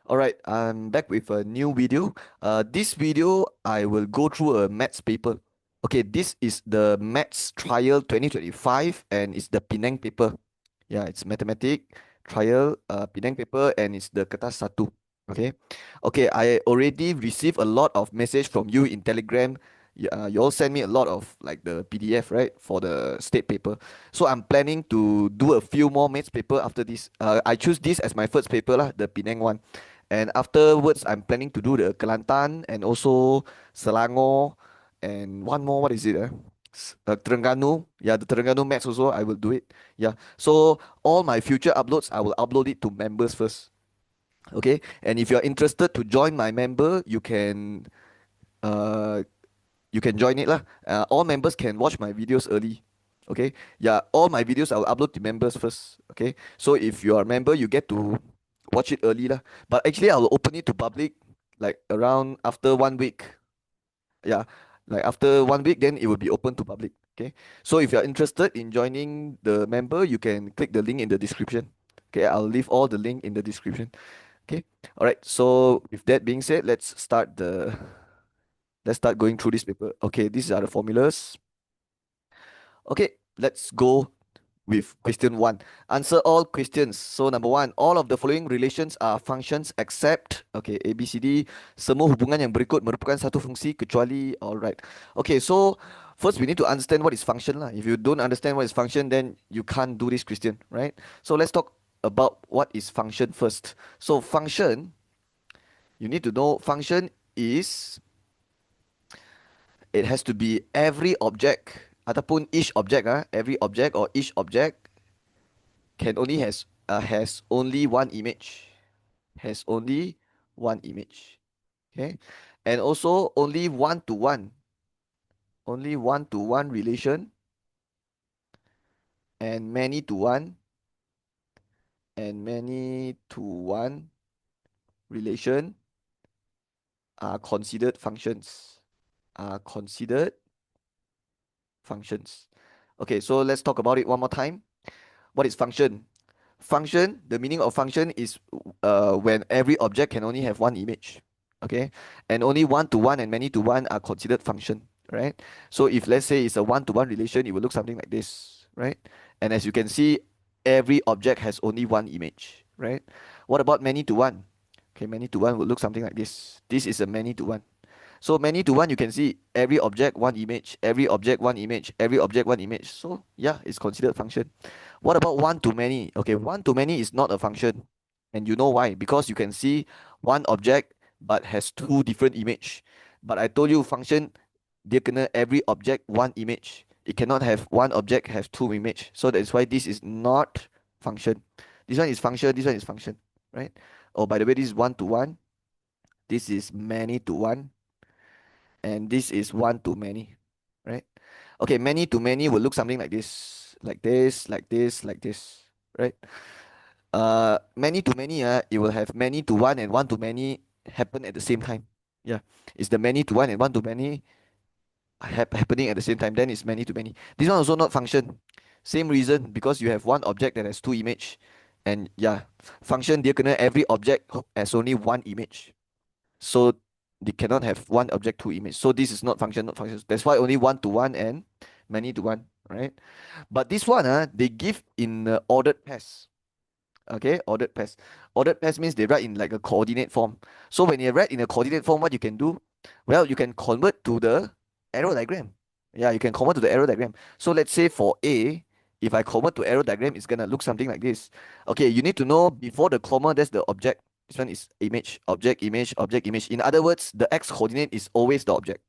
Alright, I'm back with a new video. This video, I will go through a maths paper. Okay, this is the maths trial 2025 and it's the Pinang paper. Yeah, it's mathematics trial Pinang paper and it's the kertas satu. Okay, okay, I already received a lot of message from you in Telegram. You all send me a lot of like the PDF, right, for the state paper. So I'm planning to do a few more maths paper after this. I choose this as my first paper lah, the Penang one. And afterwards, I'm planning to do the Kelantan and also Selangor and one more. What is it? Terengganu. Yeah, the Terengganu maths also. I will do it. Yeah. So all my future uploads, I will upload it to members first. Okay. And if you're interested to join my member, uh you can join it lah. All members can watch my videos early. Okay. Yeah. All my videos I will upload to members first. Okay. So if you are a member, you get to watch it early lah. But actually, I will open it to public like around after 1 week. Yeah, like after 1 week, then it will be open to public. Okay. So if you are interested in joining the member, you can click the link in the description. Okay, I'll leave all the link in the description. Okay. All right. So with that being said, let's start going through this paper. Okay, these are the formulas. Okay, let's go with question one. Answer all questions. So number one, all of the following relations are functions except, okay, A, B, C, D. Semua hubungan yang berikut merupakan satu fungsi kecuali, alright. Okay, so first we need to understand what is function lah. If you don't understand what is function, then you can't do this question, right? So let's talk about what is function first. So function, you need to know function is, it has to be every object ataupun each object, every object or each object can only has only one image, has only one image. Okay, and also only one to one relation, and many to one, and many to one relation are considered functions, are considered functions. Okay, so let's talk about it one more time. What is function? Function, the meaning of function is when every object can only have one image. Okay, and only one to one and many to one are considered function, right? So if let's say it's a one to one relation, it will look something like this, right? And as you can see, every object has only one image, right? What about many to one? Okay, many to one will look something like this. This is a many to one. So many to one, you can see every object one image, every object one image, every object one image. So yeah, it's considered function. What about one to many? Okay, one to many is not a function. And you know why? Because you can see one object but has two different image. But I told you function, dia kena every object one image. It cannot have one object have two image. So that's why this is not function. This one is function, this one is function, right? Oh, by the way, this is one to one. This is many to one. And this is one to many, right? Okay, many to many will look something like this, like this, like this, like this, right? Many to many, it will have many to one and one to many happen at the same time. Yeah, it's the many to one and one to many happening at the same time. Then it's many to many. This one also not function. Same reason, because you have one object that has two image, and yeah, function dia kena every object has only one image. So they cannot have one object, two image. So this is not function, not function. That's why only one to one and many to one, right? But this one, they give in ordered pairs. Okay, ordered pairs. Ordered pairs means they write in like a coordinate form. So when you write in a coordinate form, what you can do? Well, you can convert to the arrow diagram. Yeah, you can convert to the arrow diagram. So let's say for A, if I convert to arrow diagram, it's gonna look something like this. Okay, you need to know before the comma, that's the object. This one is image, object, image, object, image. In other words, the x coordinate is always the object.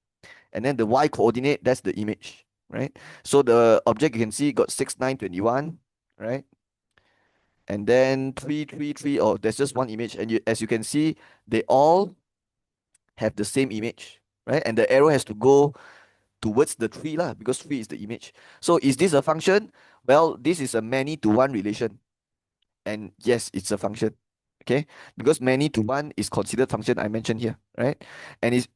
And then the y coordinate, that's the image, right? So the object you can see got 6, 9, 21, right? And then 3, 3, 3, oh, there's just one image. And as you can see, they all have the same image, right? And the arrow has to go towards the 3 lah, because 3 is the image. So is this a function? Well, this is a many to one relation. And yes, it's a function. Okay, because many to one is considered function I mentioned here, right? And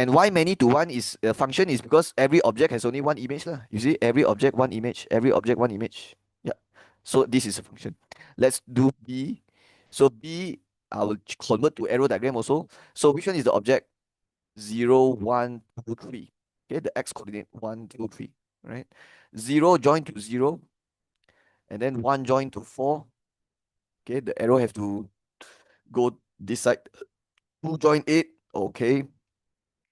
why many to one is a function is because every object has only one image lah. You see, every object one image, every object one image. Yeah. So this is a function. Let's do B. So B, I will convert to arrow diagram also. So which one is the object? 0, 1, 2, 3. Okay, the x coordinate 1, 2, 3. Right? 0 join to 0, and then 1 join to 4. Okay, the arrow have to go this side. 2 join 8. Okay,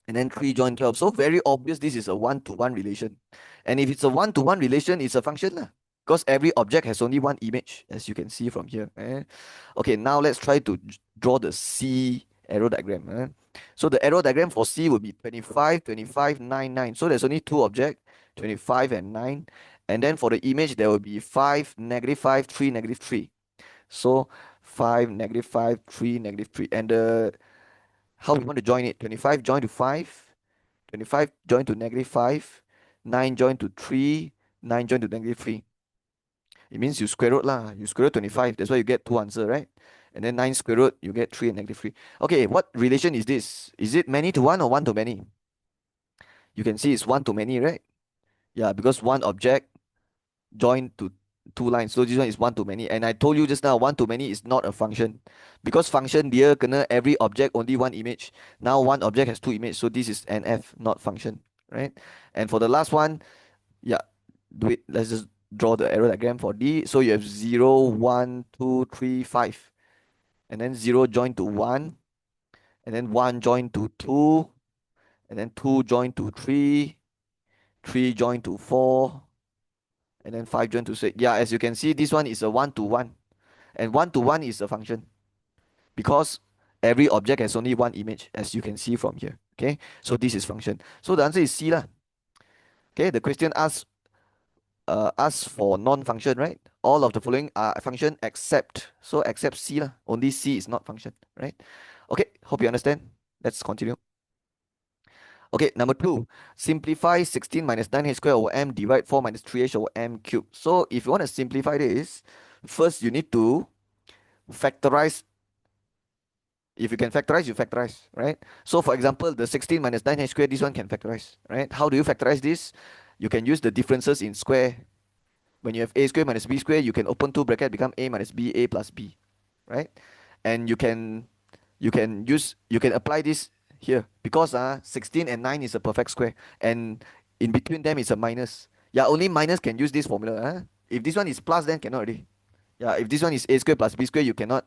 and then 3 join 12. So very obvious this is a one-to-one relation. And if it's a one-to-one relation, it's a function lah. Because every object has only one image, as you can see from here. Okay, now let's try to draw the C arrow diagram. So the arrow diagram for C will be 25, 25, 9, 9. So there's only two objects, 25 and 9. And then for the image, there will be 5, -5, 3, -3. So 5, -5, 3, -3. And how we want to join it? 25 join to 5, 25 join to -5, 9 join to 3, 9 join to -3. It means you square root lah. You square root 25. That's why you get two answer, right? And then 9 square root, you get 3 and -3. Okay, what relation is this? Is it many to one or one to many? You can see it's one to many, right? Yeah, because one object joined to two lines. So this one is one to many. And I told you just now, one to many is not a function. Because function dia kena every object only one image. Now one object has two images. So this is an F, not function, right? And for the last one, yeah, do it. Let's just draw the arrow diagram for D. So you have 0, 1, 2, 3, 5. And then 0 join to 1. And then 1 join to 2. And then 2 join to 3. 3 join to 4. And then 5 join to 6. Yeah, as you can see, this one is a one to one. And one to one is a function. Because every object has only one image, as you can see from here. Okay, so this is function. So the answer is C lah. Okay, the question asks for non-function, right? All of the following are function except, so except C lah. Only C is not function, right? Okay, hope you understand. Let's continue. Okay, number 2, simplify 16 minus 9h squared over m, divide 4 minus 3h over m cubed. So if you want to simplify this, first you need to factorize. If you can factorize, you factorize, right? So for example, the 16 minus 9h squared, this one can factorize, right? How do you factorize this? You can use the differences in square. When you have a squared minus b squared, you can open two bracket, become a minus b, a plus b, right? And you can apply this here because 16 and 9 is a perfect square, and in between them is a minus. Yeah, only minus can use this formula. If this one is plus, then cannot already. Yeah, if this one is a squared plus b squared, you cannot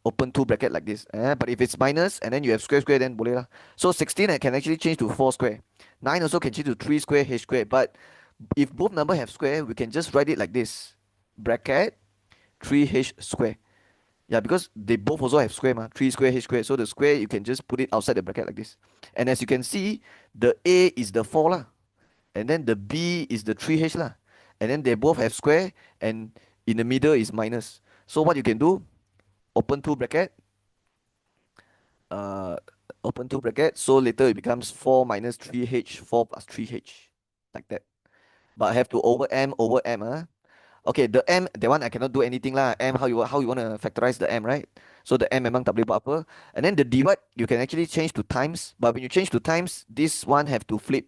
open two bracket like this. But if it's minus and then you have square square, then boleh lah. So 16 I can actually change to 4 square. 9 also can change to 3 square h square. But if both number have square, we can just write it like this. Bracket 3h square. Yeah, because they both also have square 3 square h square. So the square you can just put it outside the bracket like this. And as you can see, the a is the 4 lah. And then the b is the 3h lah. And then they both have square, and in the middle is minus. So what you can do, open two bracket, uh, open two bracket. So later it becomes 4 minus 3h, 4 plus 3h, like that. But I have to over m. Okay, the m, that one I cannot do anything lah. M, how you wanna factorize the m, right? So the m memang tak boleh buat apa. And then the divide, you can actually change to times. But when you change to times, this one have to flip.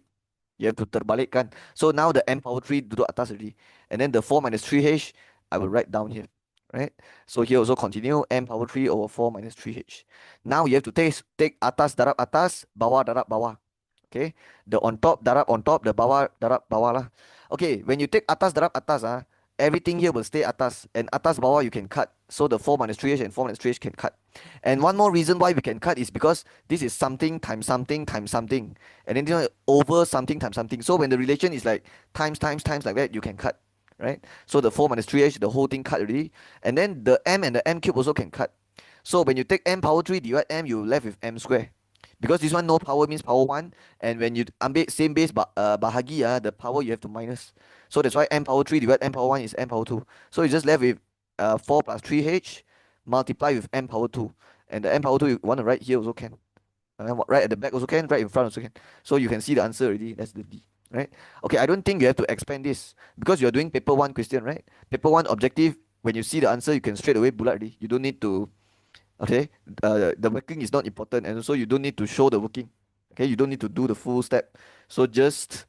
You have to terbalikkan. So now the m power 3 duduk atas already. And then the 4 minus 3h, I will write down here. Right? So here also continue m power 3 over 4 minus 3h. Now you have to take atas darab atas, bawah darab bawah. Okay? The on top darab on top, the bawah darab bawah lah. Okay, when you take atas darab atas, everything here will stay atas, and atas bawah you can cut. So the 4 minus 3h and 4 minus 3h can cut. And one more reason why we can cut is because this is something times something times something, and then this one over something times something. So when the relation is like times times times like that, you can cut, right? So the 4 minus 3h, the whole thing cut already. And then the m and the m cube also can cut. So when you take m power 3 divide m, you left with m square. Because this one no power means power 1, and when you ambil same base bahagi, the power you have to minus. So that's why m power 3 divided m power 1 is m power 2. So you just left with 4 plus 3h multiply with m power 2. And the m power 2 you want to write here also can. Right at the back also can, right in front also can. So you can see the answer already. That's the D. Right? Okay, I don't think you have to expand this because you're doing paper 1 question, right? Paper 1 objective, when you see the answer, you can straight away bullet already. You don't need to, okay? The working is not important, and also you don't need to show the working. Okay, you don't need to do the full step. So just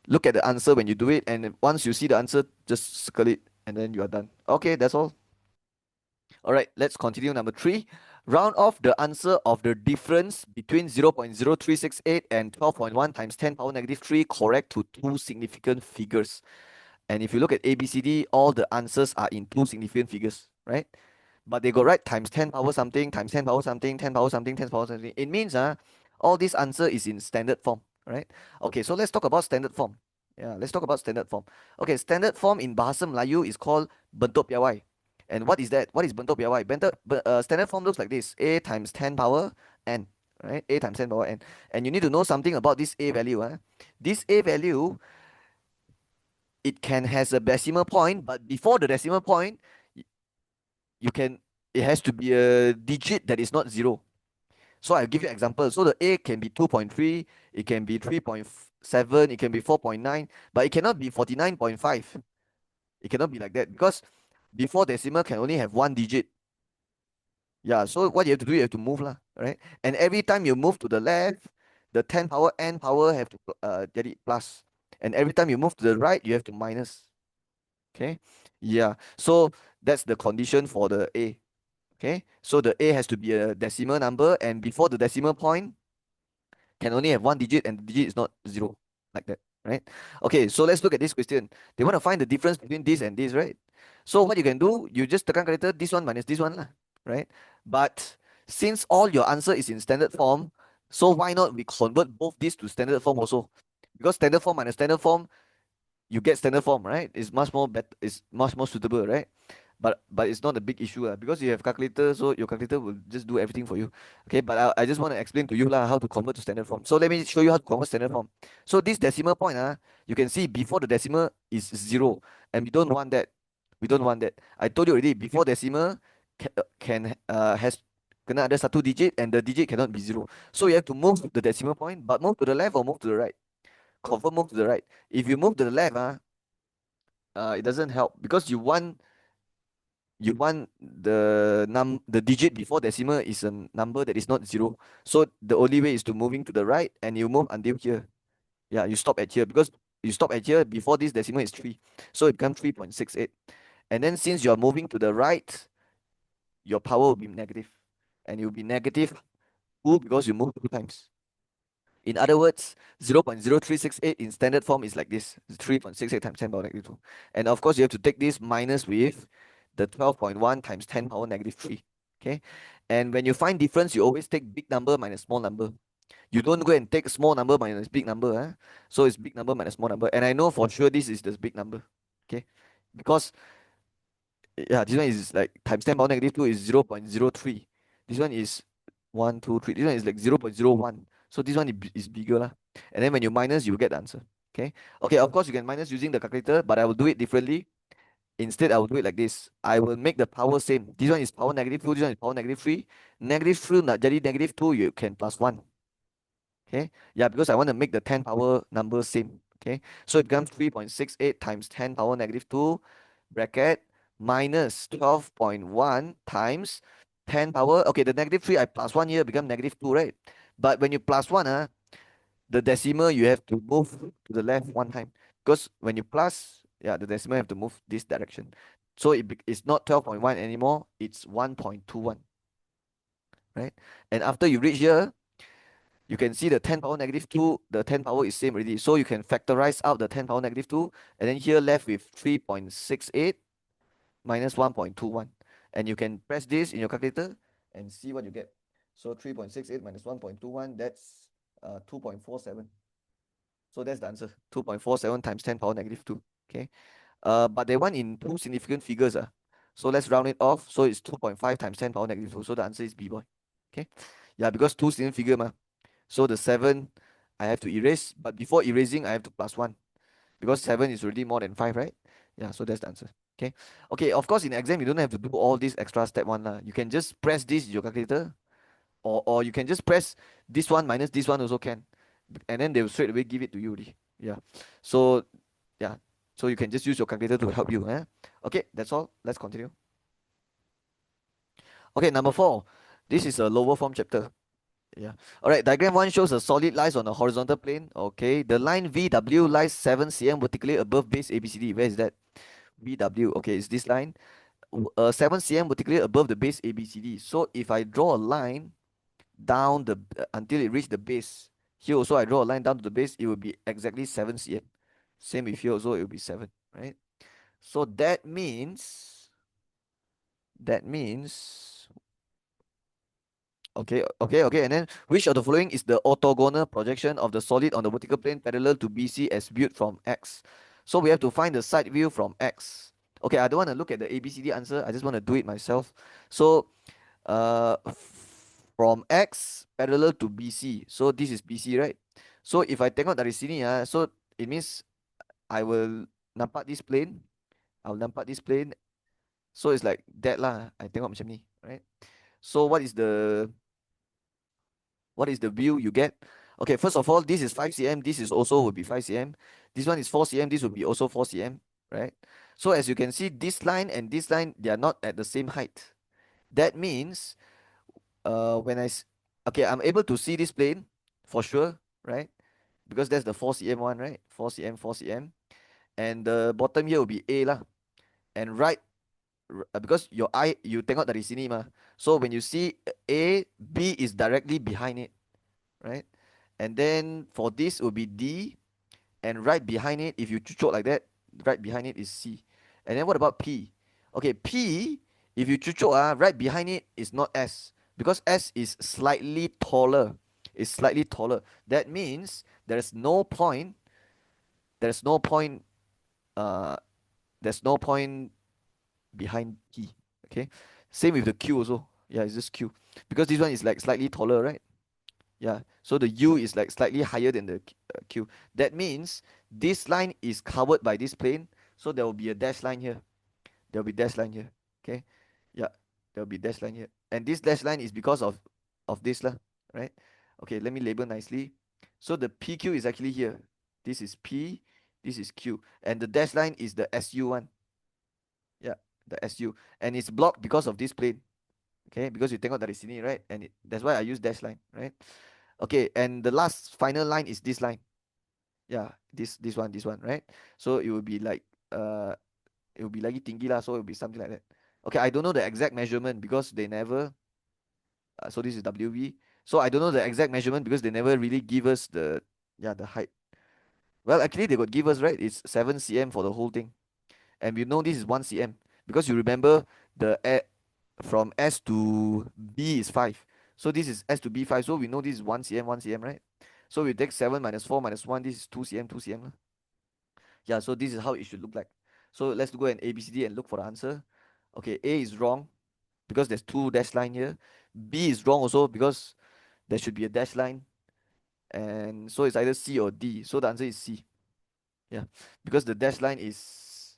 look at the answer when you do it, and once you see the answer, just circle it, and then you are done. Okay, that's all. All right, let's continue. Number 3. Round off the answer of the difference between 0.0368 and 12.1 times 10 power negative 3 correct to two significant figures. And if you look at ABCD, all the answers are in two significant figures, right? But they go right times 10 power something, times 10 power something, 10 power something, 10 power something. It means all this answer is in standard form, right? Okay, so let's talk about standard form. Yeah, let's talk about standard form. Okay, standard form in Bahasa Melayu is called bentuk piawai. And what is that? What is bentuk piawai? Standard form looks like this: A times 10 power n, right? A times 10 power n. And you need to know something about this A value. This A value, it can has a decimal point, but before the decimal point, you can it has to be a digit that is not zero. So I'll give you an example. So the A can be 2.3, it can be 3.7, it can be 4.9, but it cannot be 49.5. It cannot be like that because before decimal can only have one digit. Yeah, so what you have to do, you have to move lah, right? And every time you move to the left, the 10 power n power have to get it plus. And every time you move to the right, you have to minus. Okay? Yeah. So that's the condition for the A. Okay, so the A has to be a decimal number, and before the decimal point can only have one digit, and the digit is not zero, like that, right? Okay, so let's look at this question. They want to find the difference between this and this, right? So what you can do, you just tekan calculator this one minus this one lah, right? But since all your answer is in standard form, so why not we convert both these to standard form also? Because standard form minus standard form, you get standard form, right? It's much more better, it's much more suitable, right? But it's not a big issue because you have calculator, so your calculator will just do everything for you. Okay, but I just want to explain to you how to convert to standard form. So let me show you how to convert standard form. So this decimal point you can see before the decimal is zero, and we don't want that. We don't want that. I told you already, before decimal has kena ada satu digit, and the digit cannot be zero. So you have to move the decimal point, but move to the left or move to the right. Confirm move to the right. If you move to the left it doesn't help because you want the digit before decimal is a number that is not zero. So the only way is to moving to the right, and you move until here. Yeah, you stop at here because you stop at here before this decimal is 3. So it becomes 3.68. And then since you're moving to the right, your power will be negative. And it will be negative 2 because you move 2 times. In other words, 0.0368 in standard form is like this. It's 3.68 times 10 power negative 2. And of course, you have to take this minus with the 12.1 times 10 power negative 3. Okay. And when you find difference, you always take big number minus small number. You don't go and take small number minus big number. So it's big number minus small number. And I know for sure this is the big number. Okay. Because yeah, this one is like times 10 power negative 2 is 0.03. This one is 1, 2, 3. This one is like 0.01. So this one is bigger lah. And then when you minus, you get the answer. Okay. Okay, of course you can minus using the calculator, but I will do it differently. Instead, I will do it like this. I will make the power same. This one is power negative 2, this one is power negative 3. Negative 3 nak jadi negative 2, you can plus 1. Okay. Yeah, because I want to make the 10 power number same. Okay. So it becomes 3.68 times 10 power negative 2 bracket minus 12.1 times 10 power. Okay, the negative 3, I plus 1 here, become negative 2, right? But when you plus 1, the decimal, you have to move to the left 1 time. Because when you plus, yeah, the decimal have to move this direction. So it's not 12.1 anymore, it's 1.21, right? And after you reach here, you can see the 10 power negative 2, the 10 power is same already. So you can factorize out the 10 power negative 2, and then here left with 3.68 minus 1.21. And you can press this in your calculator and see what you get. So 3.68 minus 1.21, that's 2.47. So that's the answer, 2.47 times 10 power negative 2. Okay. But they want in two significant figures. So let's round it off. So it's 2.5 times 10 power negative 2. So the answer is B, boy. Okay. Yeah, because two significant figure ma. So the 7 I have to erase, but before erasing I have to plus 1 because 7 is already more than 5, right? Yeah, so that's the answer. Okay. Okay, of course in exam you don't have to do all this extra step 1 lah. You can just press this in your calculator, or you can just press this one minus this one also can, and then they will straight away give it to you already. Yeah. So yeah, so you can just use your calculator to help you. Okay, that's all. Let's continue. Okay, number 4. This is a lower form chapter. Yeah. All right. Diagram 1 shows a solid lies on a horizontal plane. Okay. The line VW lies 7 cm vertically above base ABCD. Where is that? VW. Okay, it's this line. 7 cm vertically above the base ABCD. So if I draw a line down the until it reach the base, here also I draw a line down to the base, it will be exactly 7 cm. Same with here also, it will be 7, right? So that means okay. And then which of the following is the orthogonal projection of the solid on the vertical plane parallel to BC as viewed from X? So we have to find the side view from X. Okay, I don't want to look at the ABCD answer. I just want to do it myself. So from X parallel to BC. So this is BC, right? So if I take out dari sini, so it means I will nampak this plane. I'll nampak this plane. So it's like that lah. I tengok macam ni, right? So what is the view you get? Okay, first of all, this is 5 cm, this is also will be 5 cm. This one is 4 cm, this will be also 4 cm, right? So as you can see, this line and this line, they are not at the same height. That means when okay, I'm able to see this plane for sure, right? Because that's the 4 cm one, right? 4 cm, 4 cm. And the bottom here will be A lah. And right, because your eye, you tengok dari sini mah. So when you see A, B is directly behind it, right? And then for this will be D, and right behind it, if you chuchok like that, right behind it is C. And then what about P? Okay, P, if you chuchok, right behind it is not S, because S is slightly taller. It's slightly taller. That means there's no point, uh, there's no point behind P. Okay, same with the Q also. Yeah, it's just Q, because this one is like slightly taller, right? Yeah, so the U is like slightly higher than the Q. That means this line is covered by this plane, so there will be a dash line here. There will be dash line here. Okay, yeah, there will be dash line here, and this dash line is because of this lah, right? Okay, let me label nicely. So the PQ is actually here. This is P, this is Q, and the dash line is the SU one. Yeah, the SU, and it's blocked because of this plane. Okay, because you take out dari sini, right? And that's why I use dash line, right? Okay, and the last final line is this line. Yeah, this one, right? So it will be like it will be lagi tinggi lah, so it will be something like that. Okay, I don't know the exact measurement because they never so this is WV. So I don't know the exact measurement because they never really give us the height. Well, actually they could give us, right? It's 7 cm for the whole thing. And we know this is 1 cm because you remember from S to B is 5. So this is S to B 5. So we know this is 1 cm, 1 cm, right? So we take 7 minus 4 minus 1. This is 2 cm, 2 cm. Yeah, so this is how it should look like. So let's go and ABCD and look for the answer. Okay, A is wrong because there's two dash line here. B is wrong also because there should be a dash line. And so it's either C or D. So the answer is C. Yeah, because the dash line is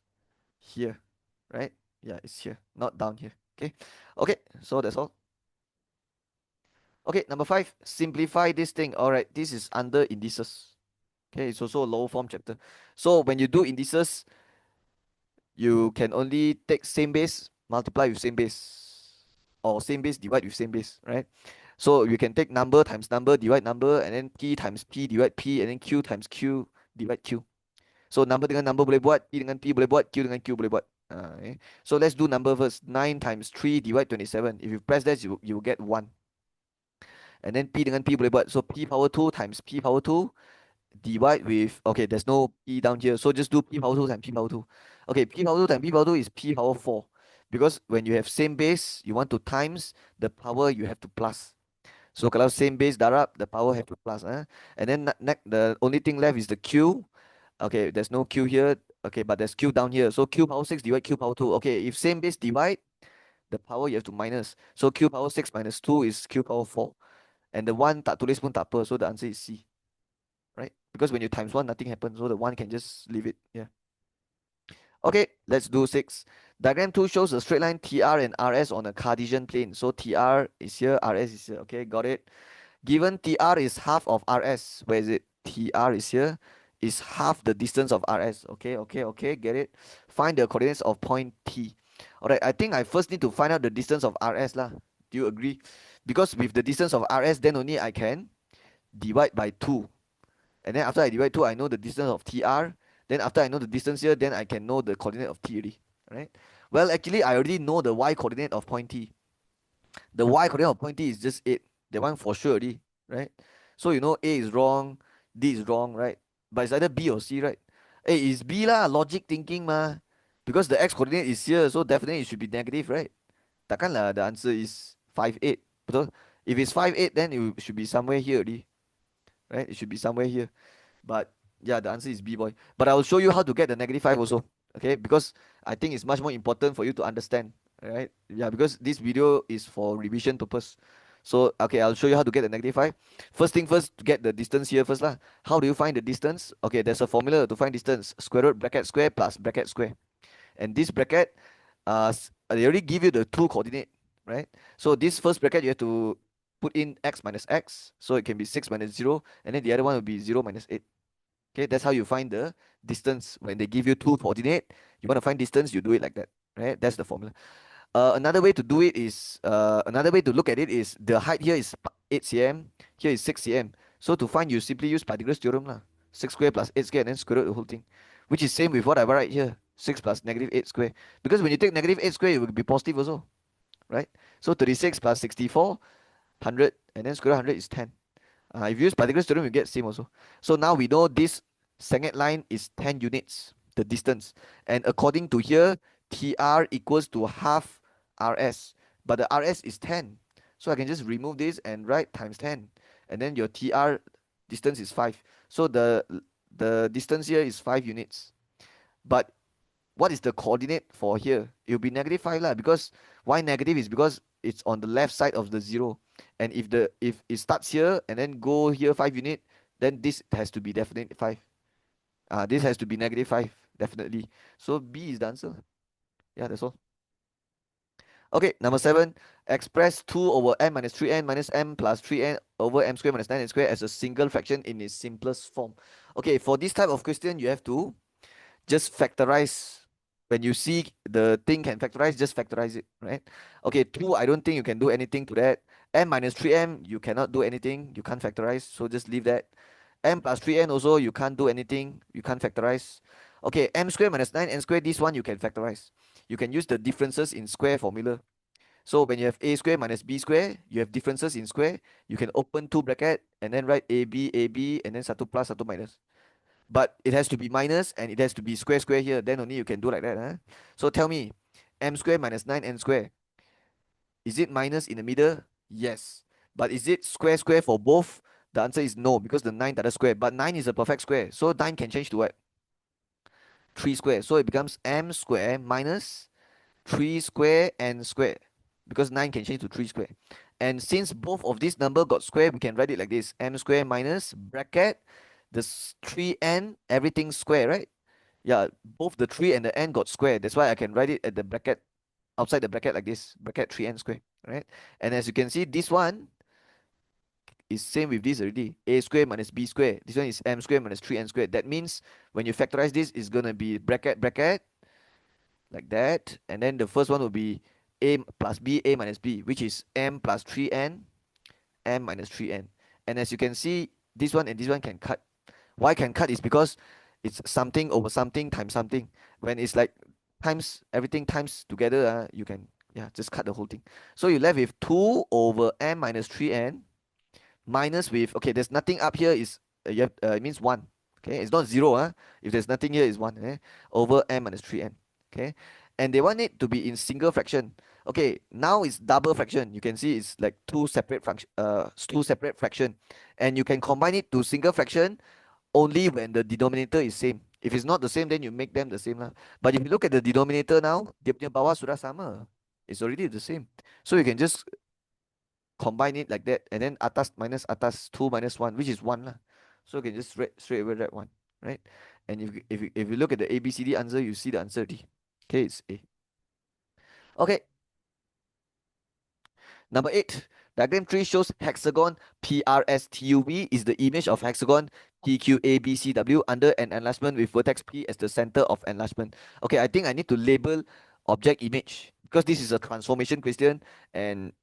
here, right? Yeah, it's here, not down here. Okay, so that's all. Okay, number 5, simplify this thing. All right, this is under indices. Okay, it's also a low form chapter. So when you do indices, you can only take same base, multiply with same base, or same base divide with same base, right? So you can take number times number divide number, and then P times P divide P, and then Q times Q divide Q. So number dengan number boleh buat, P dengan P boleh buat, Q dengan Q boleh buat. Okay. So let's do number first. 9 times 3 divide 27. If you press that, you will get 1. And then P dengan P boleh buat. So P power 2 times P power 2 divide with, okay, there's no P down here. So just do P power 2 times P power 2. Okay, P power 2 times P power 2 is P power 4. Because when you have same base, you want to times the power, you have to plus. So kalau same base darab, the power have to plus. And then the only thing left is the Q. Okay, there's no Q here. Okay, but there's Q down here. So Q power 6 divide Q power 2. Okay, if same base divide, the power you have to minus. So Q power 6 minus 2 is Q power 4. And the 1 tak tulis pun tak apa. So the answer is C. Right? Because when you times 1, nothing happens. So the 1 can just leave it. Yeah. Okay, let's do 6. Diagram 2 shows a straight line TR and RS on a Cartesian plane. So TR is here, RS is here. Okay, got it. Given TR is half of RS, where is it? TR is here, is half the distance of RS. Okay, get it. Find the coordinates of point T. Alright, I think I first need to find out the distance of RS lah. Do you agree? Because with the distance of RS, then only I can divide by 2. And then after I divide 2, I know the distance of TR. Then after I know the distance here, then I can know the coordinate of T already. Right? Well, actually, I already know the y coordinate of point T. The y coordinate of point T is just 8. That one for sure already, right? So you know A is wrong, D is wrong, right? But it's either B or C, right? Hey, it's B lah, logic thinking ma. Because the x coordinate is here, so definitely it should be negative, right? Takkan lah the answer is 5, 8. Betul? If it's 5, 8, then it should be somewhere here already, right? It should be somewhere here. But yeah, the answer is B, boy. But I will show you how to get the negative 5 also. Okay, because I think it's much more important for you to understand. Right? Yeah, because this video is for revision purpose. So okay, I'll show you how to get the negative 5. First thing first, to get the distance here first lah. How do you find the distance? Okay, there's a formula to find distance. Square root bracket square plus bracket square. And this bracket, they already give you the two coordinate, right? So this first bracket you have to put in x minus x, so it can be 6 minus 0, and then the other one will be 0 minus 8. Okay, that's how you find the distance. When they give you two coordinate, you want to find distance, you do it like that, right? That's the formula. Another way to do it is, another way to look at it is, the height here is 8 cm, here is 6 cm. So to find, you simply use Pythagoras theorem lah. 6 square plus 8 square and then square root the whole thing, which is same with what I write here, 6 plus negative 8 square. Because when you take negative 8 square, it will be positive also, right? So 36 plus 64, 100, and then square root 100 is 10. If you use Pythagoras theorem, you get same also. So now we know this second line is 10 units, the distance. And according to here, TR equals to half RS. But the RS is 10. So I can just remove this and write times 10. And then your TR distance is 5. So the distance here is 5 units. But what is the coordinate for here? It will be negative 5 lah, because why negative is because it's on the left side of the 0. And if it starts here and then go here 5 unit, then this has to be definitely 5. This has to be negative 5, definitely. So B is the answer. Yeah, that's all. Okay, number 7. Express 2 over m minus 3n minus m plus 3n over m squared minus 9n squared as a single fraction in its simplest form. Okay, for this type of question, you have to just factorize. When you see the thing can factorize, just factorize it, right? Okay, 2, I don't think you can do anything to that. M minus 3m, you cannot do anything. You can't factorize, so just leave that. M plus 3n also, you can't do anything. You can't factorize. Okay, m squared minus 9n squared, this one you can factorize. You can use the differences in square formula. So when you have a square minus b square, you have differences in square. You can open two bracket and then write ab, and then satu plus, satu minus. But it has to be minus and it has to be square square here. Then only you can do like that. Huh? So tell me, m square minus 9n square. Is it minus in the middle? Yes. But is it square square for both? The answer is no, because the 9 that is square. But 9 is a perfect square. So 9 can change to what? 3 square. So it becomes m square minus 3 square n square. Because 9 can change to 3 square. And since both of these number got square, we can write it like this. M square minus bracket the 3n, everything square, right? Yeah, both the 3 and the n got square. That's why I can write it at the bracket, outside the bracket like this, bracket 3n square, right? And as you can see, this one is same with this already. A square minus b square. This one is m square minus 3n squared. That means when you factorize this, it's going to be bracket, bracket, like that. And then the first one will be a plus b, a minus b, which is m plus 3n, m minus 3n. And as you can see, this one and this one can cut. Why can cut is because it's something over something times something. When it's like times everything times together, you can just cut the whole thing. So you left with 2 over m minus 3n minus with, okay, there's nothing up here, is it means 1. Okay, it's not 0. If there's nothing here, is 1. Over m minus 3n. Okay, and they want it to be in single fraction. Okay, now it's double fraction. You can see it's like two separate fraction, and you can combine it to single fraction only when the denominator is same. If it's not the same, then you make them the same lah. But if you look at the denominator now, dia punya bawah sudah sama. It's already the same. So you can just combine it like that, and then atas minus atas, 2 minus 1, which is 1 lah. So you can just straight away write 1, right? And if you look at the ABCD answer, you see the answer already. Okay, it's A. Okay. Number 8, diagram 3 shows hexagon PRSTUV is the image of hexagon PQABCW under an enlargement with vertex P as the center of enlargement. Okay, I think I need to label object image because this is a transformation question, and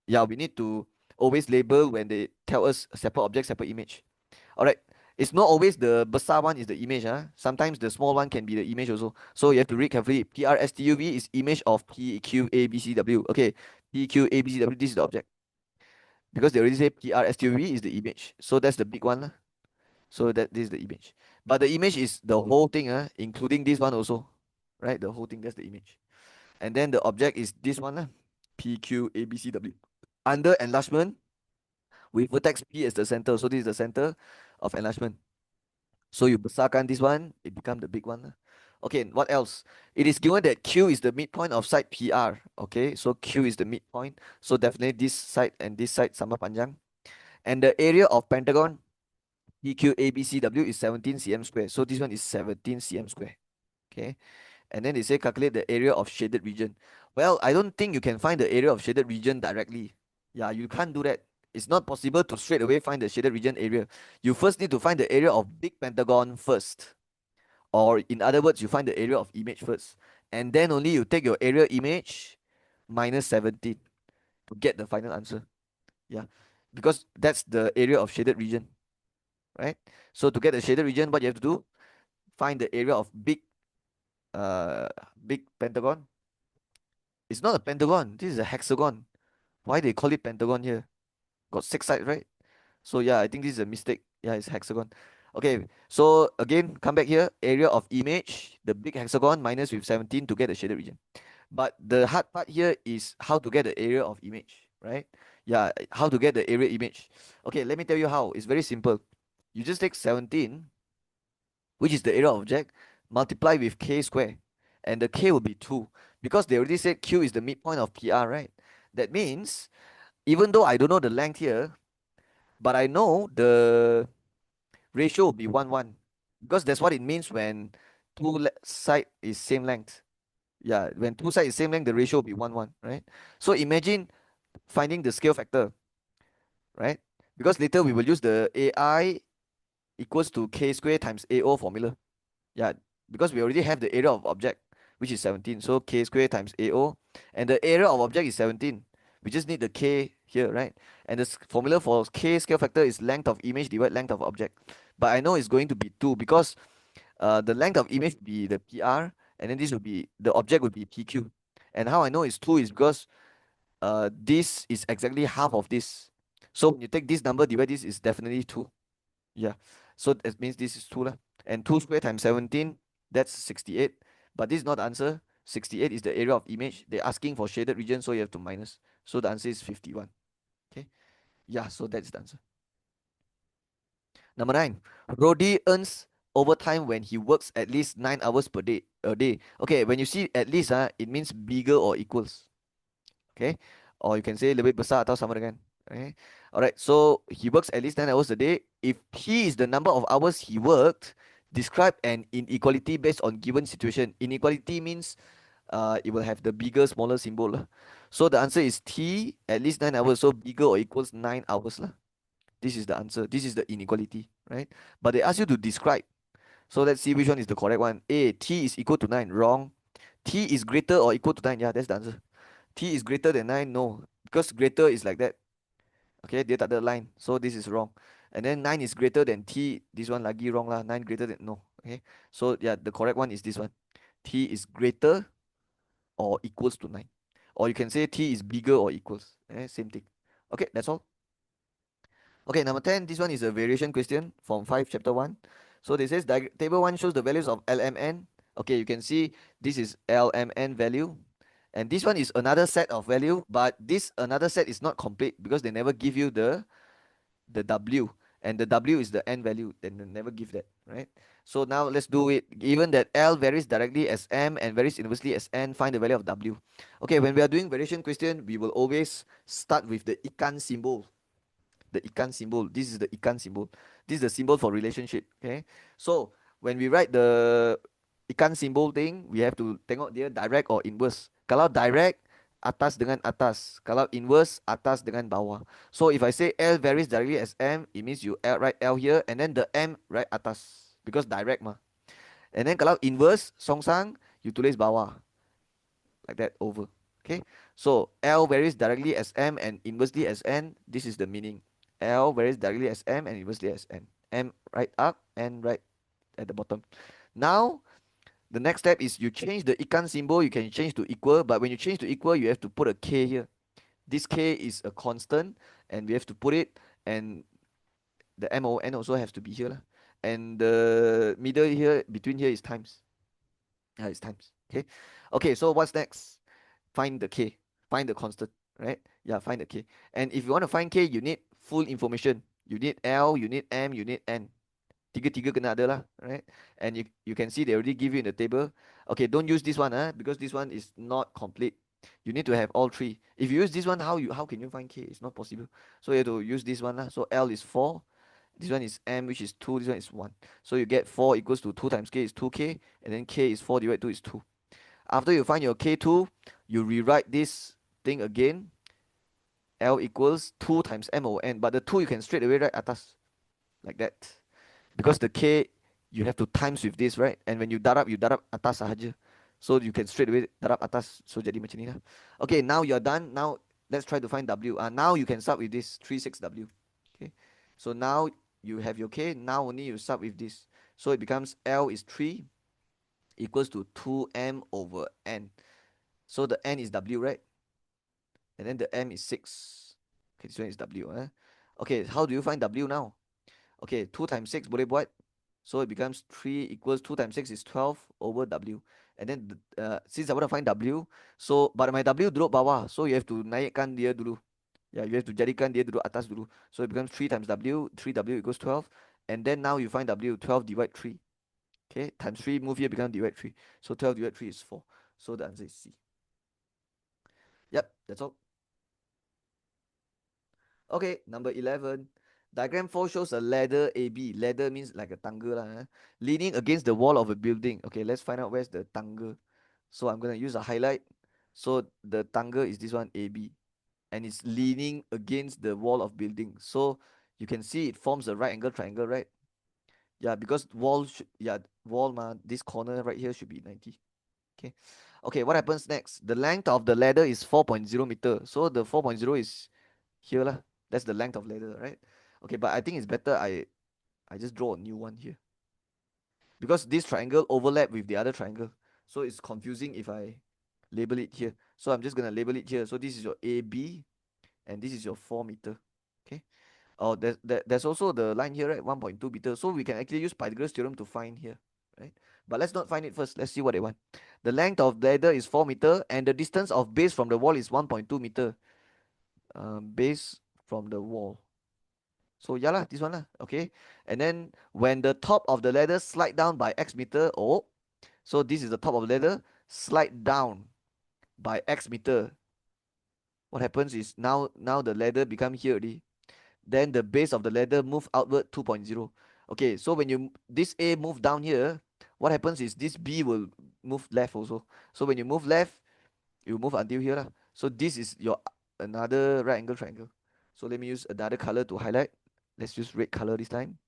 yeah, we need to always label when they tell us separate object, separate image. All right, It's not always the besar one is the image. Sometimes the small one can be the image also. So you have to read carefully. PRSTUV is image of PQABCW. Okay, PQABCW, this is the object. Because they already say PRSTUV is the image. So that's the big one. So that this is the image. But the image is the whole thing, including this one also. Right? The whole thing, that's the image. And then the object is this one, PQABCW. Under enlargement, with vertex P as the center. So this is the center of enlargement. So you besarkan this one, it become the big one. Okay, what else? It is given that Q is the midpoint of side PR. Okay, so Q is the midpoint. So definitely this side and this side sama panjang. And the area of pentagon PQABCW is 17 cm square. So this one is 17 cm square. Okay. And then they say calculate the area of shaded region. Well, I don't think you can find the area of shaded region directly. Yeah, you can't do that. It's not possible to straight away find the shaded region area. You first need to find the area of big pentagon first. Or in other words, you find the area of image first. And then only you take your area image minus 17 to get the final answer. Yeah. Because that's the area of shaded region. Right? So to get the shaded region, what you have to do, find the area of uh big pentagon. It's not a pentagon, this is a hexagon. Why they call it pentagon here? Got six sides, right? So yeah, I think this is a mistake. Yeah, it's hexagon. Okay, so again, come back here. Area of image, the big hexagon minus with 17 to get the shaded region. But the hard part here is how to get the area of image, right? Yeah, how to get the area image. Okay, let me tell you how. It's very simple. You just take 17, which is the area of object, multiply with k square. And the k will be 2. Because they already said q is the midpoint of PR, right? That means, even though I don't know the length here, but I know the ratio will be 1, 1. Because that's what it means when side is same length. Yeah, when two sides is same length, the ratio will be 1, 1, right? So imagine finding the scale factor, right? Because later we will use the AI equals to k square times AO formula. Yeah, because we already have the area of object, which is 17. So k square times AO. And the area of object is 17. We just need the k here, right? And the formula for k scale factor is length of image divided length of object. But I know it's going to be 2 because the length of image will be the PR, and then this will be, the object will be PQ. And how I know it's 2 is because this is exactly half of this. So when you take this number divide this, is definitely 2. Yeah. So that means this is 2 lah. And 2 square times 17, that's 68. But this is not the answer. 68 is the area of image. They're asking for shaded region, so you have to minus. So the answer is 51. Okay. Yeah, so that's the answer. Number 9. Rodi earns overtime when he works at least 9 hours per day. A day. Okay, when you see at least, it means bigger or equals. Okay. Or you can say lebih besar atau sama dengan. Okay. Alright, so he works at least 9 hours a day. If P is the number of hours he worked, describe an inequality based on given situation. Inequality means it will have the bigger, smaller symbol lah. So the answer is T, at least 9 hours. So bigger or equals 9 hours lah. This is the answer. This is the inequality, right? But they ask you to describe. So let's see which one is the correct one. A, T is equal to 9. Wrong. T is greater or equal to 9. Yeah, that's the answer. T is greater than 9. No. Because greater is like that. Okay, dia tak ada line. So this is wrong. And then 9 is greater than T. This one lagi wrong lah. 9 greater than, no. Okay. So yeah, the correct one is this one. T is greater or equals to 9. Or you can say T is bigger or equals. Same thing. Okay, that's all. Okay, number 10, this one is a variation question from 5 chapter 1. So this says table 1 shows the values of LMN. Okay, you can see this is LMN value. And this one is another set of value, but this another set is not complete because they never give you the W. And the W is the N value, then they never give that, right? So now let's do it. Given that L varies directly as M and varies inversely as N, find the value of W. Okay, when we are doing variation question, we will always start with the ikan symbol. The ikan symbol. This is the ikan symbol. This is the symbol for relationship. Okay. So when we write the ikan symbol thing, we have to tengok dia direct or inverse. Kalau direct, atas dengan atas. Kalau inverse, atas dengan bawah. So if I say L varies directly as M, it means you write L here and then the M right atas because direct mah. And then kalau inverse, songsang, you tulis bawah like that over. Okay. So L varies directly as M and inversely as N. This is the meaning. L varies directly as M and inversely as N. M right up, N right at the bottom. Now the next step is you change the ikan symbol. You can change to equal, but when you change to equal, you have to put a K here. This K is a constant, and we have to put it, and the MON also has to be here lah. And the middle here, between here is times. It's times. Okay. Okay, so what's next? Find the K. Find the constant, right? Yeah, find the K. And if you want to find K, you need full information. You need L, you need M, you need N. Tiga-tiga kena ada lah, right? And you can see they already give you in the table. Okay, don't use this one, because this one is not complete. You need to have all three. If you use this one, how can you find K? It's not possible. So you have to use this one lah. So L is 4. This one is M, which is 2. This one is 1. So you get 4 equals to 2 times K is 2K. And then K is 4 divided 2 is 2. After you find your K2, you rewrite this thing again. L equals 2 times MON. But the 2 you can straight away write atas. Like that. Because the K you have to times with this, right? And when you darab atas sahaja. So you can straight away darab atas. So jadi macam ni lah. Okay, now you're done. Now let's try to find W. Now you can start with this 36W. Okay. So now you have your K. Now only you start with this. So it becomes L is 3 equals to 2M over N. So the N is W, right? And then the M is 6. Okay, this one is W. Okay, how do you find W now? Okay, 2 times 6 boleh buat. So it becomes 3 equals 2 times 6 is 12 over W. And then since I want to find W, so but my W duduk bawah. So you have to naikkan dia dulu. Yeah, you have to jadikan dia duduk atas dulu. So it becomes 3 times W. 3W equals 12. And then now you find W. 12 divide 3. Okay, times 3 move here become divide 3. So 12 divide 3 is 4. So the answer is C. Yep, that's all. Okay, number 11. Diagram 4 shows a ladder AB. Ladder means like a tangga lah, leaning against the wall of a building. Okay, let's find out where's the tangga. So I'm going to use a highlight. So the tangga is this one AB. And it's leaning against the wall of building. So you can see it forms a right angle triangle, right? Yeah, because wall this corner right here should be 90. Okay. Okay, what happens next? The length of the ladder is 4.0 meter. So the 4.0 is here lah. That's the length of ladder, right? Okay, but I think it's better I just draw a new one here. Because this triangle overlap with the other triangle. So it's confusing if I label it here. So I'm just gonna label it here. So this is your AB and this is your 4 meter. Okay. Oh, there's also the line here, right? 1.2 meter. So we can actually use Pythagoras theorem to find here, right? But let's not find it first. Let's see what they want. The length of the ladder is 4 meter and the distance of base from the wall is 1.2 meter. Base from the wall. So yeah lah, this one lah. Okay. And then when the top of the ladder slide down by X meter, so this is the top of the ladder, slide down by X meter. What happens is now the ladder become here already. Then the base of the ladder move outward 2.0. Okay, so when this A move down here, what happens is this B will move left also. So when you move left, you move until here lah. So this is your another right angle triangle. So let me use another color to highlight. Let's use red color this time.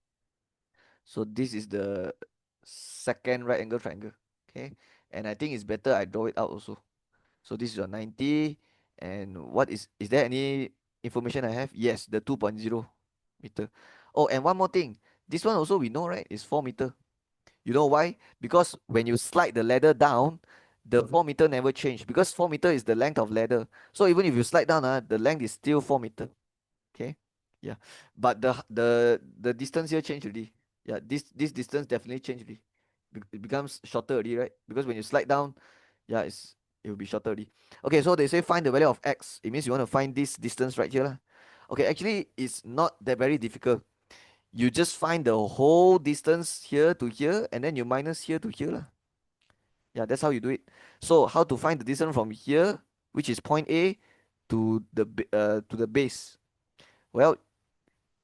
So this is the second right angle triangle. Okay, and I think it's better I draw it out also. So this is your 90. And what is there any information I have? Yes, the 2.0 meter. Oh, and one more thing. This one also we know, right? Is 4 meter. You know why? Because when you slide the ladder down, the 4 meter never change because 4 meter is the length of ladder. So even if you slide down, the length is still 4 meter. Okay. Yeah. But the distance here changed already. Yeah, this distance definitely changed already. It becomes shorter already, right? Because when you slide down, yeah, it will be shorter already. Okay, so they say find the value of x. It means you want to find this distance right here lah. Okay, actually it's not that very difficult. You just find the whole distance here to here and then you minus here to here lah. Yeah, that's how you do it. So how to find the distance from here, which is point A, to the base? Well,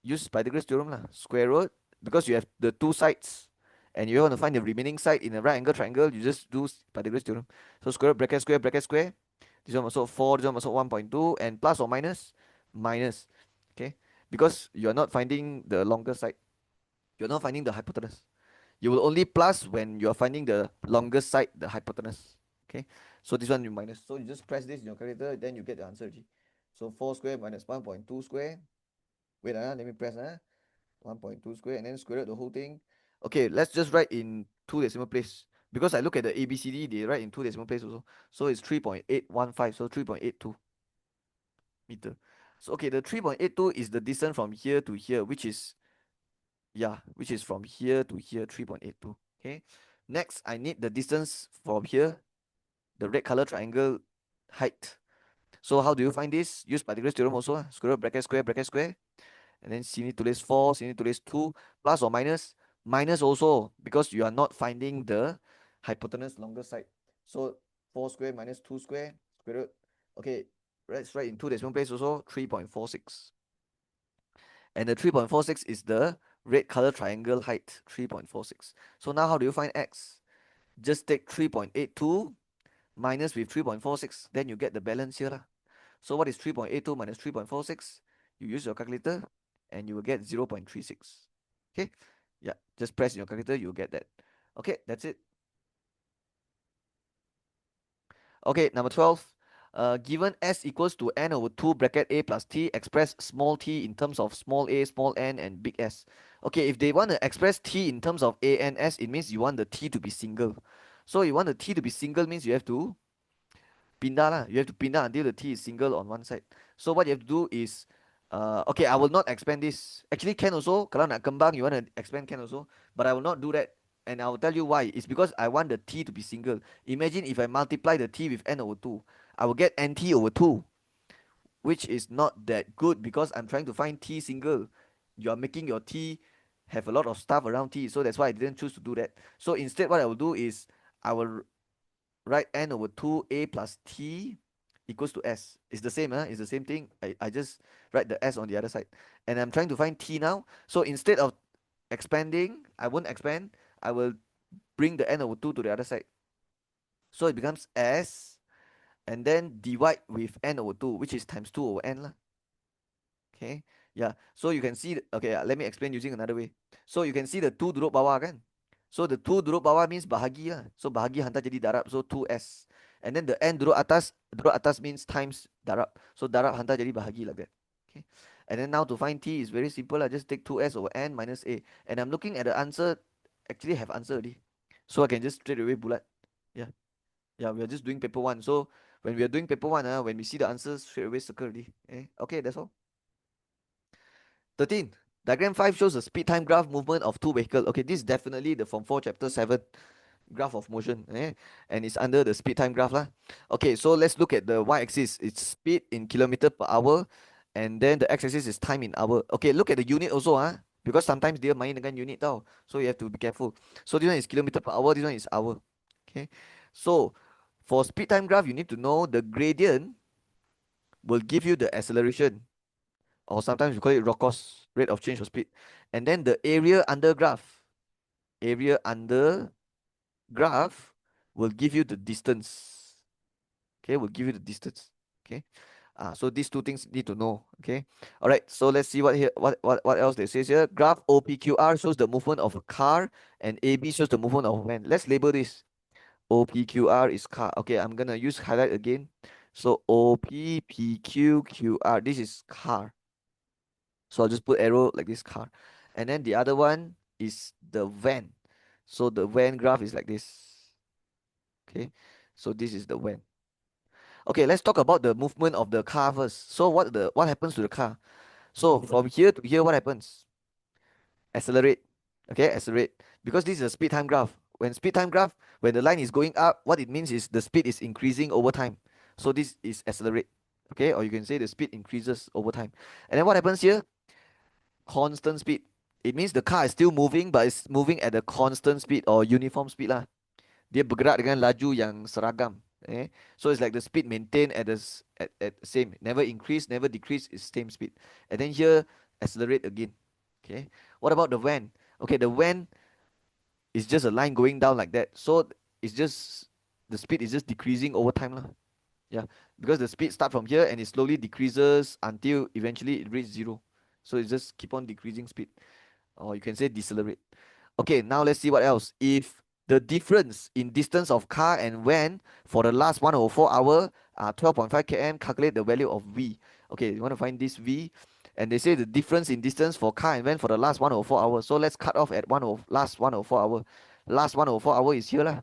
use Pythagoras theorem lah. Square root, because you have the two sides and you want to find the remaining side in a right angle triangle, you just do Pythagoras theorem. So square root, bracket square. This one also 4, this one also 1.2, and plus or minus? Minus. Okay, because you are not finding the longer side. You're not finding the hypotenuse. You will only plus when you are finding the longest side, the hypotenuse. Okay, so this one you minus. So you just press this in your calculator, then you get the answer. So 4 square minus 1.2 square. Wait, let me press. 1.2 square and then square root the whole thing. Okay, let's just write in two decimal place. Because I look at the ABCD, they write in two decimal place also. So it's 3.815, so 3.82 meter. So okay, the 3.82 is the distance from here to here, which is, yeah, which is from here to here, 3.82. Okay. Next, I need the distance from here, the red color triangle height. So how do you find this? Use Pythagoras theorem also. Square root bracket square. And then sine to base 4, sine to base 2, plus or minus? Minus also, because you are not finding the hypotenuse longer side. So 4 square minus 2 square, square root. Okay, let's write in two decimal place also, 3.46. And the 3.46 is the red color triangle height, 3.46. So now how do you find x? Just take 3.82 minus with 3.46, then you get the balance here lah. So what is 3.82 minus 3.46? You use your calculator and you will get 0.36. Okay, yeah, just press your calculator, you'll get that. Okay, that's it. Okay, number 12. Given s equals to n over 2 bracket a plus t, express small t in terms of small a, small n, and big S. Okay, if they want to express t in terms of a, n, s, it means you want the t to be single. So you want the t to be single means you have to pindah lah. You have to pindah until the t is single on one side. So what you have to do is, okay, I will not expand this. Actually can also. Kalau nak kembang, you want to expand can also. But I will not do that. And I will tell you why. It's because I want the t to be single. Imagine if I multiply the t with n over 2. I will get nt over 2, which is not that good because I'm trying to find t single. You are making your t have a lot of stuff around t. So that's why I didn't choose to do that. So instead what I will do is, I will write n over 2a plus t equals to s. It's the same, it's the same thing. I just write the s on the other side. And I'm trying to find t now. So instead of expanding, I won't expand. I will bring the n over 2 to the other side. So it becomes s, and then divide with n over 2, which is times 2 over n lah. Okay, yeah. So you can see, okay, let me explain using another way. So you can see the 2 duduk bawah kan. So the 2 duduk bawah means bahagi lah. So bahagi hantar jadi darab, so 2s. And then the n duduk atas means times darab. So darab hantar jadi bahagi like that. Okay. And then now to find t is very simple. I just take 2s over n minus a. And I'm looking at the answer, actually have answer already. So I can just straight away bullet. Yeah. Yeah, we are just doing paper 1. So when we are doing paper 1, when we see the answers, straight away circle already. Okay, that's all. 13. Diagram 5 shows a speed time graph movement of two vehicles. Okay, this is definitely the Form 4 Chapter 7 graph of motion. And it's under the speed time graph lah. Okay, so let's look at the y-axis. It's speed in kilometer per hour. And then the x-axis is time in hour. Okay, look at the unit also. Because sometimes dia main dengan unit tau. So you have to be careful. So this one is kilometer per hour. This one is hour. Okay. So for speed time graph, you need to know the gradient will give you the acceleration, or sometimes we call it Rocko's rate of change of speed. And then the area under graph will give you the distance. Okay, will give you the distance. Okay, so these two things need to know. Okay, all right. So let's see what else they says here. Graph OPQR shows the movement of a car, and AB shows the movement of a van. Let's label this. OPQR is car. Okay, I'm gonna use highlight again. So OPPQQR, this is car. So I'll just put arrow like this, car. And then the other one is the van. So the van graph is like this. Okay, so this is the van. Okay, let's talk about the movement of the car first. So what happens to the car? So from here to here, what happens? Accelerate. Okay, accelerate. Because this is a speed time graph. When the line is going up, what it means is the speed is increasing over time. So this is accelerate. Okay, or you can say the speed increases over time. And then what happens here? Constant speed. It means the car is still moving, but it's moving at a constant speed or uniform speed lah. Dia bergerak dengan laju yang seragam. So it's like the speed maintained at same, never increase, never decrease, it's same speed. And then here accelerate again. Okay. What about the van? Okay, the van is just a line going down like that. So it's just the speed is just decreasing over time lah. Yeah, because the speed start from here and it slowly decreases until eventually it reaches 0. So it just keep on decreasing speed, or you can say decelerate. Okay, now let's see what else. If the difference in distance of car and van for the last 1 over 4 hour are 12.5 km, calculate the value of v. Okay, you want to find this v, And they say the difference in distance for car and van for the last 1 over 4 hours. So let's cut off at last 1 over 4 hour. Last 1 over 4 hour is here lah.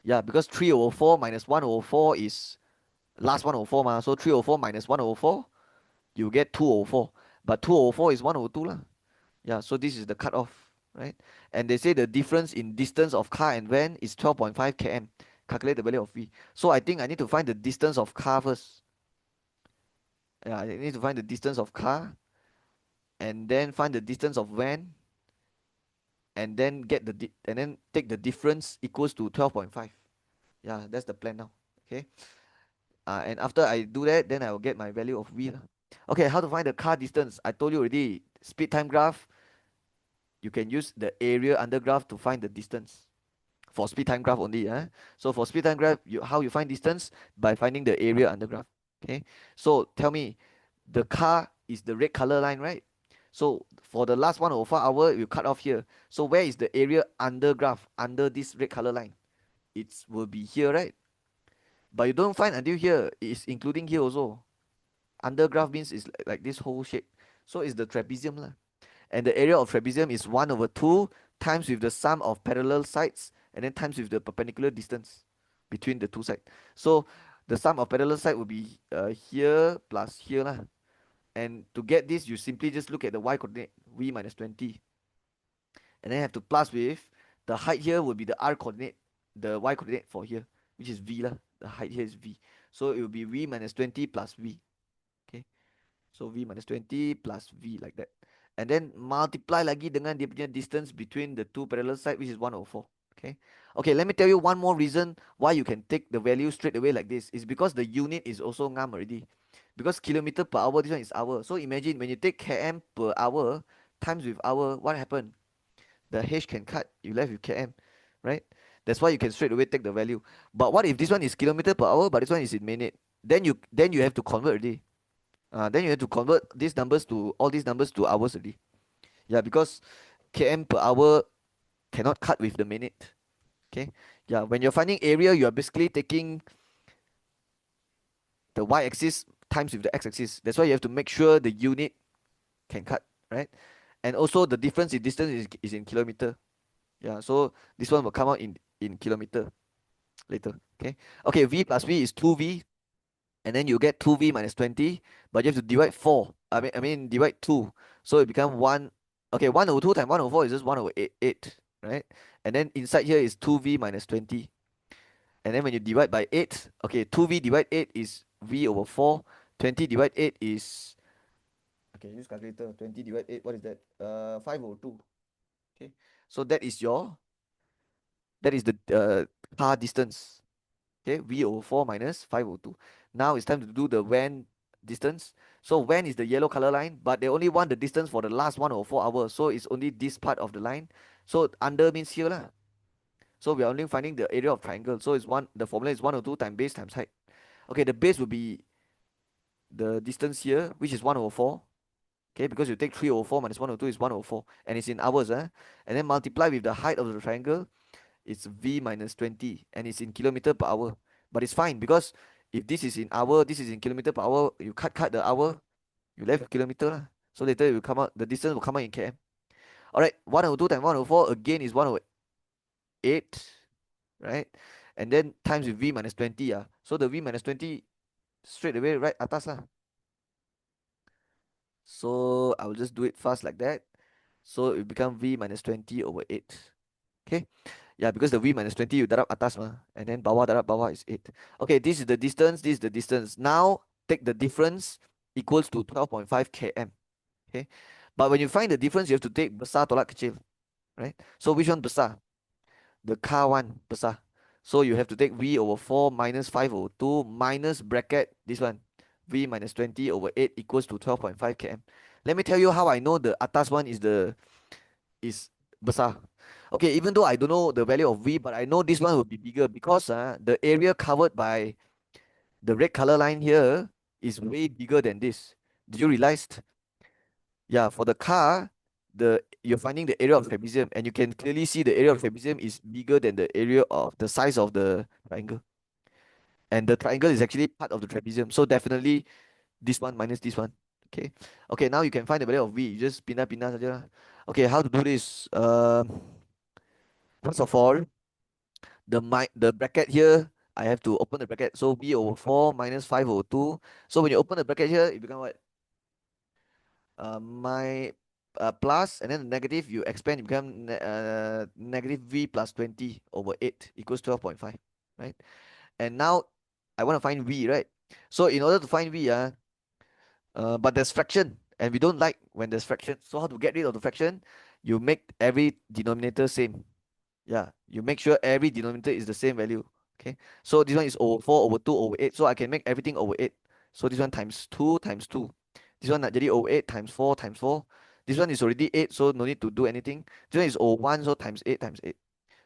Yeah, because 3 over 4 minus 1 over 4 is last 1 over 4 ma. So 3 over 4 minus 1 over 4, you get 2 over 4. But 2 over 4 is 1 over 2 lah. Yeah, so this is the cutoff, right? And they say the difference in distance of car and van is 12.5 km. Calculate the value of V. So I think I need to find the distance of car first. Yeah, I need to find the distance of car and then find the distance of van and then and then take the difference equals to 12.5. Yeah, that's the plan now. Okay. And after I do that, then I will get my value of V lah. Okay, how to find the car distance? I told you already. Speed time graph, you can use the area under graph to find the distance. For speed time graph only. So for speed time graph, how you find distance? By finding the area under graph. Okay. So tell me, the car is the red color line, right? So for the last 1 over 4 hour, you cut off here. So where is the area under graph, under this red color line? It will be here, right? But you don't find until here. It's including here also. Under graph means it's like this whole shape. So it's the trapezium lah. And the area of trapezium is 1 over 2 times with the sum of parallel sides and then times with the perpendicular distance between the two sides. So the sum of parallel side will be here plus here lah. And to get this, you simply just look at the y coordinate, v minus 20. And then have to plus with the height here will be the r coordinate, the y coordinate for here, which is v lah. The height here is v. So it will be v minus 20 plus v. Okay. So v minus 20 plus v like that. And then multiply lagi dengan dia punya distance between the two parallel sides, which is 1 over 4. Okay. Okay, let me tell you one more reason why you can take the value straight away like this. Is because the unit is also ngam already. Because kilometer per hour, this one is hour. So imagine when you take km per hour times with hour, what happened? The h can cut, you left with km, right? That's why you can straight away take the value. But what if this one is kilometer per hour, but this one is in minute? Then you have to convert already. Then you have to convert these numbers to all these numbers to hours already. Yeah, because km per hour cannot cut with the minute. Okay. Yeah, when you're finding area, you are basically taking the y-axis times with the x-axis. That's why you have to make sure the unit can cut, right? And also the difference in distance is in kilometer. Yeah, so this one will come out in kilometer later. Okay. Okay, v plus v is 2v, and then you get 2v minus 20, but you have to divide 4. I mean divide 2. So it becomes 1. Okay, 1 over 2 times 1 over 4 is just 1 over 8, right? And then inside here is 2v minus 20. And then when you divide by 8, okay, 2v divide 8 is v over 4. 20 divide 8 is, okay, use calculator. 20 divide 8, what is that? 5 over 2. Okay, so that is the car distance. Okay, v over 4 minus 5 over 2. Now it's time to do the van distance. So van is the yellow color line, but they only want the distance for the last 1 over 4 hours. So it's only this part of the line. So under means here lah. So we are only finding the area of triangle. So the formula is 1 over 2 times base times height. Okay, the base will be the distance here, which is 1 over 4. Okay, because you take 3 over 4 minus 1 over 2 is 1 over 4. And it's in hours. And then multiply with the height of the triangle. It's v minus 20. And it's in kilometer per hour. But it's fine because if this is in hour, this is in kilometer per hour, you cut the hour, you left kilometer lah. So later it will come out, the distance will come out in km. Alright, 1 over 2 times 1 over 4 again is 1 over 8, right? And then times with v minus 20. So the v minus 20 straight away right atas lah. So I will just do it fast like that. So it become v minus 20 over 8. Okay. Yeah, because the v minus 20 you darab atas ma, and then bawah darab bawah is 8. Okay, this is the distance, this is the distance. Now take the difference equals to 12.5 km. Okay. But when you find the difference, you have to take besar tolak kecil. Right? So which one besar? The car one besar. So you have to take v over 4 minus 5 over 2 minus bracket this one. V minus 20 over 8 equals to 12.5 km. Let me tell you how I know the atas one is besar. Okay, even though I don't know the value of V, but I know this one will be bigger because the area covered by the red color line here is way bigger than this. Did you realize? Yeah, for the car, you're finding the area of trapezium, and you can clearly see the area of trapezium is bigger than the area of the size of the triangle. And the triangle is actually part of the trapezium. So definitely this one minus this one. Okay. Okay, now you can find the value of V. You just pindah saja lah. Okay, how to do this? First of all, the bracket here, I have to open the bracket. So V over 4 minus 5 over 2. So when you open the bracket here, it become what? My plus, and then the negative, you expand, it become negative V plus 20 over 8 equals 12.5, right? And now I want to find V, right? So in order to find V, but there's fraction, and we don't like when there's fraction. So how to get rid of the fraction? You make every denominator same. Yeah, you make sure every denominator is the same value. Okay, so this one is over 4 over 2 over 8. So I can make everything over 8. So this one times 2 times 2. This one nak jadi over 8 times 4 times 4. This one is already 8, so no need to do anything. This one is over 1, so times 8 times 8.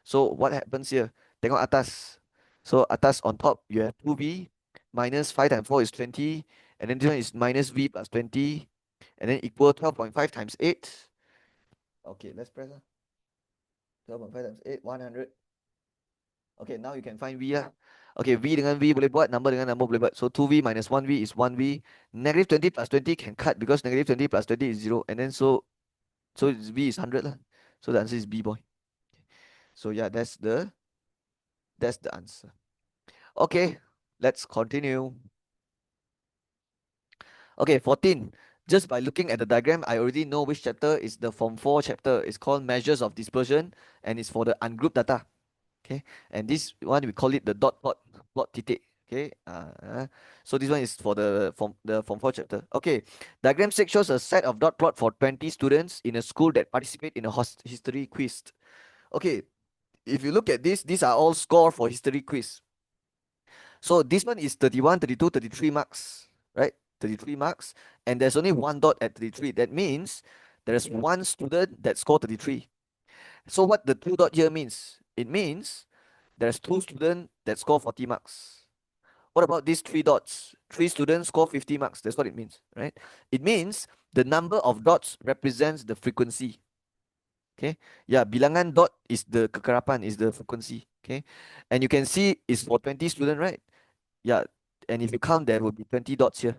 So what happens here? Tengok atas. So atas on top, you have 2v minus 5 times 4 is 20. And then this one is minus v plus 20. And then equal 12.5 times 8. Okay, let's press. 12.5 times 8, 100. Okay, now you can find V lah. Okay, V dengan V boleh buat, number dengan number boleh buat. So 2V minus 1V is 1V. Negative 20 plus 20 can cut because negative 20 plus 20 is 0. And then so V is 100 lah. So the answer is B, boy. So yeah, that's the answer. Okay, let's continue. Okay, 14. Just by looking at the diagram, I already know which chapter is the Form 4 chapter. It's called Measures of Dispersion, and it's for the ungrouped data. Okay, and this one we call it the dot plot titik. Okay, so this one is for the Form 4 chapter. Okay, diagram 6 shows a set of dot plot for 20 students in a school that participate in a history quiz. Okay, if you look at this, these are all score for history quiz. So this one is 31, 32, 33 marks, right? 33 marks, and there's only one dot at 33. That means there's one student that scored 33. So what the two dot here means? It means there's two students that score 40 marks. What about these three dots? Three students score 50 marks. That's what it means, right? It means the number of dots represents the frequency. Okay. Yeah, bilangan dot is the kekerapan, is the frequency. Okay. And you can see it's for 20 students, right? Yeah. And if you count, there will be 20 dots here.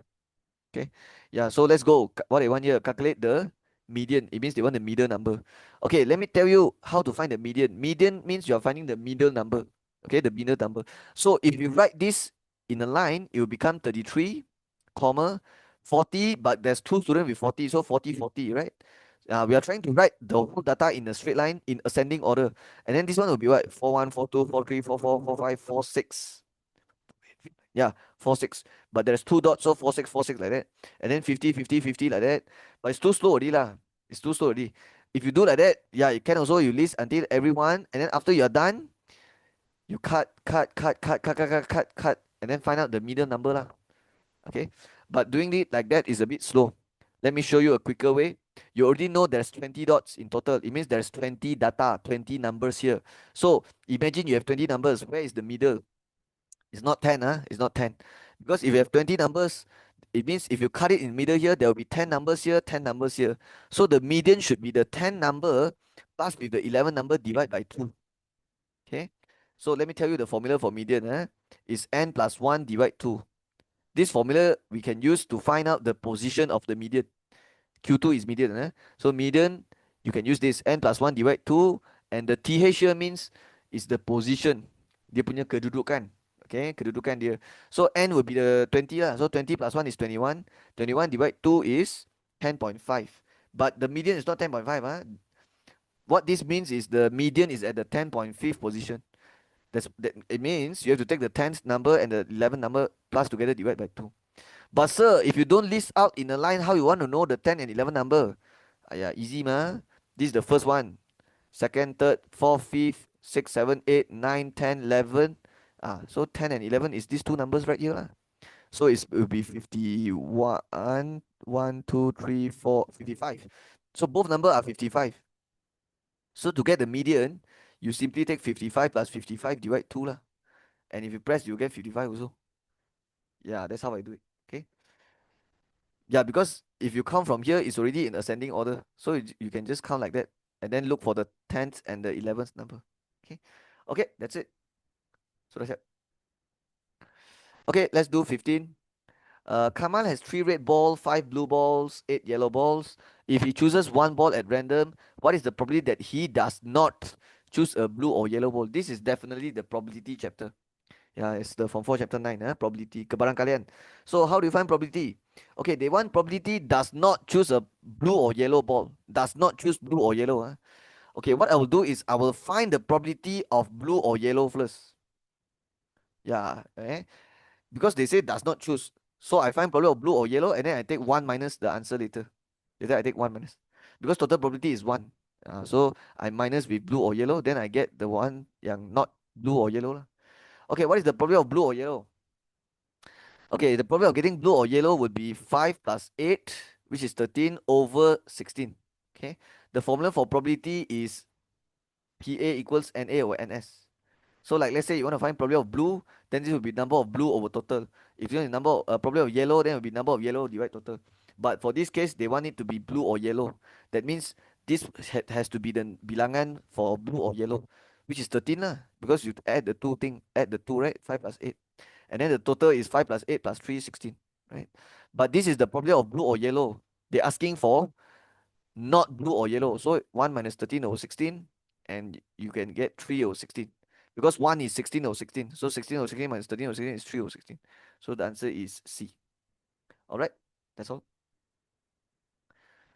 Okay. Yeah, so let's go. What they want here, calculate the median. It means they want the middle number. Okay, let me tell you how to find the median. Median means you are finding the middle number. Okay, the middle number. So if you write this in a line, it will become 33, comma, 40, but there's two students with 40, so 40, 40, right? We are trying to write the whole data in a straight line in ascending order. And then this one will be what? 41, 42, 43, 44, 45, 46. Yeah, 46. But there's two dots, so 46, 46 like that. And then 50, 50, 50 like that. But it's too slow already lah. It's too slow already. If you do like that, yeah, you can also you list until everyone, and then after you're done, you cut, and then find out the middle number lah. Okay. But doing it like that is a bit slow. Let me show you a quicker way. You already know there's 20 dots in total. It means there's 20 data, 20 numbers here. So imagine you have 20 numbers. Where is the middle? It's not 10, it's not 10. Because if you have 20 numbers, it means if you cut it in middle here, there will be 10 numbers here, 10 numbers here. So the median should be the 10 number plus with the 11 number divided by 2. Okay. So let me tell you the formula for median. Is n plus 1 divide 2. This formula we can use to find out the position of the median. Q2 is median. So median, you can use this n plus 1 divide 2. And the TH here means is the position. Dia punya kedudukan. Okay, kedudukan dia. So n will be the 20 lah. So 20 plus 1 is 21. 21 divide 2 is 10.5. But the median is not 10.5. What this means is the median is at the 10.5th position. That it means you have to take the 10th number and the 11th number plus together divide by 2. But sir, if you don't list out in a line, how you want to know the 10 and 11 number? Yeah, easy ma. This is the first one. Second, third, fourth, fifth, 6, 7, 8, 9, 10, 11. So 10 and 11 is these two numbers right here lah. So it will be 51, 1, 2, 3, 4, 55. So both numbers are 55. So to get the median, you simply take 55 plus 55 divide 2 lah. And if you press, you get 55 also. Yeah, that's how I do it. Okay. Yeah, because if you count from here, it's already in ascending order. So you can just count like that and then look for the 10th and the 11th number. Okay. Okay, that's it. So that's it. Okay, let's do 15. Kamal has 3 red balls, 5 blue balls, 8 yellow balls. If he chooses one ball at random, what is the probability that he does not choose a blue or yellow ball? This is definitely the probability chapter. Yeah, it's the Form 4 chapter 9, probability, kebarangkalian. So how do you find probability? Okay, they want probability does not choose a blue or yellow ball. Does not choose blue or yellow. Okay, what I will do is I will find the probability of blue or yellow first. Yeah, because they say does not choose. So I find probability of blue or yellow and then I take 1 minus the answer later. Later I take 1 minus. Because total probability is 1. So I minus with blue or yellow, then I get the one yang not blue or yellow lah. Okay, what is the probability of blue or yellow? Okay, the probability of getting blue or yellow would be 5 plus 8, which is 13 over 16. Okay, the formula for probability is PA equals NA over NS. So like let's say you want to find probability of blue, then this will be number of blue over total. If you want number probability of yellow, then it will be number of yellow divide total. But for this case, they want it to be blue or yellow. That means this has to be the bilangan for blue or yellow, which is 13 lah. Because you add the two thing, add the two, right? 5 plus 8. And then the total is 5 plus 8 plus 3, 16, right? But this is the probability of blue or yellow. They're asking for not blue or yellow. So 1 minus 13 over 16, and you can get 3 over 16. Because 1 is 16 over 16. So 16 over 16 minus 13 over 16 is 3 over 16. So the answer is C. All right, that's all.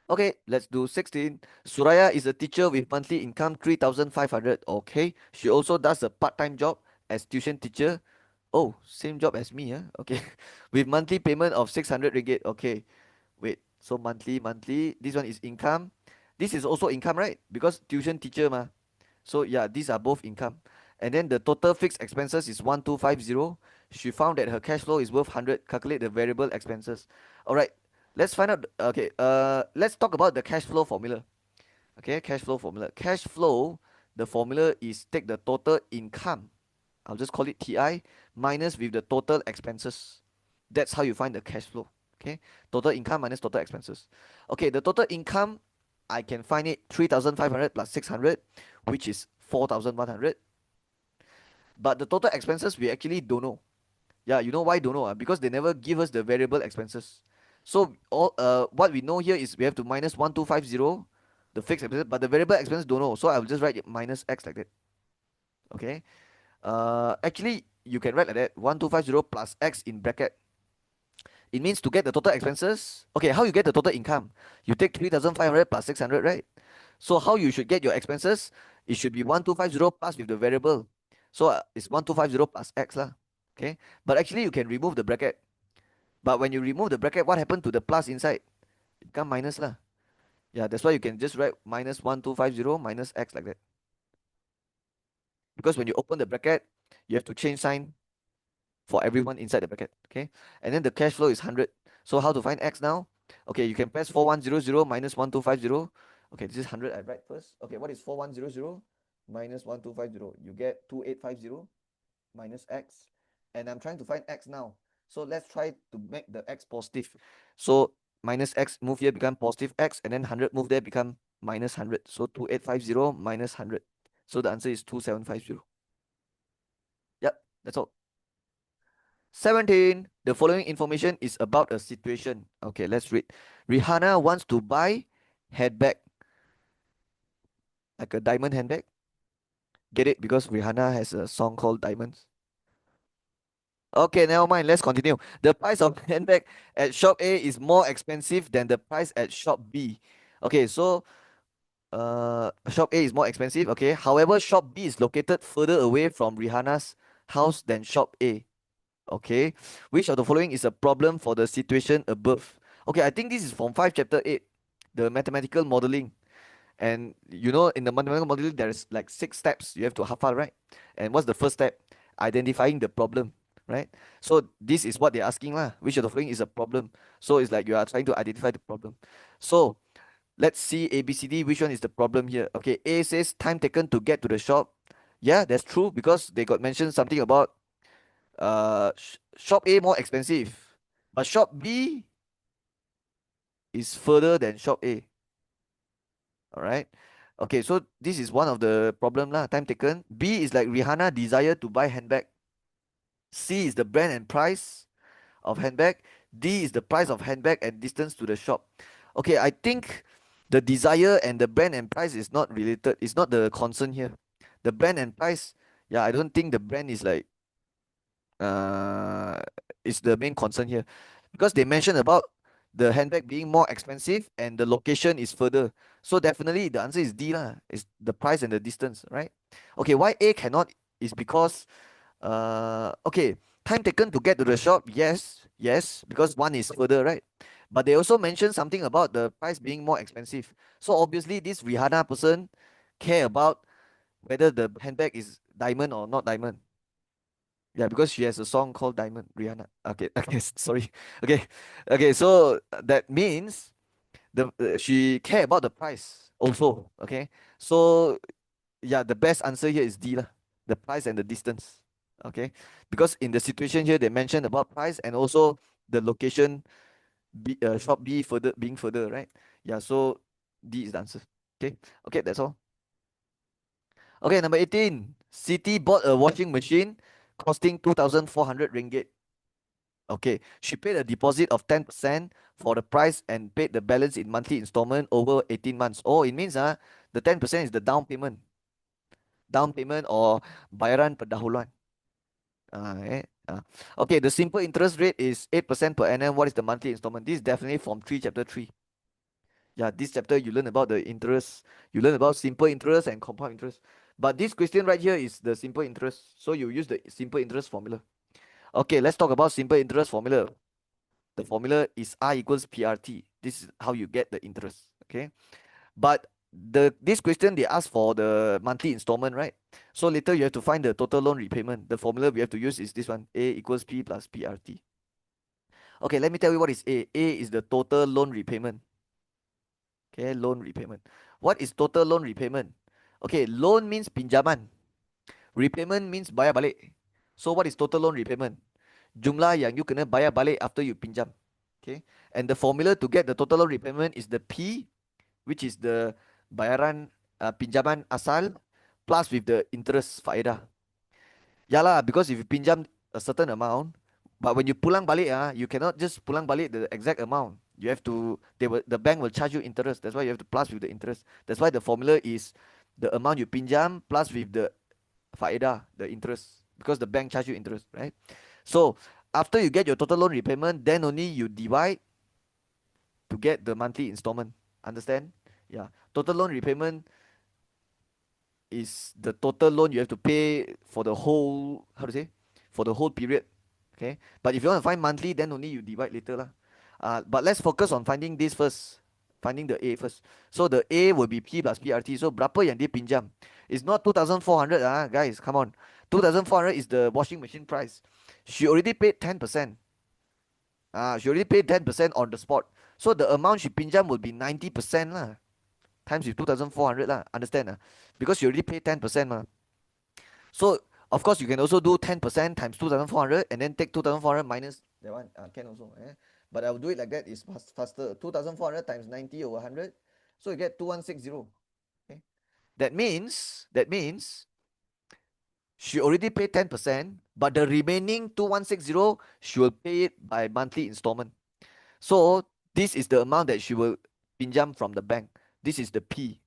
Okay, let's do 16. Suraya is a teacher with monthly income 3,500. Okay, she also does a part-time job as tuition teacher. Oh, same job as me, okay. With monthly payment of 600 ringgit. Okay, wait. So monthly. This one is income. This is also income, right? Because tuition teacher ma. So yeah, these are both income. And then the total fixed expenses is 1250. She found that her cash flow is worth 100. Calculate the variable expenses. All right, let's find out. Okay, let's talk about the cash flow formula. Okay, cash flow formula. Cash flow, the formula is take the total income. I'll just call it TI minus with the total expenses. That's how you find the cash flow. Okay, total income minus total expenses. Okay, the total income, I can find it 3,500 plus 600, which is 4,100. But the total expenses we actually don't know. Yeah, you know why don't know? Because they never give us the variable expenses. So all what we know here is we have to minus 1250, the fixed expenses, but the variable expenses don't know. So I will just write it minus X like that. Okay. Actually you can write like that 1250 plus X in bracket. It means to get the total expenses. Okay, how you get the total income? You take 3,500 plus 600, right? So how you should get your expenses? It should be 1250 plus with the variable. So it's 1250 plus X lah. Okay, but actually you can remove the bracket. But when you remove the bracket, what happened to the plus inside? It become minus lah. Yeah, that's why you can just write minus 1250 minus X like that. Because when you open the bracket, you have to change sign for everyone inside the bracket. Okay, and then the cash flow is 100. So how to find X now? Okay, you can press 4100 minus 1250. Okay, this is 100. I write first. Okay, what is 4100 minus 1250? You get 2850 minus X. And I'm trying to find X now. So let's try to make the X positive. So minus X move here become positive X, and then 100 move there become minus 100. So 2850 minus 100. So the answer is 2750. Yep, that's all. 17. The following information is about a situation. Okay, let's read. Rihanna wants to buy handbag, like a diamond handbag. Get it? Because Rihanna has a song called Diamonds. Okay, never mind. Let's continue. The price of handbag at shop A is more expensive than the price at shop B. Okay, so shop A is more expensive. Okay, however, shop B is located further away from Rihanna's house than shop A. Okay, which of the following is a problem for the situation above? Okay, I think this is from 5 chapter 8, the mathematical modeling. And you know, in the mathematical modeling, there's like 6 steps you have to hafal, right? And what's the first step? Identifying the problem, right? So this is what they're asking lah. Which of the following is a problem? So it's like you are trying to identify the problem. So let's see A, B, C, D. Which one is the problem here? Okay, A says time taken to get to the shop. Yeah, that's true because they got mentioned something about shop A more expensive, but shop B is further than shop A. All right. Okay, so this is one of the problem lah. Time taken. B is like Rihanna desire to buy handbag. C is the brand and price of handbag. D is the price of handbag and distance to the shop. Okay, I think the desire and the brand and price is not related. It's not the concern here. The brand and price, yeah, I don't think the brand is like uh is the main concern here, because they mentioned about the handbag being more expensive and the location is further. So definitely the answer is D lah. It's the price and the distance, right? Okay, why A cannot is because okay, time taken to get to the shop, yes, yes, because one is further, right? But they also mentioned something about the price being more expensive. So obviously this Rihanna person care about whether the handbag is diamond or not diamond. Yeah, because she has a song called Diamond, Rihanna. Okay, okay, sorry. Okay, okay. So that means she care about the price also. Okay, so yeah, the best answer here is D lah, the price and the distance. Okay, because in the situation here they mentioned about price and also the location, shop B further being further, right? Yeah, so D is the answer. Okay, okay, that's all. Okay, number 18. City bought a washing machine costing 2,400 ringgit. Okay, she paid a deposit of 10% for the price and paid the balance in monthly installment over 18 months. Oh, it means the 10% is the down payment. Down payment or bayaran pendahuluan. Eh? Okay, the simple interest rate is 8% per annum. What is the monthly installment? This is definitely from 3, chapter 3. Yeah, this chapter you learn about the interest. You learn about simple interest and compound interest. But this question right here is the simple interest. So you use the simple interest formula. Okay, let's talk about simple interest formula. The formula is I equals PRT. This is how you get the interest. Okay. But this question they ask for the monthly installment, right? So later you have to find the total loan repayment. The formula we have to use is this one: A equals P plus PRT. Okay, let me tell you what is A. A is the total loan repayment. Okay, loan repayment. What is total loan repayment? Okay, loan means pinjaman. Repayment means bayar balik. So what is total loan repayment? Jumlah yang you kena bayar balik after you pinjam. Okay, and the formula to get the total loan repayment is the P, which is the bayaran pinjaman asal plus with the interest faedah. Ya lah, because if you pinjam a certain amount, but when you pulang balik you cannot just pulang balik the exact amount. You have to, the bank will charge you interest. That's why you have to plus with the interest. That's why the formula is the amount you pinjam plus with the faedah, the interest, because the bank charge you interest, right? So after you get your total loan repayment, then only you divide to get the monthly installment. Understand? Yeah. Total loan repayment is the total loan you have to pay for the whole, how to say, for the whole period. Okay. But if you want to find monthly, then only you divide later lah. But let's focus on finding this first. Finding the A first. So the A will be P plus PRT. So berapa yang dia pinjam? It's not 2,400 guys. Come on. 2,400 is the washing machine price. She already paid 10%. She already paid 10% on the spot. So the amount she pinjam will be 90% lah. Times with 2,400 lah. Understand? Because you already pay 10% ma. So of course you can also do 10% times 2,400 and then take 2,400 minus that one. Can also. But I'll do it like that. It's faster. 2,400 times 90 over 100. So you get 2,160. Okay. That means she already paid 10%, but the remaining 2,160 she will pay it by monthly installment. So this is the amount that she will pinjam from the bank. This is the P.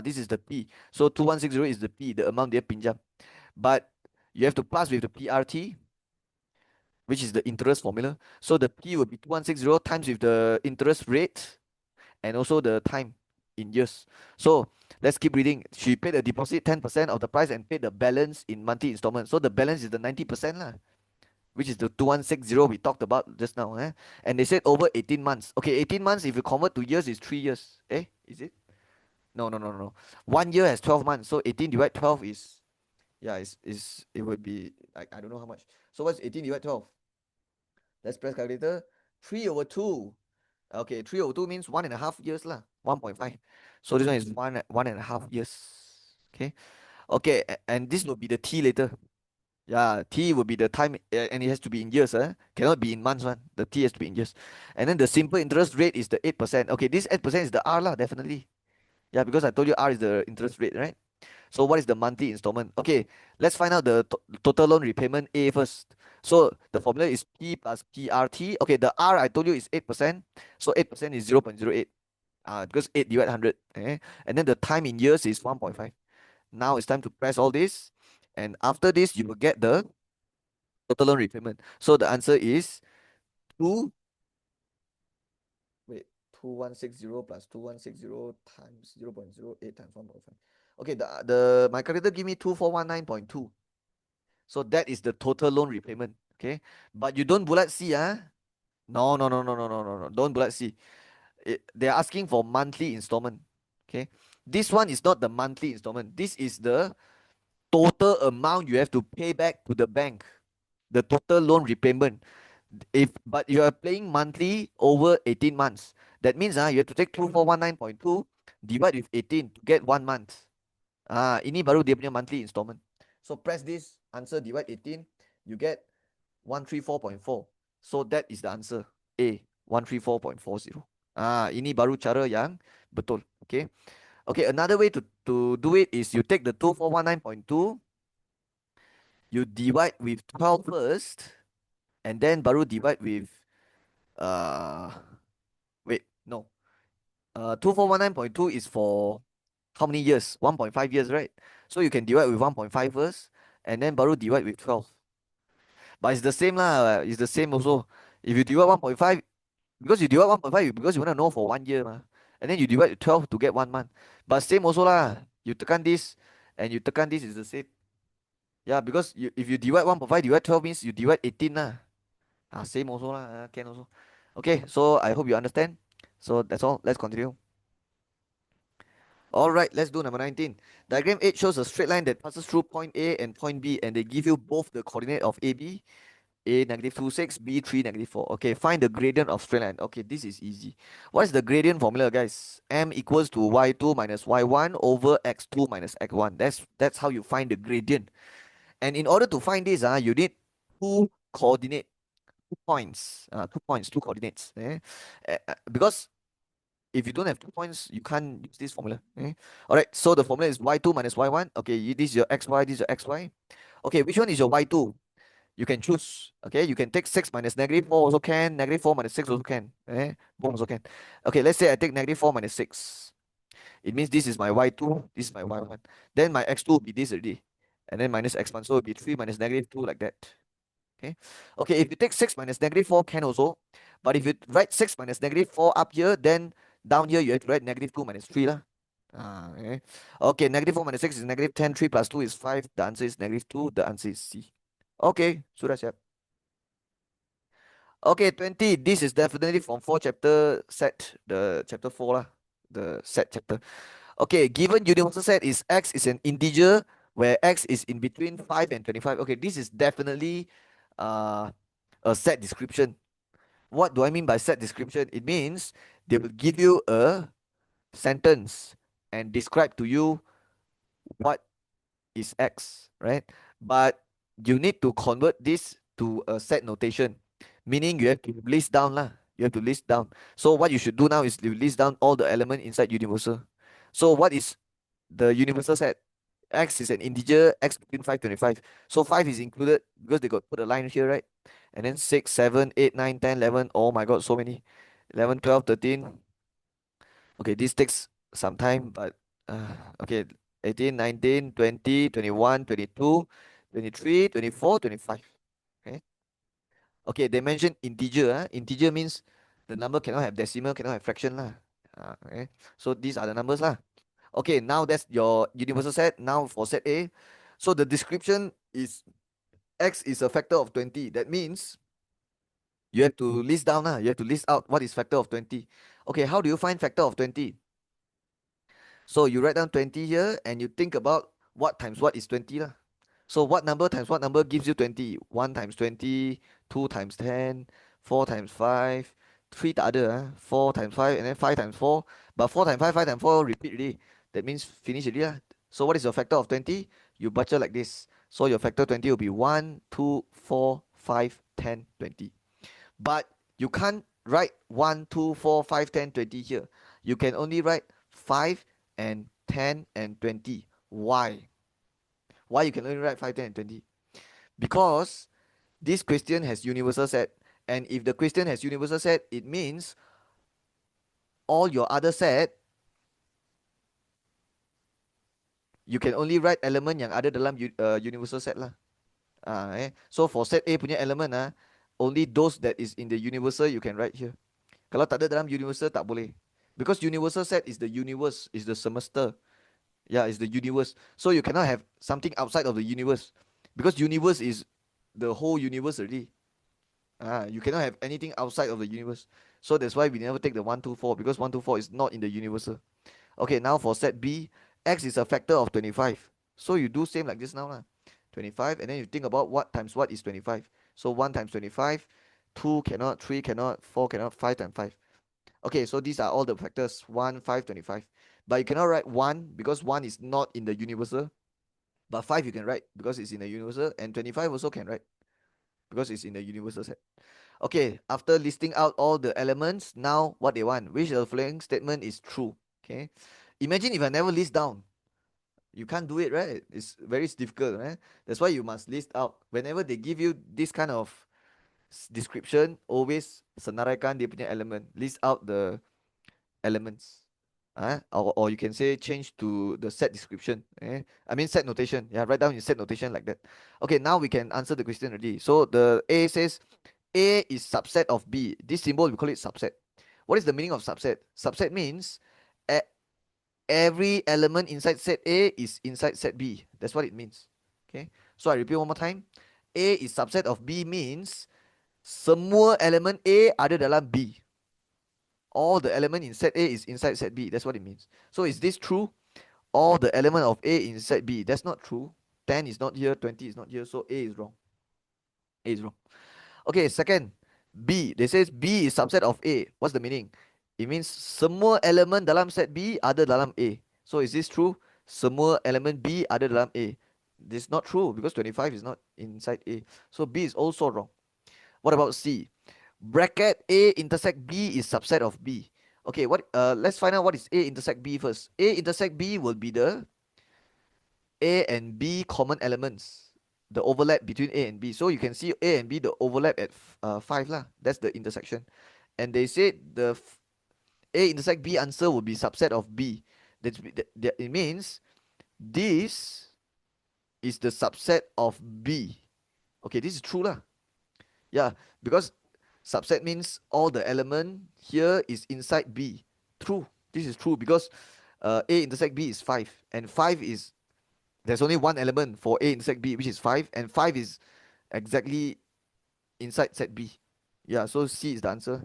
This is the P. So 2,160 is the P, the amount they pinjam. But you have to plus with the PRT, which is the interest formula. So the P will be 2,160 times with the interest rate and also the time in years. So let's keep reading. She paid a deposit 10% of the price and paid the balance in monthly installment. So the balance is the 90% lah, which is the 2,160 we talked about just now. And they said over 18 months. Okay, 18 months, if you convert to years, is 3 years. Is it? No, no, no, no. 1 year has 12 months. So 18 divided 12 is, yeah, it would be, like, I don't know how much. So what's 18 divided 12? Let's press calculator. 3 over 2. Okay, 3 over 2 means 1.5 years lah. 1.5. So this one is 1.5 years. Okay. Okay, and this will be the T later. Yeah, T will be the time, and it has to be in years. Cannot be in months one. The T has to be in years. And then the simple interest rate is the 8%. Okay, this 8% is the R lah, definitely. Yeah, because I told you R is the interest rate, right? So what is the monthly installment? Okay, let's find out the total loan repayment A first. So the formula is P plus PRT. Okay, the R I told you is 8%. So 8% is 0.08. Because 8 divided 100. And then the time in years is 1.5. Now it's time to press all this. And after this, you will get the total loan repayment. So the answer is 2, wait, 2160 plus 2160 times 0.08 times 1.5. Okay, my calculator give me 2419.2. So that is the total loan repayment. Okay, but you don't bulat C, No, no, no, no, no, no, no, no. Don't bulat C. They're asking for monthly installment. Okay, this one is not the monthly installment. This is the total amount you have to pay back to the bank. The total loan repayment. But you are paying monthly over 18 months. That means you have to take 2419.2 divide with 18 to get 1 month. Ini baru dia punya monthly installment. So press this, answer divide 18, you get 134.4. So that is the answer. A, 134.40. Ini baru cara yang betul. Okay. Okay, another way to do it is you take the 2419.2, you divide with 12 first, and then baru divide with uh wait, no. 2419.2 is for how many years? 1.5 years, right? So you can divide with 1.5 first, and then baru divide with 12. But it's the same lah. It's the same also. If you divide 1.5, because you divide 1.5 because you want to know for 1 year mah. And then you divide with 12 to get 1 month. But same also lah. You tekan this and you tekan this is the same. Yeah, because if you divide 1.5 divide 12 means you divide 18 lah. Same also lah. Can also. Okay, so I hope you understand. So that's all. Let's continue. All right, let's do number 19. Diagram 8 shows a straight line that passes through point A and point B, and they give you both the coordinate of AB. A negative 2, 6, B 3, negative 4. Okay, find the gradient of straight line. Okay, this is easy. What is the gradient formula, guys? M equals to y2 minus y1 over x2 minus x1. That's how you find the gradient. And in order to find this, you need two coordinate, 2 points, 2 points, 2 coordinates. Because if you don't have 2 points, you can't use this formula. All right, so the formula is y2 minus y1. Okay, this is your xy, this is your xy. Okay, which one is your y2? You can choose. Okay, you can take 6 minus negative 4 also can, negative 4 minus 6 also can. Both also can. Okay, let's say I take negative 4 minus 6. It means this is my y2, this is my y1. Then my x2 will be this already. And then minus x1, so it will be 3 minus negative 2 like that. Okay. Okay, if you take 6 minus negative 4 can also. But if you write 6 minus negative 4 up here, then down here you have to write negative 2 minus 3 lah. Okay. Okay, negative 4 minus 6 is negative 10, 3 plus 2 is 5. The answer is negative 2. The answer is C. Okay, sudah siap. Okay, 20. This is definitely from 4 chapter set, the chapter 4 lah, the set chapter. Okay, given universal set is x is an integer where x is in between 5 and 25. Okay, this is definitely a set description. What do I mean by set description? It means they will give you a sentence and describe to you what is x, right? But you need to convert this to a set notation, meaning you have to list down lah. You have to list down. So what you should do now is you list down all the element inside universal. So what is the universal set? X is an integer, x between 5 25. So 5 is included because they got put a line here, right? And then 6, 7, 8, 9, 10, 11. Oh my god, so many. 11, 12, 13. Okay, this takes some time, but okay, 18, 19, 20, 21, 22, 23, 24, 25. Okay. Okay, they mentioned integer. Integer means the number cannot have decimal, cannot have fraction lah. Okay. So these are the numbers lah. Okay, now that's your universal set. Now for set A. So the description is x is a factor of 20. That means you have to list down lah. You have to list out what is factor of 20. Okay, how do you find factor of 20? So you write down 20 here and you think about what times what is 20 lah. So what number times what number gives you 20? 1 times 20, 2 times 10, 4 times 5, 3 tak ada, 4 times 5, and then 5 times 4. But 4 times 5, 5 times 4 repeat already. That means finish already lah. So what is your factor of 20? You baca like this. So your factor 20 will be 1, 2, 4, 5, 10, 20. But you can't write 1, 2, 4, 5, 10, 20 here. You can only write 5 and 10 and 20. Why? Why you can only write 5, 10, and 20? Because This question has universal set. And if the question has universal set, it means all your other set, you can only write element yang ada dalam universal set lah. So for set A punya element only those that is in the universal you can write here. Kalau tak ada dalam universal tak boleh. Because universal set is the universe, is the semester. Yeah, it's the universe. So you cannot have something outside of the universe. Because universe is the whole universe already. You cannot have anything outside of the universe. So that's why we never take the 1, 2, 4 because 1, 2, 4 is not in the universal. Okay, now for set B, x is a factor of 25. So you do same like this now lah. 25 and then you think about what times what is 25. So 1 times 25, 2 cannot, 3 cannot, 4 cannot, 5 times 5. Okay, so these are all the factors 1, 5, 25. But you cannot write 1 because 1 is not in the universal. But 5 you can write because it's in the universal, and 25 also can write because it's in the universal set. Okay, after listing out all the elements, now what they want, which of the following statement is true? Okay, imagine if I never list down. You can't do it, right? It's very difficult, right? That's why you must list out. Whenever they give you this kind of description, always senaraikan dia punya element. List out the elements. Or you can say change to the set description. I mean set notation. Yeah, write down your set notation like that. Okay, now we can answer the question already. So the A says A is subset of B. This symbol we call it subset. What is the meaning of subset? Subset means every element inside set A is inside set B. That's what it means. Okay. So I repeat one more time. A is subset of B means semua element A ada dalam B. All the element in set A is inside set B. That's what it means. So is this true? All the element of A in set B. That's not true. 10 is not here, 20 is not here, so A is wrong. A is wrong. Okay, second, B. They says B is subset of A. What's the meaning? It means semua element dalam set B ada dalam A. So is this true? Semua element B ada dalam A. This is not true because 25 is not inside A. So B is also wrong. What about C? Bracket A intersect B is subset of B. Okay, let's find out what is A intersect B first. A intersect B will be the A and B common elements, the overlap between A and B. So you can see A and B, the overlap at 5 lah. That's the intersection. And they said the A intersect B answer will be subset of B. It means this is the subset of B. Okay, this is true lah. Yeah, because subset means all the element here is inside B. True. This is true because A intersect B is 5. And 5 is, there's only one element for A intersect B, which is 5. And 5 is exactly inside set B. Yeah, so C is the answer.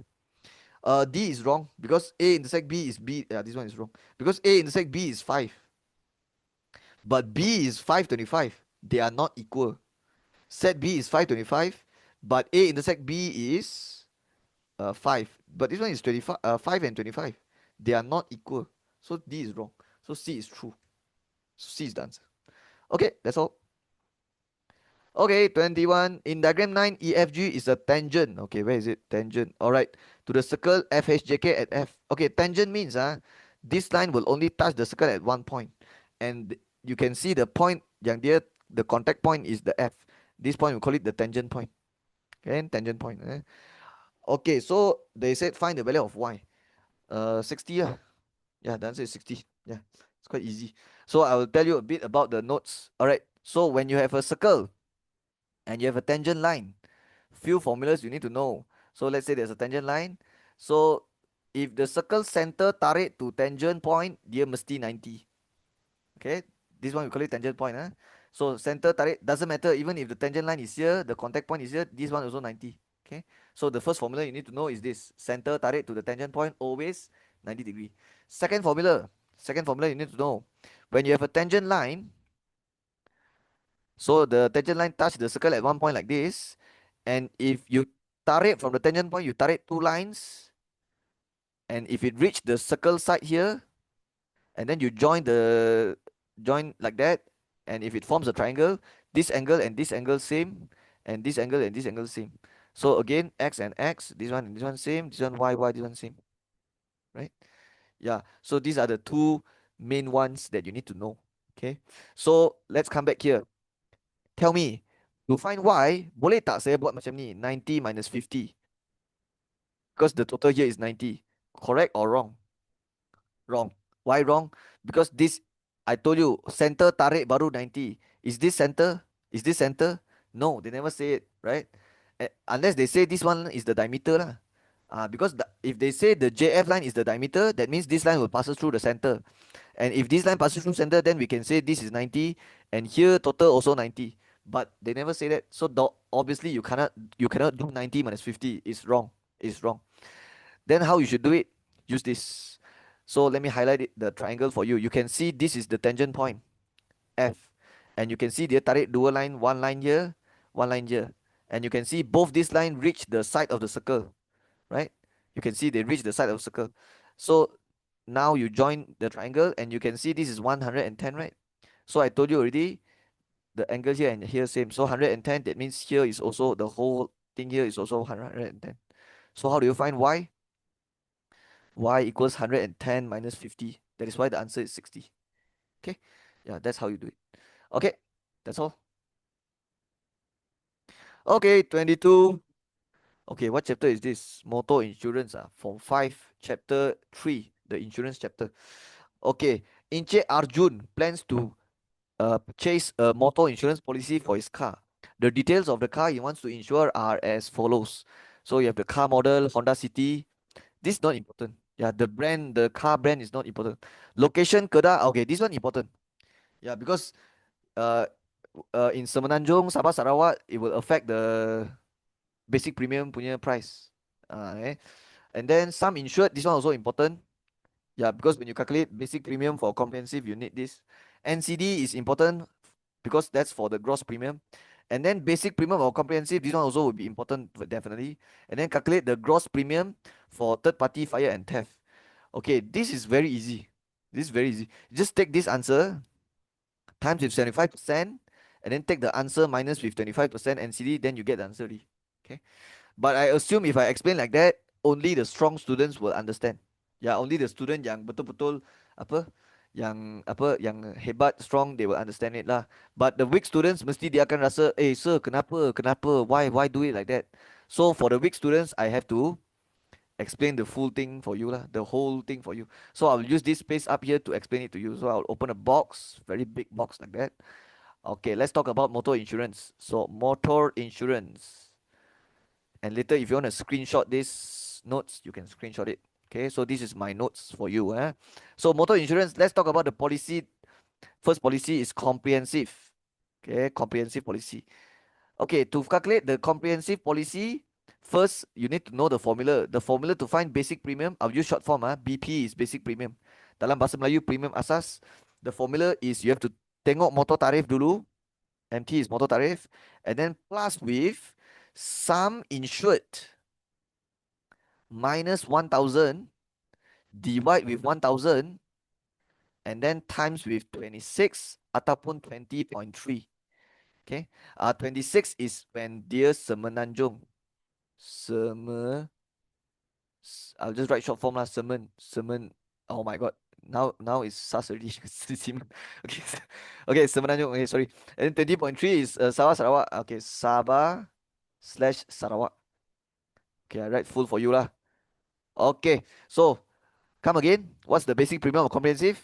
D is wrong because A intersect B is B. Yeah, this one is wrong. Because A intersect B is 5. But B is 525. They are not equal. Set B is 525. But A intersect B is 5. But this one is 25, 5 and 25. They are not equal. So D is wrong. So C is true. So C is the answer. Okay, that's all. Okay, 21. In diagram 9, EFG is a tangent. Okay, where is it? Tangent. Alright. To the circle FHJK at F. Okay, tangent means this line will only touch the circle at one point. And you can see the point yang dia, the contact point is the F. This point we call it the tangent point. Okay, tangent point. Okay, so they said find the value of Y. 60. Yeah, the answer is 60. Yeah, it's quite easy. So I will tell you a bit about the notes. Alright, so when you have a circle and you have a tangent line, few formulas you need to know. So let's say there's a tangent line. So if the circle center tarik to tangent point, dia mesti 90. Okay, this one we call it tangent point. So center tarik doesn't matter, even if the tangent line is here, the contact point is here, this one also 90. Okay, so the first formula you need to know is this: center tarik to the tangent point always 90 degree. Second formula you need to know, when you have a tangent line, so the tangent line touch the circle at one point like this, and if you tarik from the tangent point, you tarik two lines, and if it reach the circle side here, and then you join like that, and if it forms a triangle, this angle and this angle same, and this angle and this angle same. So again, x and x, this one and this one same, this one y, this one same, right? Yeah, so these are the two main ones that you need to know. Okay, so let's come back here. Tell me, To find Y, boleh tak saya buat macam ni, 90 minus 50, because the total here is 90. Correct or wrong? Wrong. Why wrong? Because this, I told you, center tarik baru 90. Is this center? Is this center? No, they never say it, right? Unless they say this one is the diameter lah. Because if they say the JF line is the diameter, that means this line will pass through the center. And if this line passes through center, then we can say this is 90, and here total also 90. But they never say that. So obviously you cannot do 90 minus 50. It's wrong. It's wrong. Then how you should do it? Use this. So let me highlight the triangle for you. You can see this is the tangent point, F. And you can see dia tarik dua line, one line here, one line here. And you can see both this line reach the side of the circle, right? You can see they reach the side of the circle. So now you join the triangle and you can see this is 110, right? So I told you already, the angle here and here same. So 110, that means here is also, the whole thing here is also 110. So how do you find Y? Y equals 110 minus 50. That is why the answer is 60. Okay. Yeah, that's how you do it. Okay. That's all. Okay, 22. Okay, what chapter is this? Motor insurance. From 5, chapter 3, the insurance chapter. Okay. Inche Arjun plans to purchase a motor insurance policy for his car. The details of the car he wants to insure are as follows. So you have the car model, Honda City. This is not important. Yeah, the brand, the car brand is not important. Location, Kedah. Okay, this one important. Yeah, because uh, in Semenanjung, Sabah, Sarawak, it will affect the basic premium punya price. Okay. And then some insured, this one also important. Yeah, because when you calculate basic premium for comprehensive, you need this. NCD is important because that's for the gross premium. And then basic premium or comprehensive, this one also will be important definitely. And then calculate the gross premium for third party fire and theft. Okay, this is very easy. This is very easy. Just take this answer times with 75%, and then take the answer minus with 25% NCD, then you get the answer already. Okay. But I assume if I explain like that, only the strong students will understand. Yeah, only the student yang betul-betul apa, yang hebat, strong, they will understand it lah. But the weak students mesti dia akan rasa, sir, kenapa, why do it like that? So for the weak students, I have to explain the full thing for you lah, the whole thing for you. So I'll use this space up here to explain it to you. So I'll open a box, very big box like that. Okay, let's talk about motor insurance. So motor insurance. And later, if you want to screenshot this notes, you can screenshot it. Okay, so this is my notes for you. So motor insurance, let's talk about the policy. First policy is comprehensive. Okay, comprehensive policy. Okay, to calculate the comprehensive policy, first you need to know the formula. The formula to find basic premium, I'll use short form. BP is basic premium. Dalam bahasa Melayu, premium asas. The formula is you have to tengok motor tarif dulu. MT is motor tarif. And then plus with sum insured minus 1,000 divide with 1,000 and then times with 26 ataupun 20.3. Okay. 26 is when dear Semenanjung. I'll just write short form lah. Semen. Oh my god. Now it's SAS already. Okay. Okay, Semenanjung. Okay, sorry. And then 20.3 is Sabah Sarawak. Okay, Sabah slash Sarawak. Okay, I write full for you lah. Okay, so come again. What's the basic premium of comprehensive?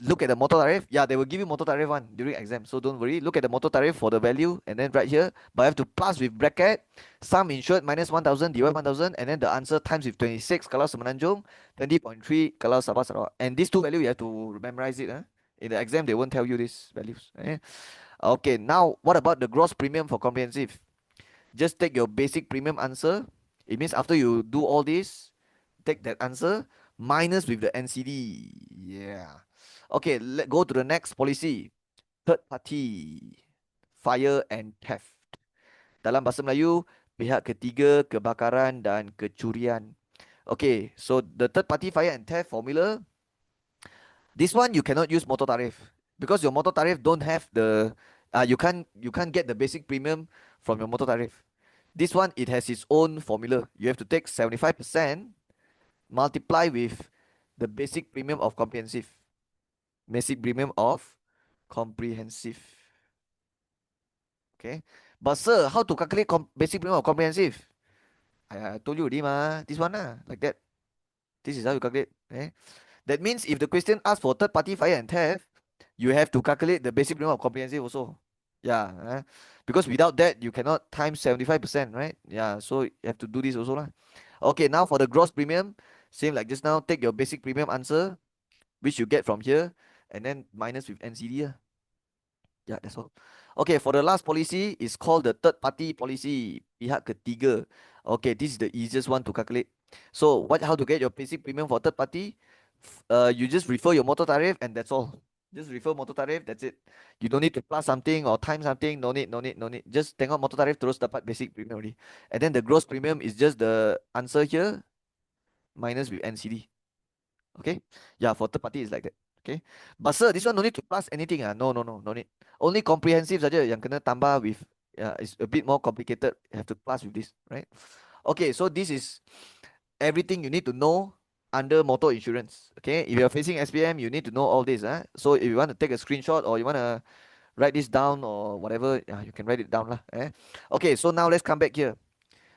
Look at the motor tariff. Yeah, they will give you motor tariff one during exam. So don't worry. Look at the motor tariff for the value and then right here. But I have to plus with bracket. Sum insured minus 1,000 divide 1,000 and then the answer times with 26 kalau Semenanjung, 20.3 kalau Sabah Sarawak. And these two values you have to memorize it. In the exam, they won't tell you these values. Okay, now what about the gross premium for comprehensive? Just take your basic premium answer. It means after you do all this, take that answer minus with the NCD. Yeah. Okay, let's go to the next policy. Third party fire and theft. Dalam bahasa Melayu, pihak ketiga, kebakaran dan kecurian. Okay, so the third party fire and theft formula, this one you cannot use motor tarif because your motor tarif don't have the you can't get the basic premium from your motor tarif. This one it has its own formula. You have to take 75% multiply with the basic premium of comprehensive. Basic premium of comprehensive. Okay. But sir, how to calculate basic premium or comprehensive? I told you already ma. This one lah, like that. This is how you calculate. Eh? That means if the question asks for third party fire and theft, you have to calculate the basic premium of comprehensive also. Yeah. Because without that, you cannot times 75%, right? Yeah. So you have to do this also lah. Okay, now for the gross premium, same like just now, take your basic premium answer, which you get from here, and then minus with NCD. Yeah, that's all. Okay, for the last policy, it's called the third party policy, pihak ketiga. Okay, this is the easiest one to calculate. So, how to get your basic premium for third party? You just refer your motor tariff, and that's all. Just refer motor tariff, that's it. You don't need to plus something or time something. No need, no need, no need. Just tengok motor tariff terus dapat basic premium already. And then the gross premium is just the answer here minus with NCD. Okay. Yeah, for third party is like that. Okay. But sir, this one no need to plus anything. No, no, no, no need. Only comprehensive saja yang kena tambah with, it's a bit more complicated. You have to plus with this, right? Okay, so this is everything you need to know under motor insurance. Okay, if you're facing SPM, you need to know all this. So if you want to take a screenshot or you want to write this down or whatever, you can write it down lah. Okay, so now let's come back here.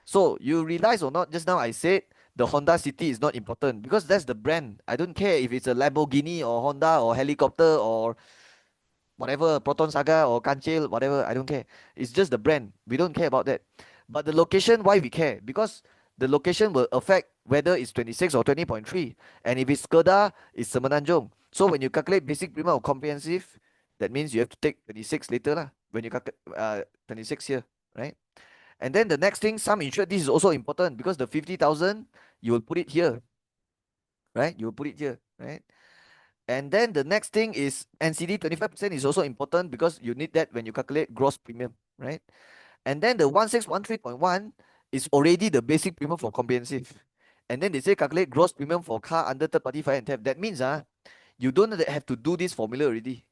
So you realize or not, just now I said the Honda City is not important because that's the brand. I don't care if it's a Lamborghini or Honda or helicopter or whatever, Proton Saga or Kanchil, whatever, I don't care. It's just the brand. We don't care about that. But the location, why we care? Because the location will affect whether it's 26 or 20.3. And if it's Kedah, it's Semenanjung. So when you calculate basic premium or comprehensive, that means you have to take 26 later lah. When you calculate 26 here, right? And then the next thing, sum insured, this is also important because the 50,000, you will put it here, right? You will put it here, right? And then the next thing is NCD 25% is also important because you need that when you calculate gross premium, right? And then the 1613.1 is already the basic premium for comprehensive. And then they say calculate gross premium for car under third party fire and theft. That means you don't have to do this formula already.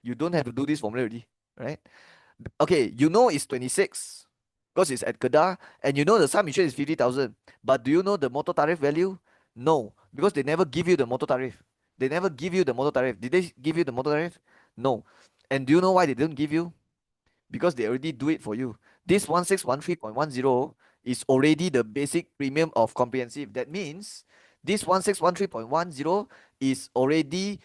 You don't have to do this formula already, right? Okay, you know it's 26 because it's at Kedah, and you know the sum insured is 50,000. But do you know the motor tariff value? No, because they never give you the motor tariff. They never give you the motor tariff. Did they give you the motor tariff? No. And do you know why they didn't give you? Because they already do it for you. This 1613.10 is already the basic premium of comprehensive. That means this 1613.10 is already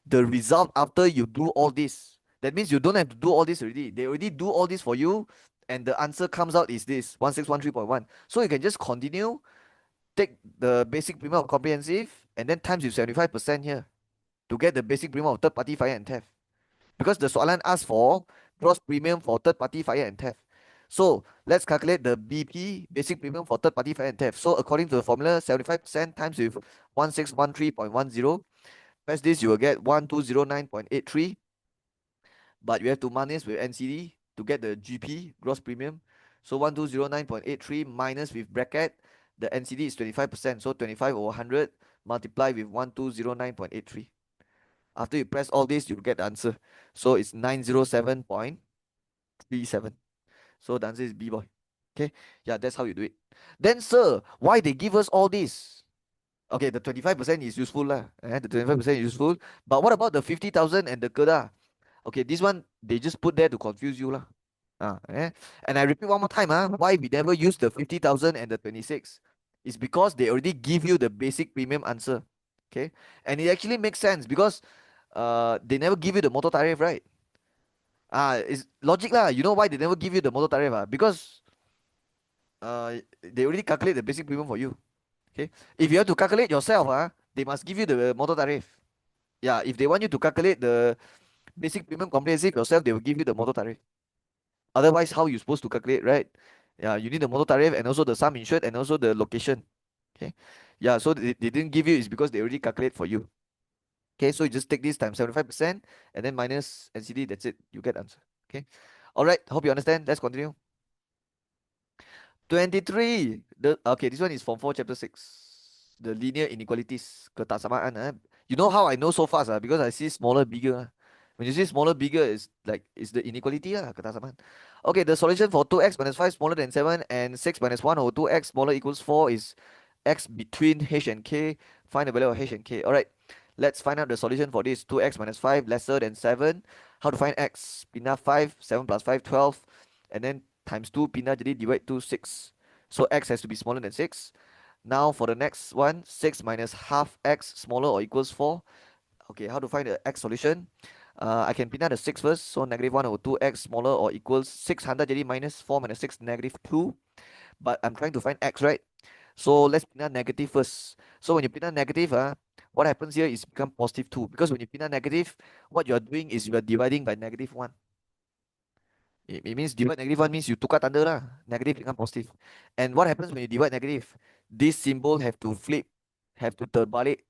the result after you do all this. That means you don't have to do all this already. They already do all this for you, and the answer comes out is this 1613.1. So you can just continue, take the basic premium of comprehensive, and then times with 75% here to get the basic premium of third party fire and theft. Because the soalan asks for gross premium for third party fire and theft. So let's calculate the BP, basic premium for third party fire and theft. So according to the formula, 75% times with 1613.10. Press this, you will get 1209.83. But you have to minus with NCD to get the GP, gross premium. So 1209.83 minus with bracket, the NCD is 25%. So 25 over 100 multiply with 1209.83. After you press all this, you get the answer. So it's 907.37. So the answer is B, boy. Okay, yeah, that's how you do it. Then, sir, why they give us all this? Okay, the 25% is useful lah. The 25% is useful. But what about the 50,000 and the Kedah? Okay, this one they just put there to confuse you lah. And I repeat one more time, why we never use the 50,000 and the 26? It's because they already give you the basic premium answer. Okay, and it actually makes sense because they never give you the motor tariff, right? It's logic lah. You know why they never give you the motor tariff? Because they already calculate the basic premium for you. Okay, if you have to calculate yourself, they must give you the motor tariff. Yeah, if they want you to calculate the basic premium comprehensive yourself, they will give you the motor tariff. Otherwise, how you supposed to calculate, right? Yeah, you need the motor tariff and also the sum insured and also the location. Okay, yeah, so they didn't give you is because they already calculate for you. Okay, so you just take this times 75% and then minus NCD, that's it. You get answer. Okay, all right, hope you understand. Let's continue. 23. Okay, this one is from 4 chapter 6. The linear inequalities, ketaksamaan. You know how I know so fast? Because I see smaller, bigger. When you see smaller, bigger, it's the inequality, ketaksamaan. Okay, the solution for 2x minus 5 smaller than 7 and 6 minus 1 over 2x smaller equals 4 is x between h and k. Find the value of h and k. All right, let's find out the solution for this. 2x minus 5 lesser than 7. How to find x? Pinang 5, 7 plus 5, 12. and then times 2 pindah jadi divide to 6. So x has to be smaller than 6. Now for the next one, 6 minus half x smaller or equals 4. Okay, how to find the x solution? I can pindah the 6 first. So negative 1 over 2x smaller or equals 600 jadi minus 4 minus 6 negative 2. But I'm trying to find x, right? So let's pindah negative first. So when you pindah negative, what happens here is become positive 2. Because when you pindah negative, what you are doing is you are dividing by negative 1. It means divide negative 1 means you tukar tanda lah. Negative become positive. And what happens when you divide negative? This symbol have to flip, have to terbalik,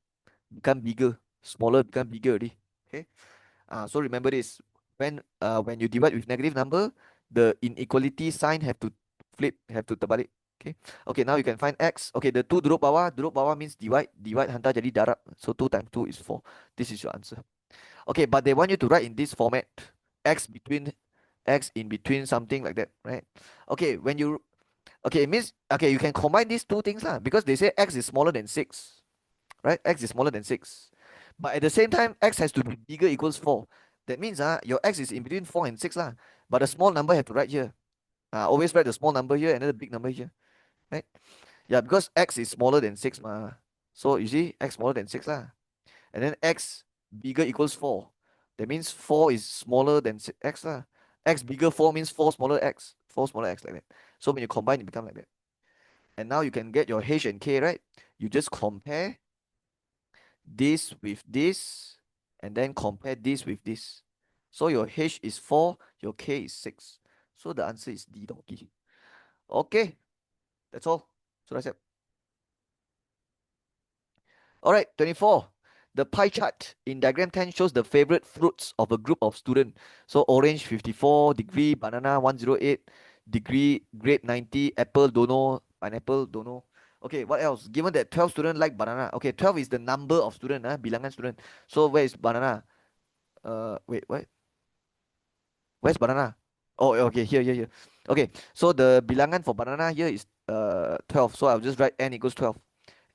become bigger. Smaller become bigger already. Okay. So remember this. When you divide with negative number, the inequality sign have to flip, have to terbalik. Okay. Okay, now you can find x. Okay, the 2 duduk bawah means divide. Divide hantar jadi darab. So 2 times 2 is 4. This is your answer. Okay, but they want you to write in this format. X between x in between something like that, right? Okay, when you okay, it means okay, you can combine these two things lah, because they say x is smaller than 6, right? X is smaller than 6. But at the same time, x has to be bigger equals 4. That means your x is in between 4 and 6 lah. But the small number have to write here. Always write the small number here and then the big number here, right? Yeah, because x is smaller than 6 ma. So you see x smaller than 6 lah. And then x bigger equals 4. That means 4 is smaller than x lah. X bigger 4 means 4 smaller x. 4 smaller x like that. So when you combine, it becomes like that. And now you can get your h and k, right? You just compare this with this, and then compare this with this. So your h is 4, your k is 6. So the answer is D donkey. Okay, that's all. So that's it. All right, 24. The pie chart in diagram 10 shows the favorite fruits of a group of students. So orange 54 degree, banana 108 degree, grape 90, apple don't know, pineapple don't know. Okay, what else? Given that 12 students like banana. Okay, 12 is the number of students, bilangan student. So where is banana? Wait, what? Where's banana? Oh, okay, here. Okay, so the bilangan for banana here is 12. So I'll just write n equals 12.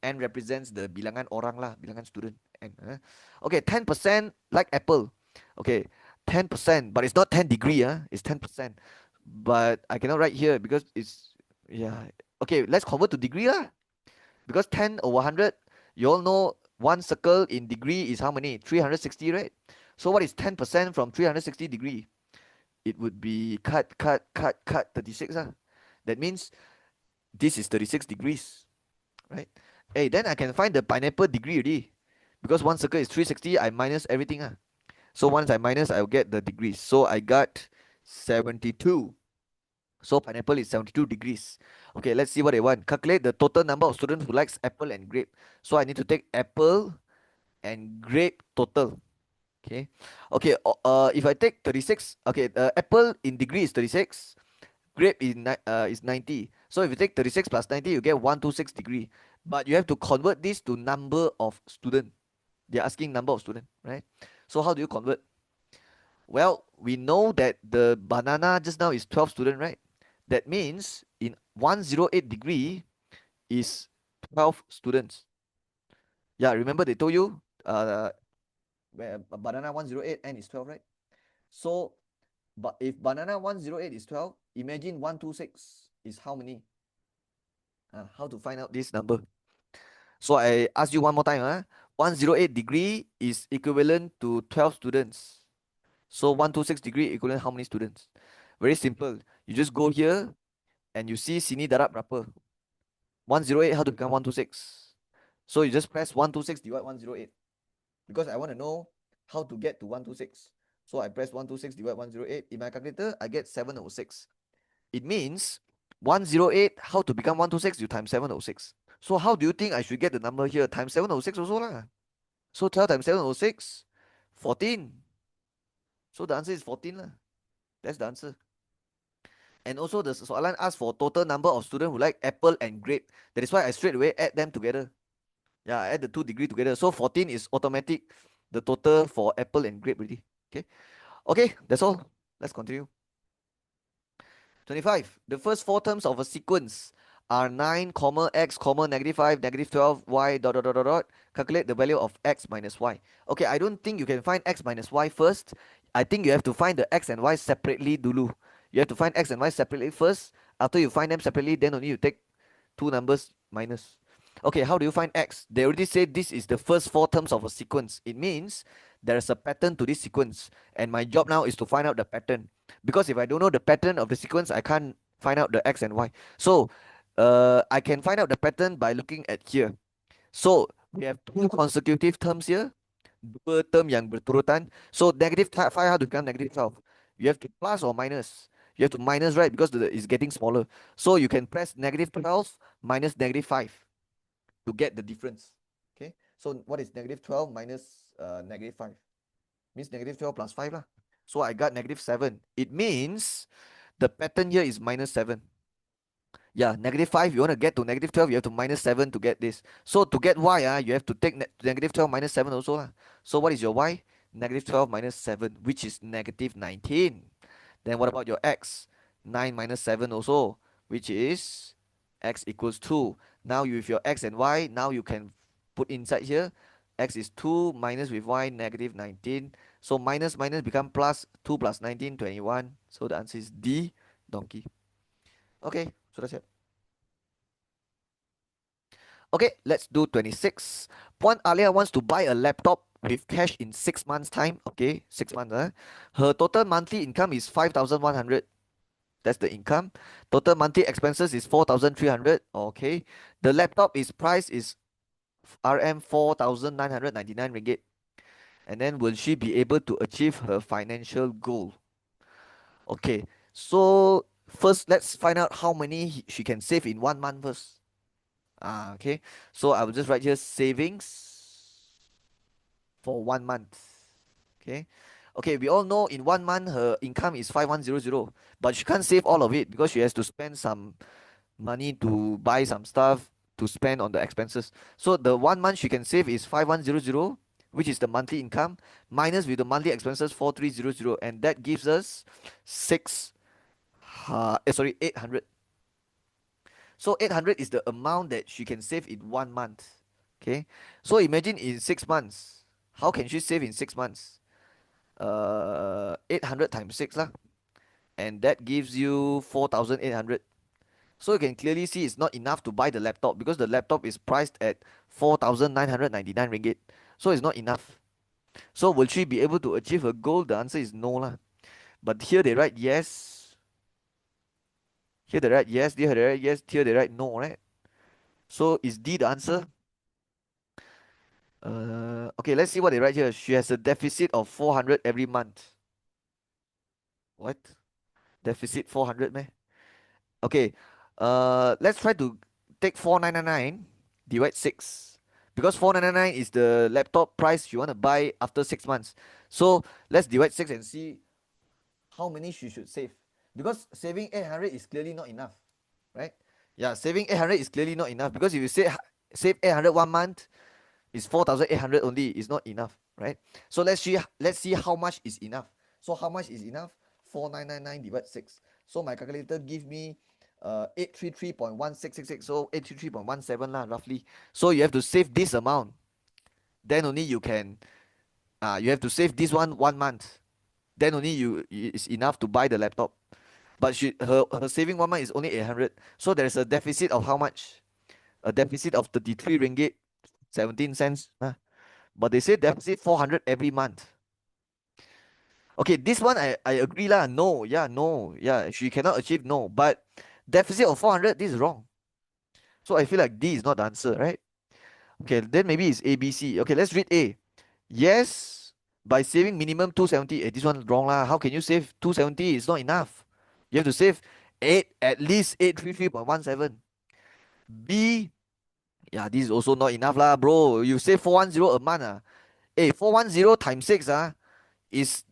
N represents the bilangan orang lah, bilangan student. N, okay, 10% like apple. Okay, 10%, but it's not 10 degree, it's 10%. But I cannot write here because it's, yeah. Okay, let's convert to degree lah. Because 10 over 100, you all know one circle in degree is how many? 360, right? So what is 10% from 360 degree? It would be cut 36. That means this is 36 degrees, right? Hey, then I can find the pineapple degree already. Because one circle is 360, I minus everything. So once I minus, I'll get the degrees. So I got 72. So pineapple is 72 degrees. Okay, let's see what they want. Calculate the total number of students who likes apple and grape. So I need to take apple and grape total. Okay. Okay, if I take 36, okay, apple in degree is 36. Grape is 90. So if you take 36 plus 90, you get 126 degree. But you have to convert this to number of student. They're asking number of student, right? So how do you convert? Well, we know that the banana just now is 12 student, right? That means in 108 degree is 12 students. Yeah, remember they told you where banana 108 n is 12, right? So but if banana 108 is 12, imagine 126 is how many? How to find out this number? So I ask you one more time. 108 degree is equivalent to 12 students. So 126 degree equivalent how many students? Very simple. You just go here and you see sini darab berapa. 108 how to become 126? So you just press 126 divide 108. Because I want to know how to get to 126. So I press 126 divide 108. In my calculator, I get 706. It means 108, how to become 126? You times 706. So how do you think I should get the number here? Times 706 also lah. So 12 times 706, 14. So the answer is 14 lah. That's the answer. And also the soalan asks for total number of students who like apple and grape. That is why I straight away add them together. Yeah, I add the 2 degree together. So 14 is automatic, the total for apple and grape already. Okay. Okay, that's all. Let's continue. 25. The first 4 terms of a sequence are 9, x, negative 5, negative 12, y, dot, dot, dot, dot, dot. Calculate the value of x minus y. Okay, I don't think you can find x minus y first. I think you have to find the x and y separately dulu. You have to find x and y separately first. After you find them separately, then only you take two numbers minus. Okay, how do you find x? They already said this is the first four terms of a sequence. It means there is a pattern to this sequence. And my job now is to find out the pattern. Because if I don't know the pattern of the sequence, I can't find out the x and y. So I can find out the pattern by looking at here. So we have two consecutive terms here. Dua term yang berturutan. So negative 5 how to become negative 12? You have to plus or minus. You have to minus, right? Because it's getting smaller. So you can press negative 12 minus negative 5 to get the difference. Okay. So what is negative 12 minus negative 5? Means negative 12 plus 5 lah. So I got negative 7. It means the pattern here is minus 7. Yeah, negative 5, you want to get to negative 12, you have to minus 7 to get this. So to get y, you have to take negative 12 minus 7 also. So what is your y? Negative 12 minus 7, which is negative 19. Then what about your x? 9 minus 7 also, which is x equals 2. Now you with your x and y, now you can put inside here. X is 2 minus with y, negative 19. So minus minus become plus. 2 plus 19, 21. So the answer is D, donkey. Okay, so that's it. Okay, let's do 26. Puan Alia wants to buy a laptop with cash in 6 months' time. Okay, 6 months. Her total monthly income is 5,100. That's the income. Total monthly expenses is 4,300. Okay. The laptop is price is RM 4,999 ringgit. And then will she be able to achieve her financial goal? Okay. So first, let's find out how many she can save in 1 month first. Okay. So I will just write here savings for 1 month. Okay. Okay, we all know in 1 month her income is 5,100, but she can't save all of it because she has to spend some money to buy some stuff to spend on the expenses. So the 1 month she can save is 5,100, which is the monthly income, minus with the monthly expenses 4,300, and that gives us 800. So 800 is the amount that she can save in 1 month. Okay. So imagine in 6 months. How can she save in 6 months? 800 times 6 lah. And that gives you 4,800. So you can clearly see it's not enough to buy the laptop because the laptop is priced at 4,999 ringgit. So it's not enough. So will she be able to achieve her goal? The answer is no lah. But here they write yes. Here they write yes. Here they write yes. Here they write no, right? So is D the answer? Okay, let's see what they write here. She has a deficit of 400 every month. What? Deficit 400 meh? Okay, let's try to take 4,999 divide 6. Because 4,999 is the laptop price you want to buy after 6 months. So let's divide 6 and see how many she should save. Because saving 800 is clearly not enough, right? Yeah, saving 800 is clearly not enough because if you save 800 1 month, it's 4,800 only. It's not enough, right? So let's see how much is enough. So how much is enough? 4,999 divided 6. So my calculator give me 833.1666. So 833.17 lah, roughly. So you have to save this amount. Then only you can you have to save this 1 month. Then only it's enough to buy the laptop. But her saving 1 month is only 800. So there's a deficit of how much? A deficit of 33 ringgit 17 cents. But they say deficit 400 every month. Okay, this one I agree lah. No, yeah, no, yeah, she cannot achieve no. But deficit of 400, this is wrong. So I feel like D is not the answer, right? Okay, then maybe it's A, B, C. Okay, let's read A. Yes, by saving minimum 270. This one wrong lah. How can you save 270? It's not enough. You have to save at least 833.17. B, yeah, this is also not enough lah, bro. You save 410 a month. 410 times 6 is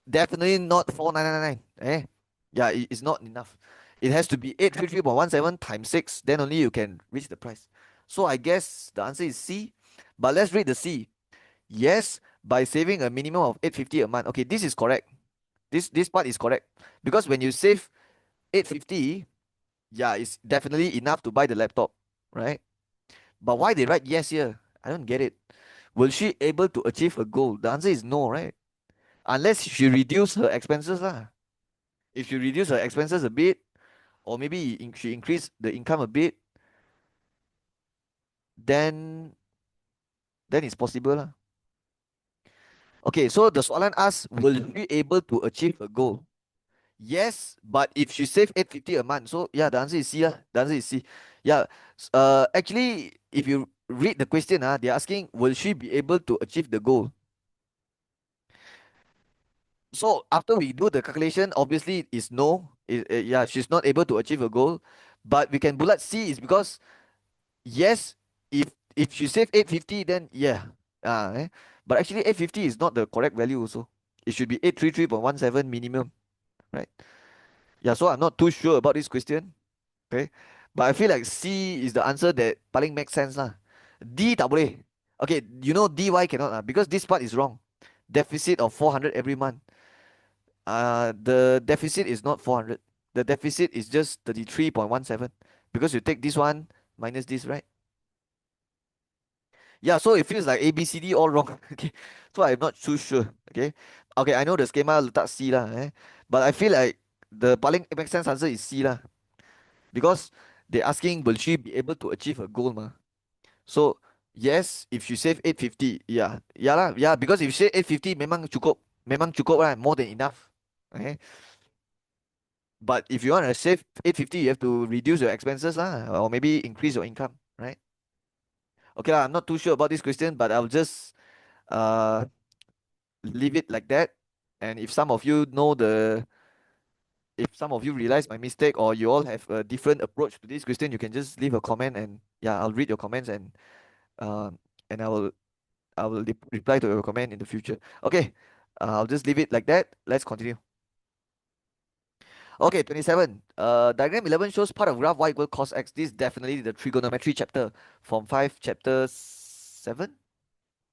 definitely not 4,999. Yeah, it's not enough. It has to be 833.17 times 6. Then only you can reach the price. So I guess the answer is C. But let's read the C. Yes, by saving a minimum of 850 a month. Okay, this is correct. This part is correct. Because when you save 850, yeah, it's definitely enough to buy the laptop, right? But why they write yes here? I don't get it. Will she able to achieve her goal? The answer is no, right? Unless she reduce her expenses lah. If she reduce her expenses a bit, or maybe she increase the income a bit, then it's possible lah. Okay, so the soalan asks, will she able to achieve a goal? Yes, but if she save 850 a month, so yeah, the answer is C lah. The answer is C. Yeah. Actually, if you read the question, they're asking, will she be able to achieve the goal? So after we do the calculation, obviously it's no. Yeah, she's not able to achieve a goal. But we can bullet C is because yes, if she save 850, then yeah. But actually 850 is not the correct value also. It should be 833.17 minimum, right? Yeah, so I'm not too sure about this question. Okay. But I feel like C is the answer that paling makes sense lah. D tak boleh. Okay, you know D why cannot because this part is wrong. Deficit of 400 every month. The deficit is not 400. The deficit is just 33.17 because you take this one minus this, right? Yeah, so it feels like A B C D all wrong. Okay. So I'm not too sure. Okay. Okay, I know the schema letak C lah, but I feel like the paling makes sense answer is C lah. Because they're asking will she be able to achieve her goal ma? So yes, if she save 850, yeah, yeah lah, yeah. Because if she save 850, memang cukup lah, more than enough. Okay. But if you want to save 850, you have to reduce your expenses lah, or maybe increase your income, right? Okay lah, I'm not too sure about this question, but I'll just uh leave it like that. And if some of you realize my mistake or you all have a different approach to this question, you can just leave a comment and yeah, I'll read your comments um and I will reply to your comment in the future. Okay, I'll just leave it like that. Let's continue. Okay, 27. Diagram 11 shows part of graph y equal cos x. This is definitely the trigonometry chapter from 5, chapter 7.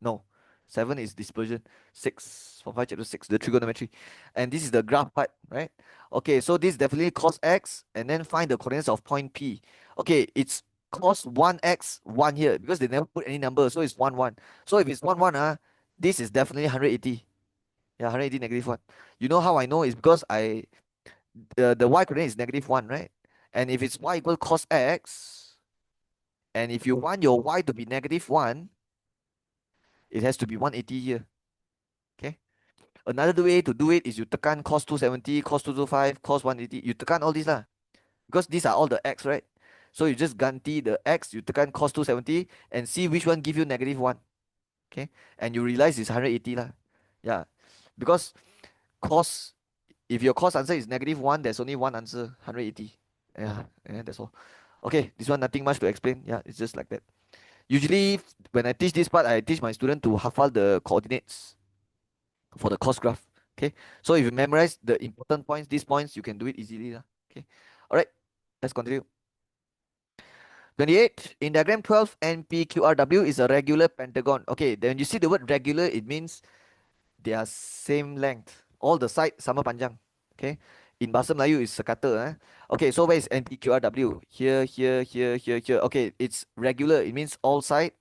No, 7 is dispersion. 6 from 5 chapter 6, the trigonometry. And this is the graph part, right? Okay, so this is definitely cos x, and then find the coordinates of point P. Okay, it's cos 1x 1 here because they never put any number, so it's 1 1. So if it's 1 1, this is definitely 180. Yeah, 180 negative 1. You know how I know is because the y coordinate is negative 1, right? And if it's y equal cos x, and if you want your y to be negative 1, it has to be 180 here. Okay. Another way to do it is you tekan cos 270, cos 225, cos 180. You tekan all these lah. Because these are all the x, right? So you just ganti the x, you tekan cos 270 and see which one give you negative 1. Okay. And you realize it's 180 lah. Yeah. Because cos, if your cos answer is negative 1, there's only one answer, 180. Yeah, that's all. Okay, this one nothing much to explain. Yeah, it's just like that. Usually, when I teach this part, I teach my student to hafal the coordinates for the cos graph. Okay, so if you memorize the important points, these points, you can do it easily lah. Okay, all right, let's continue. 28. In diagram 12, NPQRW is a regular pentagon. Okay, then you see the word regular, it means they are same length. All the sides sama panjang. Okay. In Bahasa Melayu is sekata. Okay, so where is NPQRW? Here, here, here, here, here. Okay, it's regular. It means all side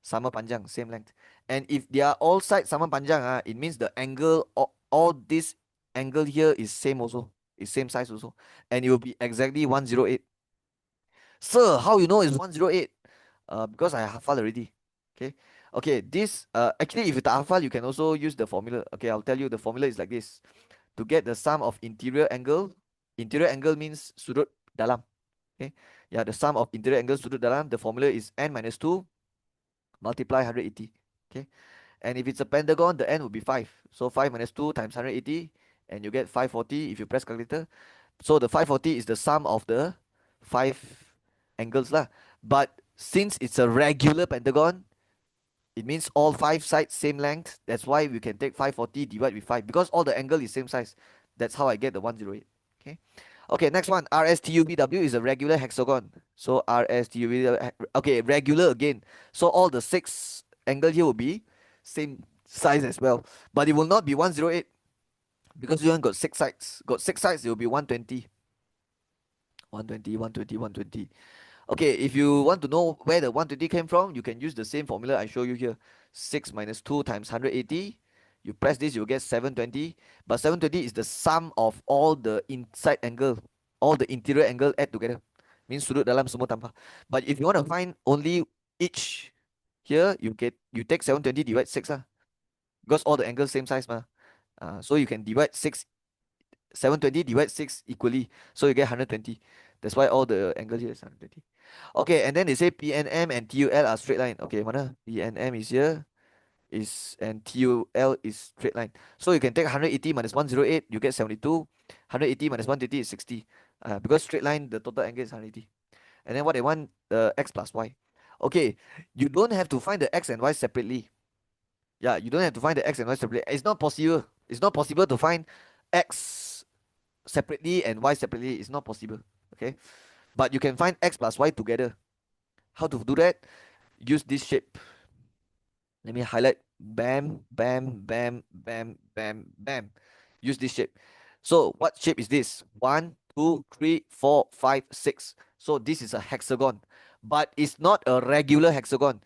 sama panjang, same length. And if they are all side sama panjang, it means the angle, all this angle here is same also. Is same size also. And it will be exactly 108. Sir, how you know it's 108? Because I hafal already. Okay. Okay, this actually if you tak hafal, you can also use the formula. Okay, I'll tell you the formula is like this. To get the sum of interior angle means sudut dalam. Okay. Yeah, the sum of interior angle sudut dalam, the formula is n minus 2 multiply 180. Okay. And if it's a pentagon, the n will be 5. So 5 minus 2 times 180, and you get 540 if you press calculator. So the 540 is the sum of the 5 angles lah. But since it's a regular pentagon, it means all 5 sides same length. That's why we can take 540 divide with 5 because all the angle is same size. That's how I get the 108. Okay. Okay, next one. RSTUVW is a regular hexagon. So RSTUVW, okay, regular again. So all the 6 angle here will be same size as well. But it will not be 108 because you only got 6 sides. Got 6 sides, it will be 120. 120, 120, 120. Okay, if you want to know where the 120 came from, you can use the same formula I show you here. 6 minus 2 times 180. You press this, you get 720. But 720 is the sum of all the inside angle, all the interior angle add together. Means sudut dalam semua tambah. But if you want to find only each here, you take 720 divide 6 lah. Because all the angles same size ma. So you can divide 720 divide 6 equally. So you get 120. That's why all the angle here is 120. Okay, and then they say PNM and TUL are straight line. Okay, mana? PNM is here, and TUL is straight line. So you can take 180 minus 108, you get 72. 180 minus 120 is 60. Because straight line, the total angle is 180. And then what they want, x plus y. Okay, you don't have to find the x and y separately. Yeah, you don't have to find the x and y separately. It's not possible. It's not possible to find x separately and y separately. It's not possible. Okay, but you can find x plus y together. How to do that? Use this shape. Let me highlight. Bam, bam, bam, bam, bam, bam. Use this shape. So what shape is this? 1, 2, 3, 4, 5, 6. So this is a hexagon, but it's not a regular hexagon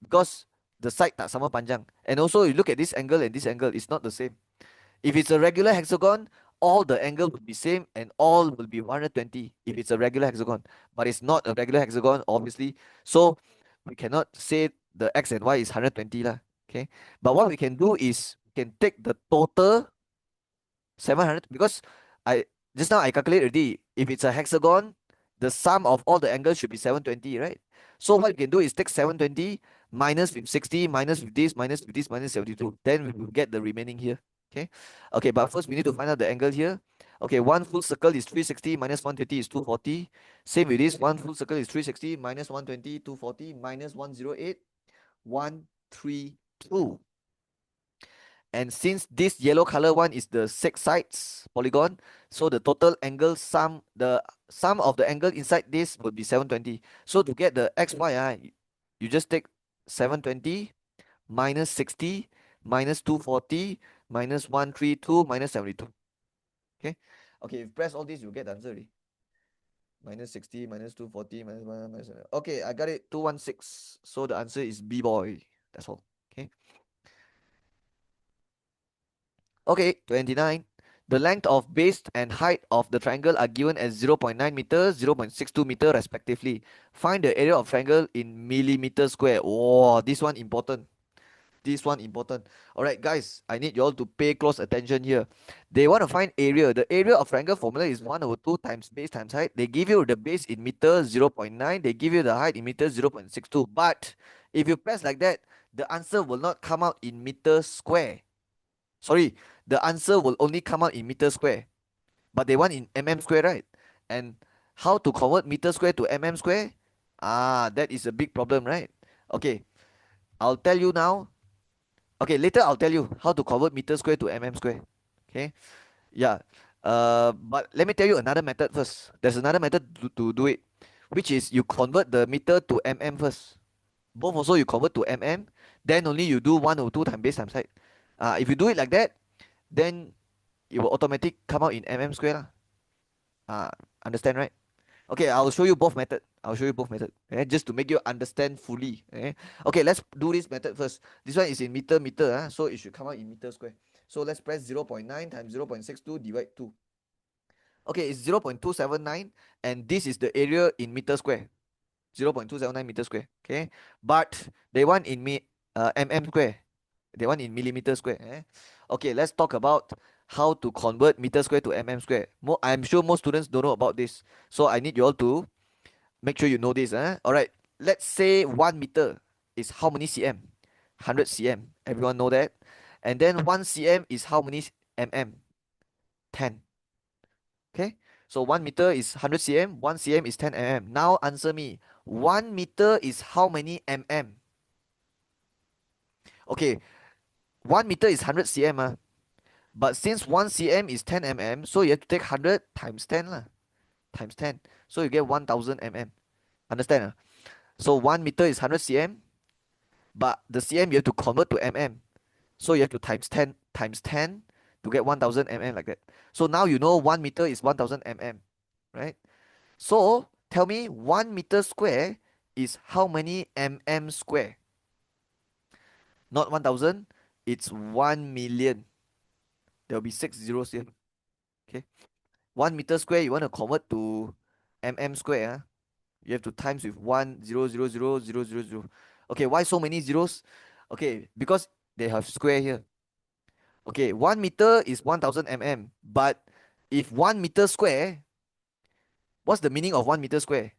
because the side tak sama panjang. And also you look at this angle and this angle, it's not the same. If it's a regular hexagon, all the angle will be same and all will be 120 if it's a regular hexagon. But it's not a regular hexagon, obviously. So we cannot say the x and y is 120 lah. Okay. But what we can do is we can take the total 700 because I just now I calculate already. If it's a hexagon, the sum of all the angles should be 720, right? So what you can do is take 720 minus with 60 minus with this minus with this minus 72. Then we will get the remaining here. Okay. Okay, but first we need to find out the angle here. Okay, one full circle is 360 minus 120 is 240. Same with this, one full circle is 360 minus 120, 240 minus 108, 132. And since this yellow color one is the six sides polygon, so the total angle the sum of the angle inside this would be 720. So to get the xy, you just take 720 minus 60 minus 240 minus 132 minus 72. Okay. Okay, if you press all this, you get the answer already. Minus 60 minus 240 minus 1 minus. Okay, I got it. 216. So the answer is B boy. That's all. Okay. Okay, 29. The length of base and height of the triangle are given as 0.9 meter, 0.62 meter respectively. Find the area of triangle in millimeter square. Oh, this one important. This one important. Alright, guys, I need you all to pay close attention here. They want to find area. The area of triangle formula is 1/2 times base times height. They give you the base in meter 0.9. They give you the height in meter 0.62. But if you press like that, the answer will not come out in meter square. Sorry, the answer will only come out in meter square. But they want in square, right? And how to convert meter square to square? That is a big problem, right? Okay, I'll tell you now. Okay, later I'll tell you how to convert meter square to square. Okay, yeah. But let me tell you another method first. There's another method to do it, which is you convert the meter to first. Both also you convert to then only you do 1/2 times base times height. If you do it like that, then it will automatically come out in square lah. Understand, right? Okay, I'll show you both method. I'll show you both method. Just to make you understand fully. Okay, let's do this method first. This one is in meter, so it should come out in meter square. So let's press 0.9 times 0.62 divide 2. Okay, it's 0.279 and this is the area in meter square. 0.279 meter square. Okay, but they want in square. They want in millimeter square. Okay, let's talk about how to convert meter square to square. I'm sure most students don't know about this. So I need you all to make sure you know this. Alright, let's say 1 meter is how many cm? 100 cm. Everyone know that? And then 1 cm is how many mm? 10. Okay, so 1 meter is 100 cm, 1 cm is 10 mm. Now answer me, 1 meter is how many mm? Okay, 1 meter is 100 cm. But since 1 cm is 10 mm, so you have to take 100 times 10 lah. Times 10. So you get 1000 mm. Understand? So 1 meter is 100 cm, but the cm you have to convert to mm. So you have to times 10 to get 1000 mm like that. So now you know 1 meter is 1000 mm, right? So tell me 1 meter square is how many mm square? Not 1000, it's 1 million. There'll be 6 zeros here. Okay. 1 meter square, you want to convert to mm square. You have to times with 1 0 0 0 0 0 0. Okay, why so many zeros? Okay, because they have square here. Okay, 1 meter is 1000 mm. But if 1 meter square, what's the meaning of 1 meter square?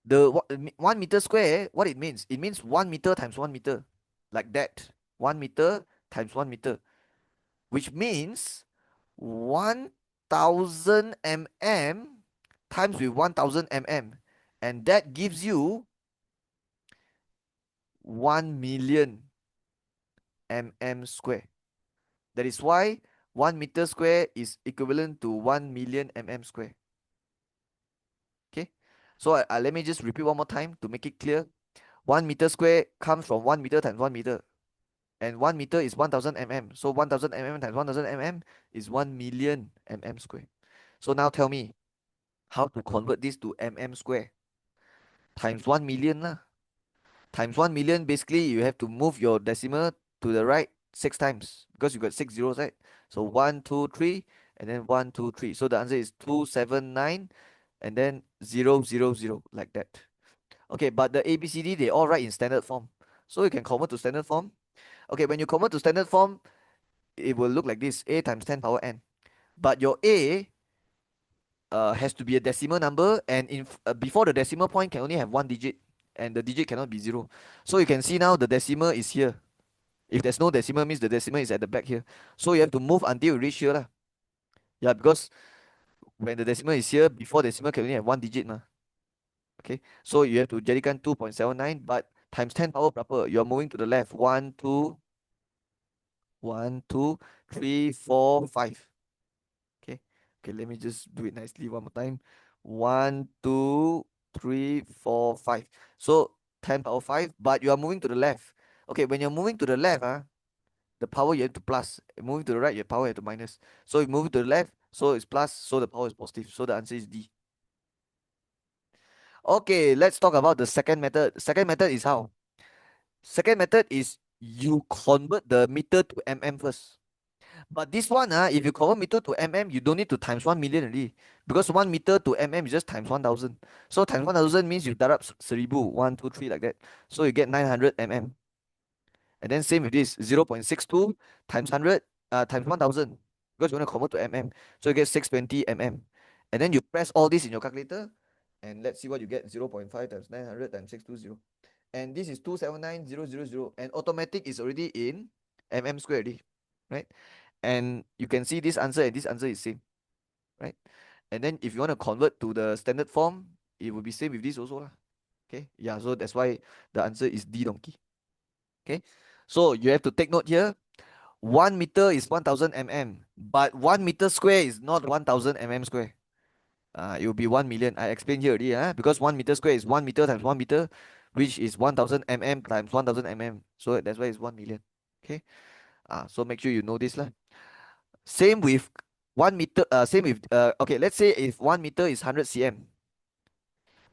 1 meter square, what it means? It means 1 meter times 1 meter. Like that. 1 meter times 1 meter. Which means 1000 mm times with 1000 mm. And that gives you 1 million mm square. That is why 1 meter square is equivalent to 1 million mm square. Okay. So let me just repeat one more time to make it clear. 1 meter square comes from 1 meter times 1 meter. And 1 meter is 1000 mm. So 1000 mm times 1000 mm is 1 million mm square. So now tell me how to convert this to mm square. Times 1 million lah. Times 1 million, basically you have to move your decimal to the right 6 times because you got 6 zeros, right? So 1, 2, 3, and then 1, 2, 3. So the answer is 279 and then 0, 0, 0 like that. Okay, but the ABCD they all write in standard form. So you can convert to standard form. Okay, when you convert to standard form, it will look like this: A times 10 power n. But your A has to be a decimal number, and before the decimal point can only have one digit, and the digit cannot be zero. So you can see now the decimal is here. If there's no decimal, means the decimal is at the back here. So you have to move until you reach here lah. Yeah, because when the decimal is here, before decimal can only have one digit mah. Okay, so you have to jadikan 2.79, but times 10 power berapa? You're moving to the left. 1, 2, 1, 2, 3, 4, 5. Okay. Okay, let me just do it nicely one more time. 1, 2, 3, 4, 5. So 10 power 5, but you are moving to the left. Okay, when you're moving to the left, the power you have to plus. Moving to the right, your power you have to minus. So you move to the left, so it's plus, so the power is positive. So the answer is D. Okay, let's talk about the second method. Second method is how? Second method is you convert the meter to mm first. But this one, if you convert meter to mm, you don't need to times 1 million already. Because 1 meter to mm is just times 1000. So times 1000 means you darab 1000, 1, 2, 3 like that. So you get 900 mm. And then same with this, 0.62 times 100 times 1000. Because you want to convert to mm. So you get 620 mm. And then you press all this in your calculator. And let's see what you get. 0.5 times 900 times 620. And this is 279,000. And automatic is already in mm square already. Right? And you can see this answer and this answer is same, right? And then if you want to convert to the standard form, it will be same with this also lah. Okay, yeah, so that's why the answer is D donkey. Okay, so you have to take note here. 1 meter is 1000 mm, but 1 meter square is not 1000 mm square. It will be 1 million. I explained here already, because 1 meter square is 1 meter times 1 meter, which is 1000 mm times 1000 mm. So that's why it's 1 million. Okay, so make sure you know this lah. Same with 1 meter, same with, okay, let's say if 1 meter is 100 cm.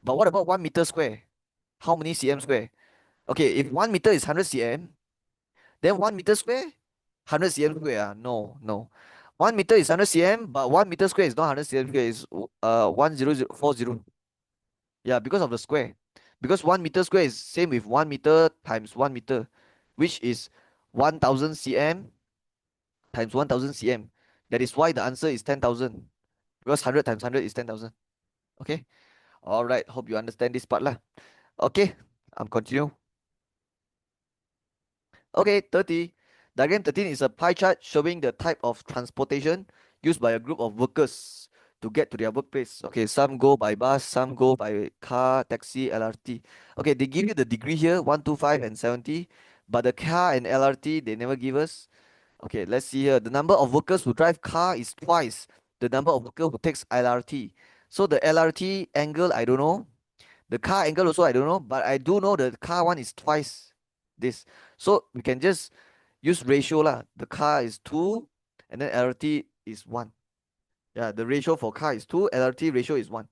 But what about 1 meter square? How many cm square? Okay, if 1 meter is 100 cm, then 1 meter square, 100 cm square. No, no. 1 meter is 100 cm, but 1 meter square is not 100 cm square, is 10040. Yeah, because of the square. Because 1 meter square is same with 1 meter times 1 meter, which is 1000 cm times 1000 cm. That is why the answer is 10,000. Because 100 times 100 is 10,000. Okay. All right. Hope you understand this part lah. Okay. I'm continue. Okay. 30. Diagram 13 is a pie chart showing the type of transportation used by a group of workers to get to their workplace. Okay. Some go by bus, some go by car, taxi, LRT. Okay. They give you the degree here, 125 and 70. But the car and LRT, they never give us. Okay, let's see here. The number of workers who drive car is twice the number of workers who takes LRT. So the LRT angle, I don't know. The car angle also, I don't know. But I do know the car one is twice this. So we can just use ratio lah. The car is 2 and then LRT is 1. Yeah, the ratio for car is 2, LRT ratio is 1.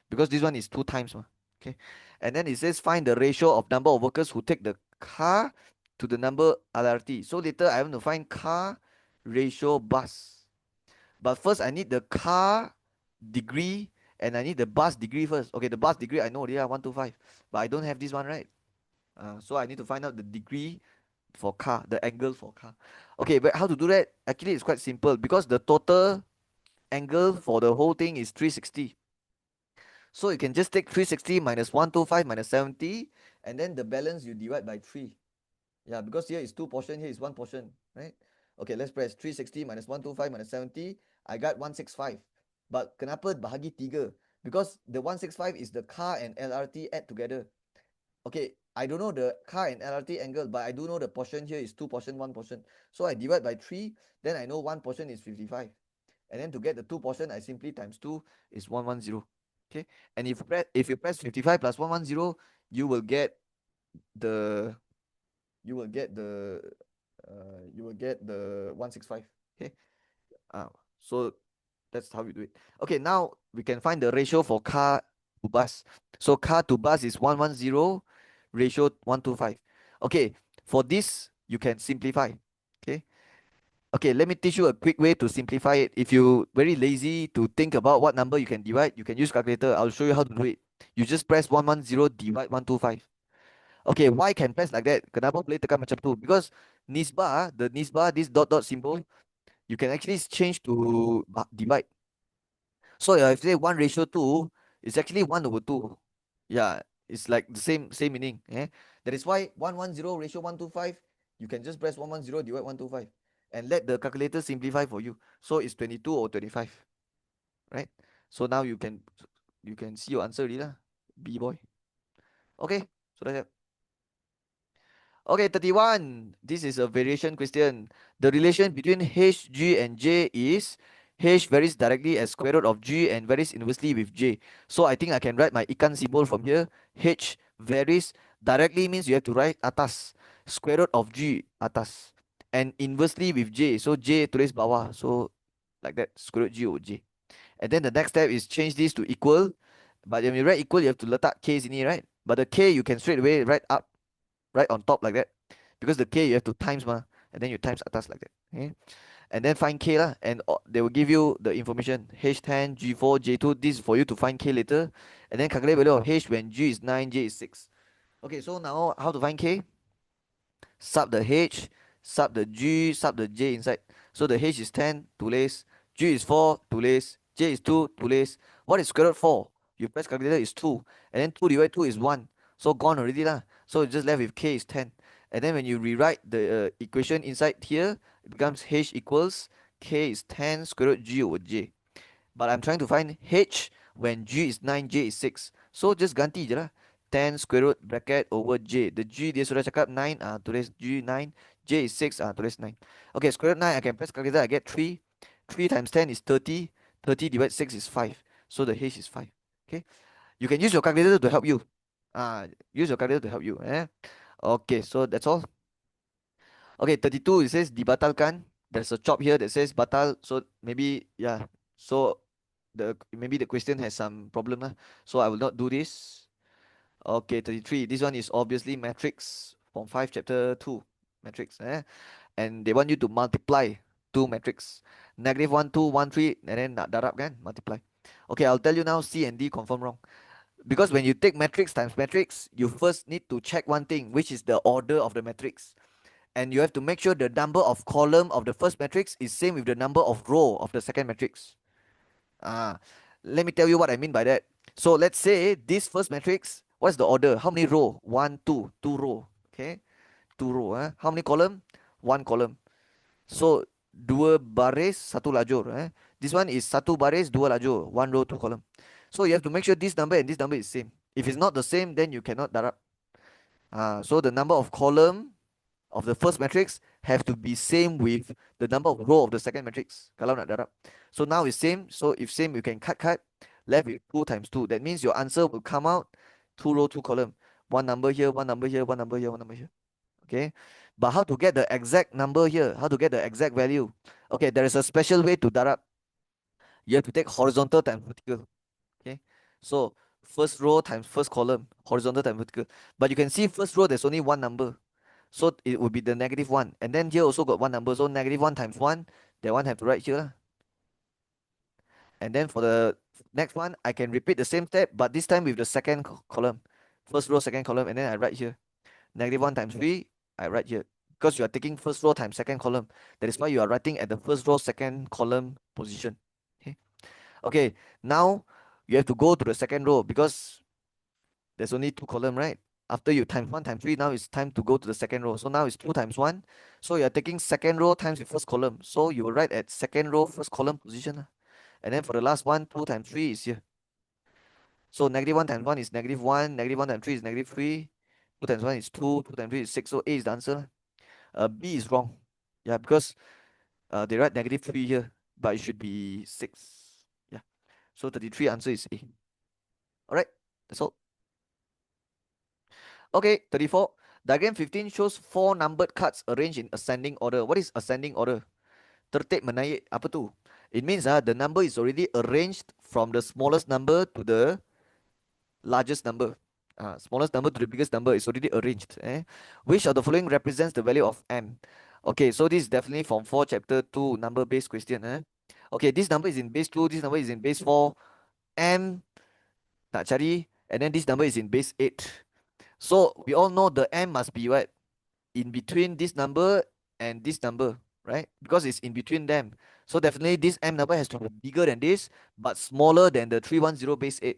Because this one is 2 times. Okay. And then it says find the ratio of number of workers who take the car to the number LRT. So later I want to find car ratio bus. But first I need the car degree and I need the bus degree first. Okay, the bus degree I know already, 125. But I don't have this one, right? So I need to find out the degree for car, the angle for car. Okay, but how to do that? Actually, it's quite simple because the total angle for the whole thing is 360. So you can just take 360 minus 125 minus 70, and then the balance you divide by 3. Yeah, because here is two portion, here is one portion, right? Okay, let's press 360 minus 125 minus 70. I got 165. But kenapa bahagi 3? Because the 165 is the car and LRT add together. Okay, I don't know the car and LRT angle, but I do know the portion here is two portion, one portion. So I divide by 3, then I know one portion is 55. And then to get the two portion, I simply times 2 is 110. Okay, and if you press 55 plus 110, you will get the you will get the you will get the 165. Okay, so that's how we do it. Okay, now we can find the ratio for car to bus. So car to bus is 110 ratio 125. Okay, for this you can simplify. Okay, okay, let me teach you a quick way to simplify it. If you very lazy to think about what number you can divide, you can use calculator. I'll show you how to do it. You just press 110 divide 125. Okay, why can press like that? Kenapa boleh tekan macam tu? Because nisbah, the nisbah, this dot dot symbol, you can actually change to divide. So if you say 1 ratio 2, it's actually 1 over 2. Yeah, it's like the same meaning. That is why 110 ratio 125, you can just press 110 divide 125 and let the calculator simplify for you. So it's 22 or 25, right? So now you can see your answer already lah, B boy. Okay, so that's it. Okay, 31. This is a variation question. The relation between H, G, and J is H varies directly as square root of G and varies inversely with J. So I think I can write my ikan symbol from here. H varies directly means you have to write atas. Square root of G atas. And inversely with J. So J tulis bawah. So like that. Square root G over J. And then the next step is change this to equal. But when you write equal, you have to letak K sini, right? But the K you can straight away write up right on top like that, because the k you have to times and then you times atas like that. Okay, and then find k lah, and they will give you the information h10 g4 j2. This is for you to find k later, and then calculate value of h when g is 9, j is 6. Okay, so now how to find k? Sub the h, sub the g, sub the j inside. So the h is 10 tulis, g is 4 tulis, j is 2 tulis. What is square root 4? You press calculator is 2, and then 2 divided 2 is 1. So gone already lah. So it's just left with k is 10. And then when you rewrite the equation inside here, it becomes h equals k is 10 square root g over j. But I'm trying to find h when g is 9, j is 6. So just ganti je lah. 10 square root bracket over j. The g dia sudah cakap 9, tulis g 9, j is 6, tulis 9. Okay, square root 9, I can press calculator, I get 3. 3 times 10 is 30. 30 divided 6 is 5. So the h is 5. Okay, you can use your calculator to help you. Use your calculator to help you. Okay, so that's all. Okay, 32, it says dibatalkan. There's a chop here that says batal. So maybe, yeah. So maybe the question has some problem lah. So I will not do this. Okay, 33. This one is obviously matrix from 5 chapter 2 matrix. And they want you to multiply two matrix. Negative 1, 2, 1, 3, and then nak darab kan, multiply. Okay, I'll tell you now, C and D confirm wrong. Because when you take matrix times matrix, you first need to check one thing, which is the order of the matrix. And you have to make sure the number of column of the first matrix is same with the number of row of the second matrix. Let me tell you what I mean by that. So let's say this first matrix, what's the order? How many row? 1, 2, 2 row. Okay, 2 row. How many column? 1 column. So dua baris, satu lajur. This one is satu baris, dua lajur. 1 row, 2 column. So you have to make sure this number and this number is same. If it's not the same, then you cannot darab. So the number of column of the first matrix have to be same with the number of row of the second matrix. Kalau nak darab. So now it's same. So if same, you can cut. Left with 2 times 2. That means your answer will come out 2 row, 2 column. One number here, one number here, one number here, one number here. Okay. But how to get the exact number here? How to get the exact value? Okay, there is a special way to darab. You have to take horizontal times vertical. Okay. So first row times first column, horizontal times vertical. But you can see first row there's only one number. So it would be the negative 1. And then here also got one number. So negative 1 times 1, that one have to write here lah. And then for the next one, I can repeat the same step, but this time with the second column. First row, second column, and then I write here. Negative 1 times 3, I write here. Because you are taking first row times second column. That is why you are writing at the first row, second column position. Okay. Okay. Now you have to go to the second row because there's only two column, right? After you times 1 times 3, now it's time to go to the second row. So now it's 2 times 1. So you're taking second row times the first column. So you will write at second row, first column position. And then for the last one, 2 times 3 is here. So negative 1 times 1 is negative 1. Negative 1 times 3 is negative 3. 2 times 1 is 2. 2 times 3 is 6. So A is the answer. B is wrong. Yeah, because they write negative 3 here, but it should be 6. Yeah. So 33 answer is A. Alright, that's all. Okay, 34. Diagram 15 shows 4 numbered cards arranged in ascending order. What is ascending order? Tertib menaik. Apa tu? It means the number is already arranged from the smallest number to the largest number. Smallest number to the biggest number is already arranged. Which of the following represents the value of m? Okay, so this is definitely from 4 chapter 2 number based question. Okay, this number is in base 2, this number is in base 4. M nak cari, and then this number is in base 8. So we all know the m must be what? In between this number and this number, right? Because it's in between them. So definitely this m number has to be bigger than this, but smaller than the 310 base 8.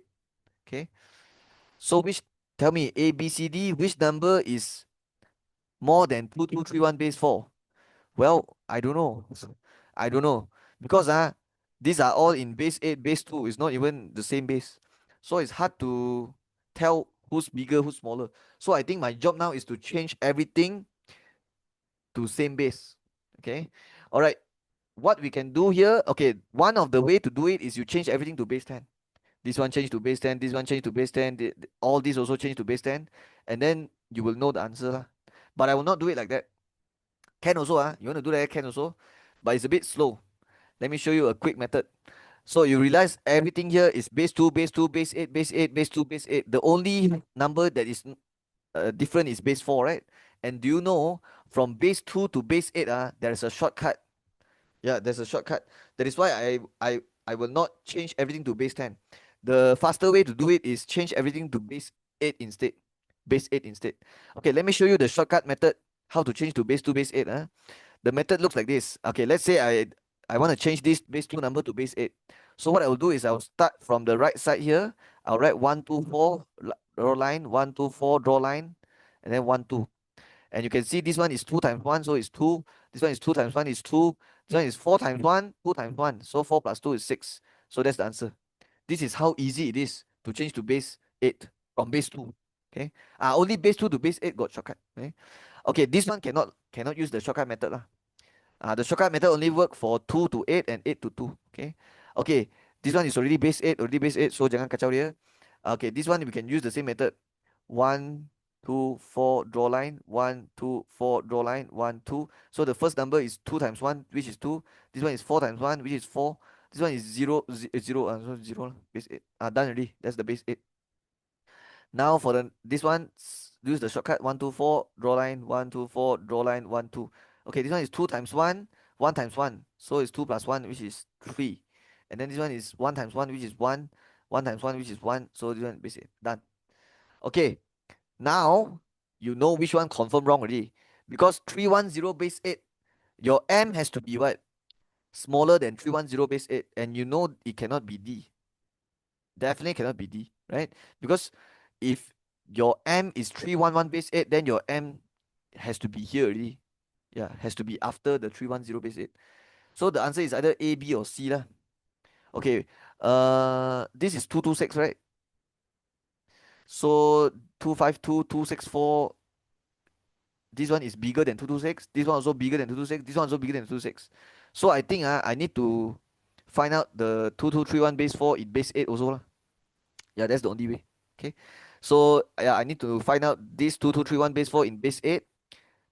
Okay. So tell me, A, B, C, D, which number is more than 2231 base 4? Well, I don't know. I don't know. Because these are all in base 8, base 2. It's not even the same base. So it's hard to tell who's bigger, who's smaller. So I think my job now is to change everything to same base. Okay. All right. What we can do here, okay, one of the way to do it is you change everything to base 10. This one change to base 10, this one change to base 10, all these also change to base 10, and then you will know the answer lah. But I will not do it like that. Can also, you want to do that, can also, but it's a bit slow. Let me show you a quick method. So you realize everything here is base 2, base 2, base 8, base 8, base 2, base 8. The only number that is different is base 4, right? And do you know from base 2 to base 8, there is a shortcut. Yeah, there's a shortcut. That is why I will not change everything to base 10. The faster way to do it is change everything to base 8 instead. Base 8 instead. Okay, let me show you the shortcut method, how to change to base 2, base 8. The method looks like this. Okay, let's say I want to change this base 2 number to base 8. So what I will do is I will start from the right side here. I'll write 1, 2, 4, draw line, 1, 2, 4, draw line, and then 1, 2. And you can see this one is 2 times 1, so it's 2. This one is 2 times 1 is 2. This one is 4 times 1, 2 times 1. So 4 plus 2 is 6. So that's the answer. This is how easy it is to change to base 8 from base 2. Okay. Only base 2 to base 8 got shortcut. Okay. Okay, this one cannot use the shortcut method lah. The shortcut method only work for 2 to 8 and 8 to 2. Okay. Okay. This one is already base 8, so jangan kacau dia. Okay, this one we can use the same method. 1, 2, 4, draw line. 1, 2, 4, draw line. 1, 2. So the first number is 2 times 1, which is 2. This one is 4 times 1, which is 4. This one is 0, 0, so 0, base 8. Done already. That's the base 8. Now for this one, use the shortcut 1, 2, 4, draw line. 1, 2, 4, draw line. 1, 2. Okay, this one is 2 times 1, 1 times 1. So it's 2 plus 1, which is 3. And then this one is 1 times 1, which is 1. 1 times 1, which is 1. So this one base 8. Done. Okay. Now, you know which one confirm wrong already. Because 310 base 8, your m has to be what? Smaller than 310 base 8. And you know it cannot be D. Definitely cannot be D, right? Because if your m is 311 base 8, then your m has to be here already. Yeah, has to be after the 310 base 8. So the answer is either A, B, or C lah. Okay, this is 226, right? So 252, 264. This one is bigger than 226. This one also bigger than 226. This one also bigger than 226. So I think I need to find out the 2231 base 4 in base 8 also lah. Yeah, that's the only way. Okay. So yeah, I need to find out this 2231 base 4 in base 8.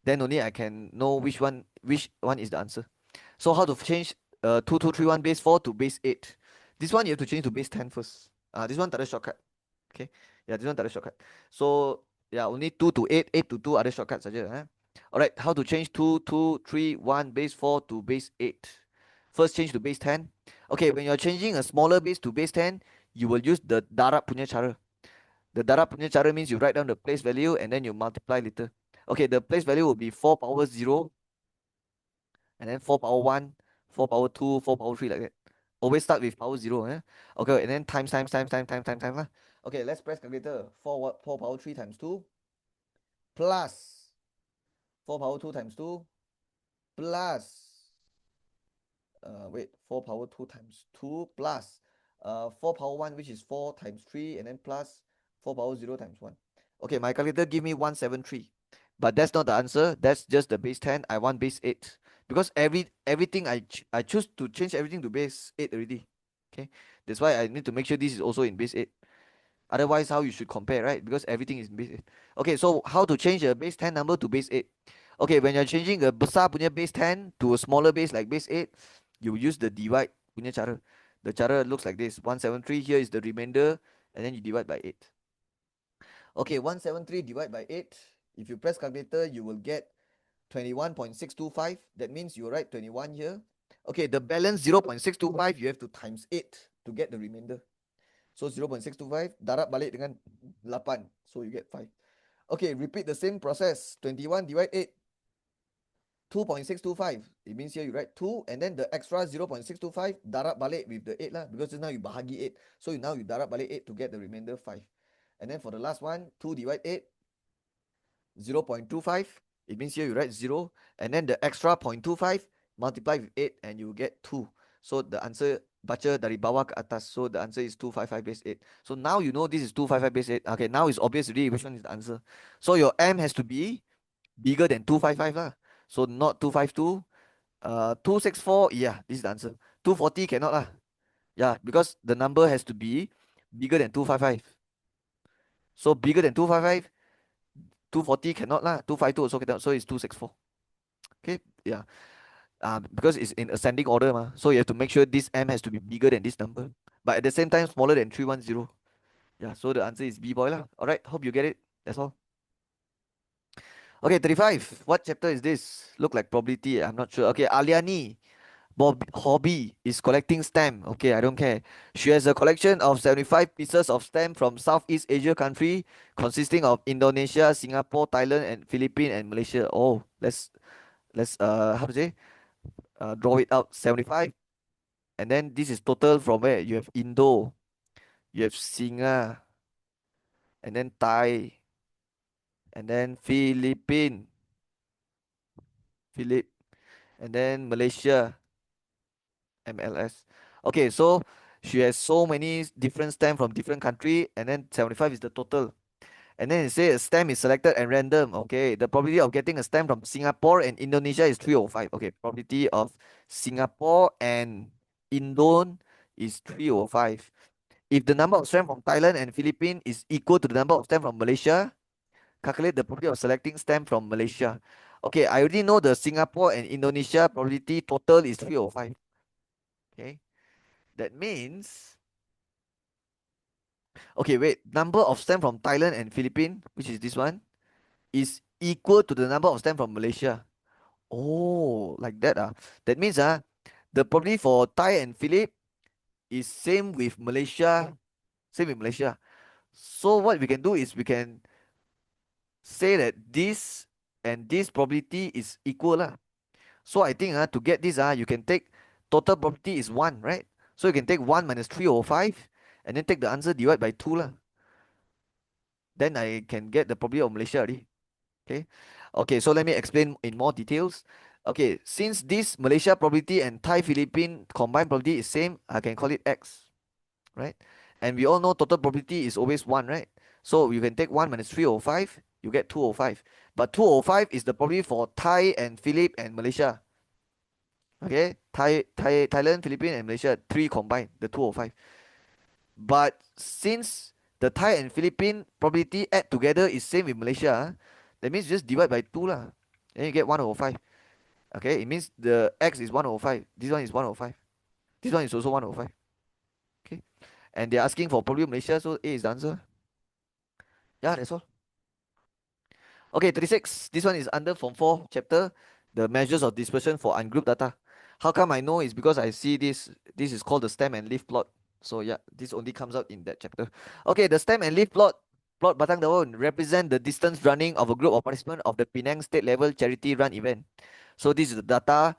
Then only I can know which one is the answer. So how to change 2231 base 4 to base 8? This one you have to change to base 10 first. This one tak ada shortcut. Okay. Yeah, this one tak ada shortcut. So yeah, only 2 to 8, 8 to 2 ada shortcut saja. All right, how to change 2, 2, 3, 1, base 4 to base 8? First, change to base 10. Okay, when you're changing a smaller base to base 10, you will use the darab punya cara. The darab punya cara means you write down the place value and then you multiply later. Okay, the place value will be 4 power 0, and then 4 power 1, 4 power 2, 4 power 3, like that. Always start with power 0. Eh? Okay, and then times. Lah. Okay, let's press calculator. 4 power 3 times 2 plus 4 power 2 times 2 plus, wait, 4 power 2 times 2 plus 4 power 1, which is 4 times 3, and then plus 4 power 0 times 1. Okay, my calculator give me 173. But that's not the answer. That's just the base 10. I want base 8. Because everything I choose to change everything to base 8 already. Okay, that's why I need to make sure this is also in base 8. Otherwise, how you should compare, right? Because everything is in base 8. Okay, so how to change a base 10 number to base 8? Okay, when you're changing a besar punya base 10 to a smaller base like base 8, you use the divide punya cara. The cara looks like this. 173, here is the remainder, and then you divide by 8. Okay, 173 divided by 8. If you press calculator, you will get 21.625. That means you write 21 here. Okay, the balance 0.625, you have to times 8 to get the remainder. So 0.625, darab balik dengan 8. So you get 5. Okay, repeat the same process. 21 divide 8. 2.625. It means here you write 2 and then the extra 0.625 darab balik with the 8 lah, because just now you bahagi 8. So now you darab balik 8 to get the remainder 5. And then for the last one, 2 divide 8, 0.25. It means here you write 0 and then the extra 0.25 multiply with 8 and you get 2. So the answer baca dari bawah ke atas. So the answer is 255 base 8. So now you know this is 255 base 8. Okay, now it's obvious already which one is the answer. So your M has to be bigger than 255 lah. So not 252. 264, yeah, this is the answer. 240 cannot lah. Yeah, because the number has to be bigger than 255. So bigger than 255, 240 cannot lah. 252 also cannot. So it's 264. Okay, yeah. Because it's in ascending order ma. So you have to make sure this M has to be bigger than this number. But at the same time smaller than 310. Yeah, so the answer is B boy lah. Alright, hope you get it. That's all. Okay, 35. What chapter is this? Look like probability. I'm not sure. Okay, Aliani. Hobby is collecting stamp. Okay, I don't care. She has a collection of 75 pieces of stamp from Southeast Asia country, consisting of Indonesia, Singapore, Thailand, and Philippines and Malaysia. Oh, let's how to say? Draw it out. 75, and then this is total from where? You have Indo, you have Singa, and then Thai, and then Philip, and then Malaysia, MLS. Okay, so she has so many different stamp from different country, and then 75 is the total. And then it says a stamp is selected at random. Okay, the probability of getting a stamp from Singapore and Indonesia is 305. Okay, probability of Singapore and Indon is 305. If the number of stamp from Thailand and Philippines is equal to the number of stamp from Malaysia, calculate the probability of selecting stamp from Malaysia. Okay, I already know the Singapore and Indonesia probability total is 305. Okay, that means, okay, wait, number of stamp from Thailand and Philippines, which is this one, is equal to the number of stamp from Malaysia. Oh, like that. That means the probability for Thai and Philip is same with Malaysia. Same with Malaysia. So what we can do is we can say that this and this probability is equal lah. So I think to get this you can take total probability is 1, right? So you can take 1 minus 305 and then take the answer divide by 2 lah. Then I can get the probability of Malaysia already. Okay. Okay, so let me explain in more details. Okay, since this Malaysia probability and Thai Philippine combined probability is same, I can call it X, right? And we all know total probability is always 1, right? So you can take 1 minus 305, you get 205. But 205 is the probability for Thai and Philip and Malaysia. Okay, Thailand, Philippines, and Malaysia, 3 combined, the 205. But since the Thai and Philippine probability add together is same with Malaysia, that means just divide by 2 lah. Then you get 1/5. Okay, it means the X is 1/5. This one is 1/5. This one is also 1/5. Okay, and they're asking for probably Malaysia, so A is the answer. Yeah, that's all. Okay, 36. This one is under Form 4 chapter, the measures of dispersion for ungrouped data. How come I know? Is because I see this. This is called the stem and leaf plot. So yeah, this only comes out in that chapter. Okay, the stem and leaf plot batang daun represent the distance running of a group of participants of the Penang state level charity run event. So this is the data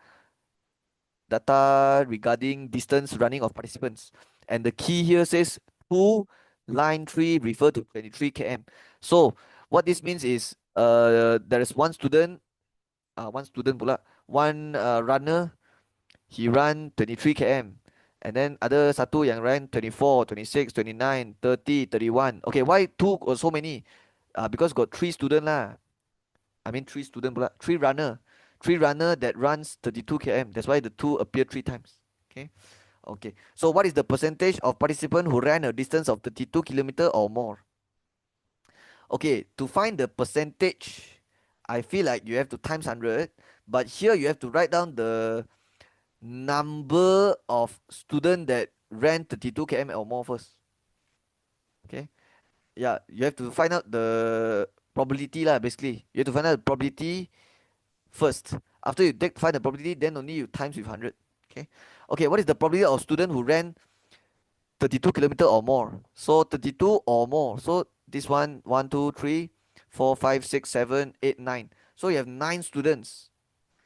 regarding distance running of participants. And the key here says 2 line 3 refer to 23 km. So what this means is there is one student pula, one runner, he ran 23 km. And then ada satu yang ran 24, 26, 29, 30, 31. Okay, why two or so many? Because got three student lah. I mean three student pula, three runner that runs 32 km. That's why the two appear three times. Okay. Okay. So what is the percentage of participants who ran a distance of 32 kilometer or more? Okay, to find the percentage, I feel like you have to times 100, but here you have to write down the number of student that ran 32 km or more first. Okay. Yeah, you have to find out the probability lah, basically. You have to find out the probability first. After you find the probability, then only you times with 100. Okay. Okay, what is the probability of student who ran 32 kilometer or more? So 32 or more. So this one, 1, 2, 3, 4, 5, 6, 7, 8, 9. So you have 9 students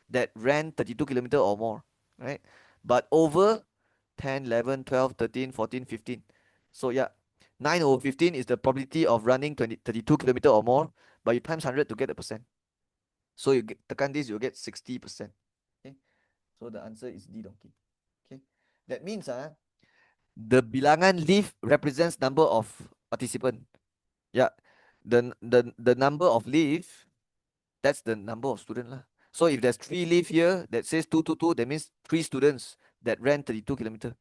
that ran 32 kilometer or more, right? But over 10, 11, 12, 13, 14, 15. So yeah, 9 over 15 is the probability of running 32 kilometer or more, but you times 100 to get the percent. So you tekan this, you'll get 60%. Okay. So the answer is D donkey. Okay. That means the bilangan leaf represents number of participant. Yeah. The number of leaf, that's the number of student lah. So if there's 3 leaf here that says 222, that means 3 students that ran 32 kilometer.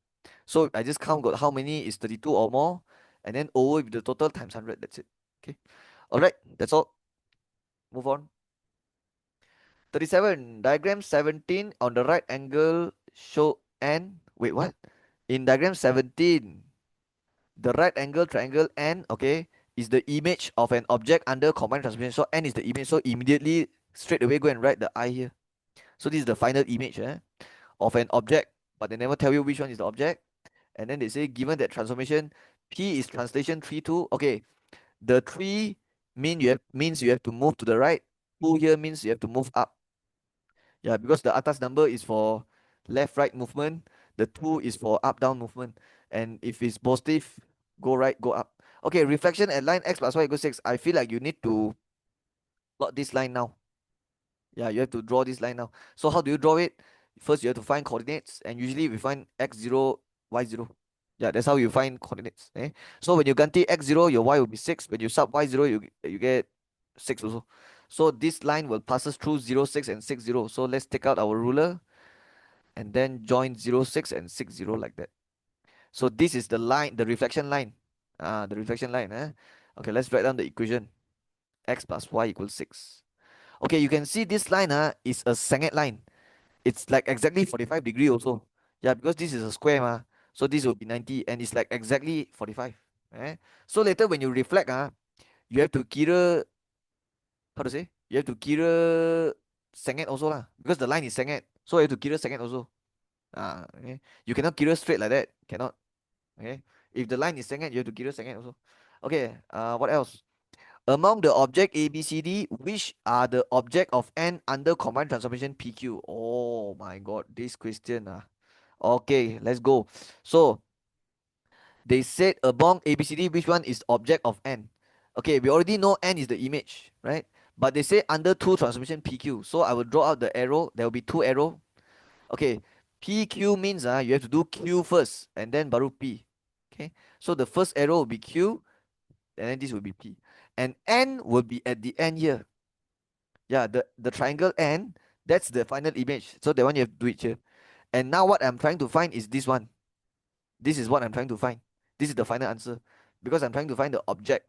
So I just count got how many is 32 or more, and then over with the total times 100. That's it. Okay. All right. That's all. Move on. 37. Diagram 17 on the right angle show n. Wait, what? In diagram 17, the right angle triangle n, okay, is the image of an object under combined transformation. So n is the image. So immediately, straight away, go and write the I here. So this is the final image of an object, but they never tell you which one is the object. And then they say, given that transformation, P is translation 3, 2. Okay, the 3 means you have to move to the right. 2 here means you have to move up. Yeah, because the atas number is for left right movement, the 2 is for up down movement. And if it's positive, go right, go up. Okay, reflection at line x plus y equals 6. I feel like you need to plot this line now. Yeah, you have to draw this line now. So how do you draw it? First, you have to find coordinates, and usually we find x0, y0. Yeah, that's how you find coordinates. So when you ganti x0, your y will be 6. When you sub y0, you get 6 also. So this line will passes through 0, 6 and 6, 0. So let's take out our ruler and then join 0, 6 and 6, 0 like that. So this is the line, the reflection line. The reflection line. Okay, let's write down the equation. X plus y equals 6. Okay, you can see this line is a sengit line. It's like exactly 45 degree also. Yeah, because this is a square so this will be 90 and it's like exactly 45. So later when you reflect you have to kira, how to say? You have to kira sengit also lah, because the line is sengit. So you have to kira sengit also. Okay. You cannot kira straight like that. Cannot. Okay. If the line is sengit, you have to kira sengit also. Okay. What else? Among the object A, B, C, D, which are the object of N under combined transformation PQ? Oh my god, this question. Okay, let's go. So, they said among A, B, C, D, which one is object of N? Okay, we already know N is the image, right? But they say under two transformation PQ. So, I will draw out the arrow. There will be two arrow. Okay, PQ means you have to do Q first and then baru P. Okay, so the first arrow will be Q and then this will be P. And N will be at the end here. Yeah, the triangle N, that's the final image. So that one you have to do it here. And now what I'm trying to find is this one. This is what I'm trying to find. This is the final answer. Because I'm trying to find the object.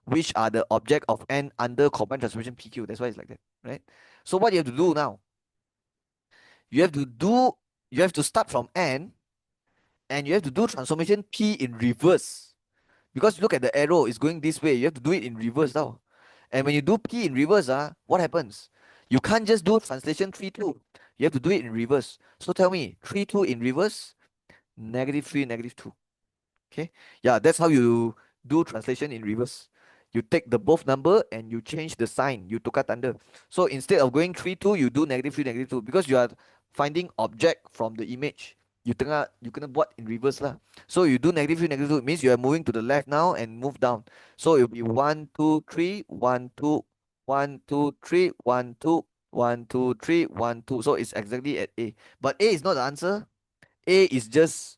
Which are the object of N under combined transformation PQ. That's why it's like that, right? So what you have to do now, you have to start from N and you have to do transformation P in reverse. Because look at the arrow, it's going this way. You have to do it in reverse now. And when you do P in reverse, what happens? You can't just do translation 3 2. You have to do it in reverse. So tell me, 3 2 in reverse, negative 3, negative 2. Okay. Yeah, that's how you do translation in reverse. You take the both number and you change the sign. You tukar tanda. So instead of going 3 2, you do negative 3, negative 2. Because you are finding object from the image. You kena buat in reverse lah. So you do negative 3, negative 2. It means you are moving to the left now and move down. So it will be 1 2 3 1 2 1 2 3 1 2 1 2 3 1 2. So it's exactly at A. But A is not the answer. A is just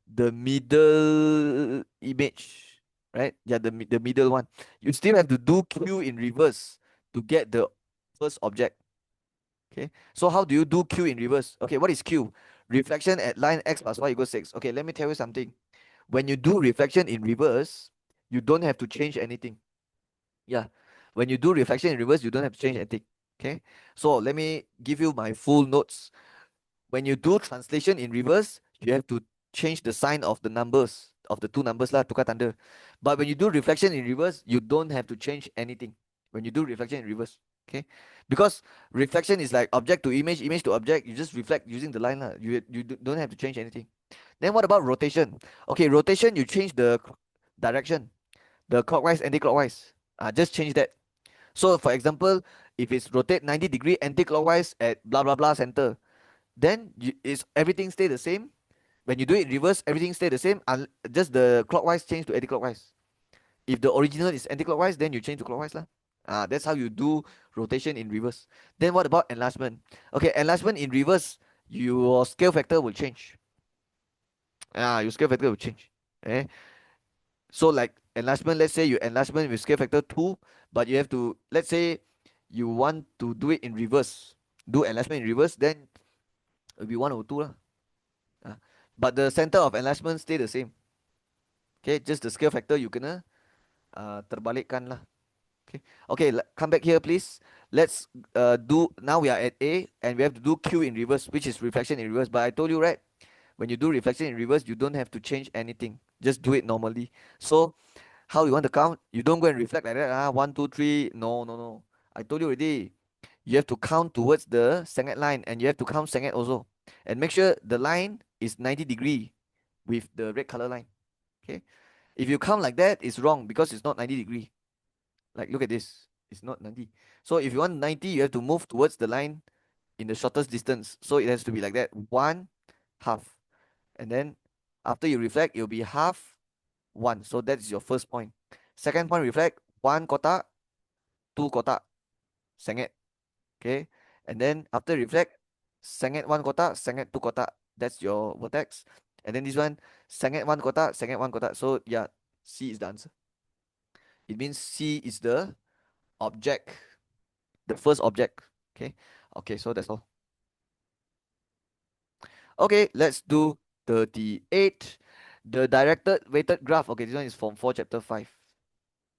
the middle image, right? Yeah, the middle one. You still have to do Q in reverse to get the first object. Okay. So how do you do Q in reverse? Okay, what is Q? Reflection at line x plus y equals 6. Okay, let me tell you something. When you do reflection in reverse, you don't have to change anything. Yeah. When you do reflection in reverse, you don't have to change anything. Okay. So let me give you my full notes. When you do translation in reverse, you have to change the sign of the numbers, of the two numbers lah, tukar tanda. But when you do reflection in reverse, you don't have to change anything. When you do reflection in reverse, okay, because reflection is like object to image, image to object. You just reflect using the line lah. Don't have to change anything. Then what about rotation? Okay, rotation, you change the direction, the clockwise, anti-clockwise. Just change that. So for example, if it's rotate 90-degree anti-clockwise at blah blah blah center, then is everything stay the same. When you do it in reverse, everything stay the same, just the clockwise change to anti-clockwise. If the original is anti-clockwise, then you change to clockwise lah. That's how you do rotation in reverse. Then what about enlargement? Okay, enlargement in reverse, your scale factor will change. Your scale factor will change. Okay, so like enlargement, let's say you enlargement with scale factor 2, but you have to, let's say you want to do it in reverse, do enlargement in reverse, then it will be 1 over 2 lah. But the center of enlargement stay the same. Okay, just the scale factor you kena terbalikkan lah. Okay, okay, come back here please. Let's do, now we are at A and we have to do Q in reverse, which is reflection in reverse. But I told you, right, when you do reflection in reverse, you don't have to change anything. Just do it normally. So how you want to count? You don't go and reflect like that. 1, 2, 3. No, no, no. I told you already. You have to count towards the Senget line and you have to count Senget also. And make sure the line is 90-degree with the red color line. Okay. If you count like that, it's wrong because it's not 90-degree. Like, look at this. It's not 90. So if you want 90, you have to move towards the line in the shortest distance. So it has to be like that. 1, half. And then after you reflect, it'll be half, 1. So that's your first point. Second point, reflect 1 kotak, 2 kotak, Senget. Okay. And then after reflect, Senget 1 kotak, Senget 2 kotak. That's your vertex. And then this one, Senget 1 kotak, Senget 1 kotak. So yeah, C is the answer. It means C is the object, the first object. Okay. Okay, so that's all. Okay, let's do 38. The directed weighted graph. Okay, this one is from 4 chapter 5.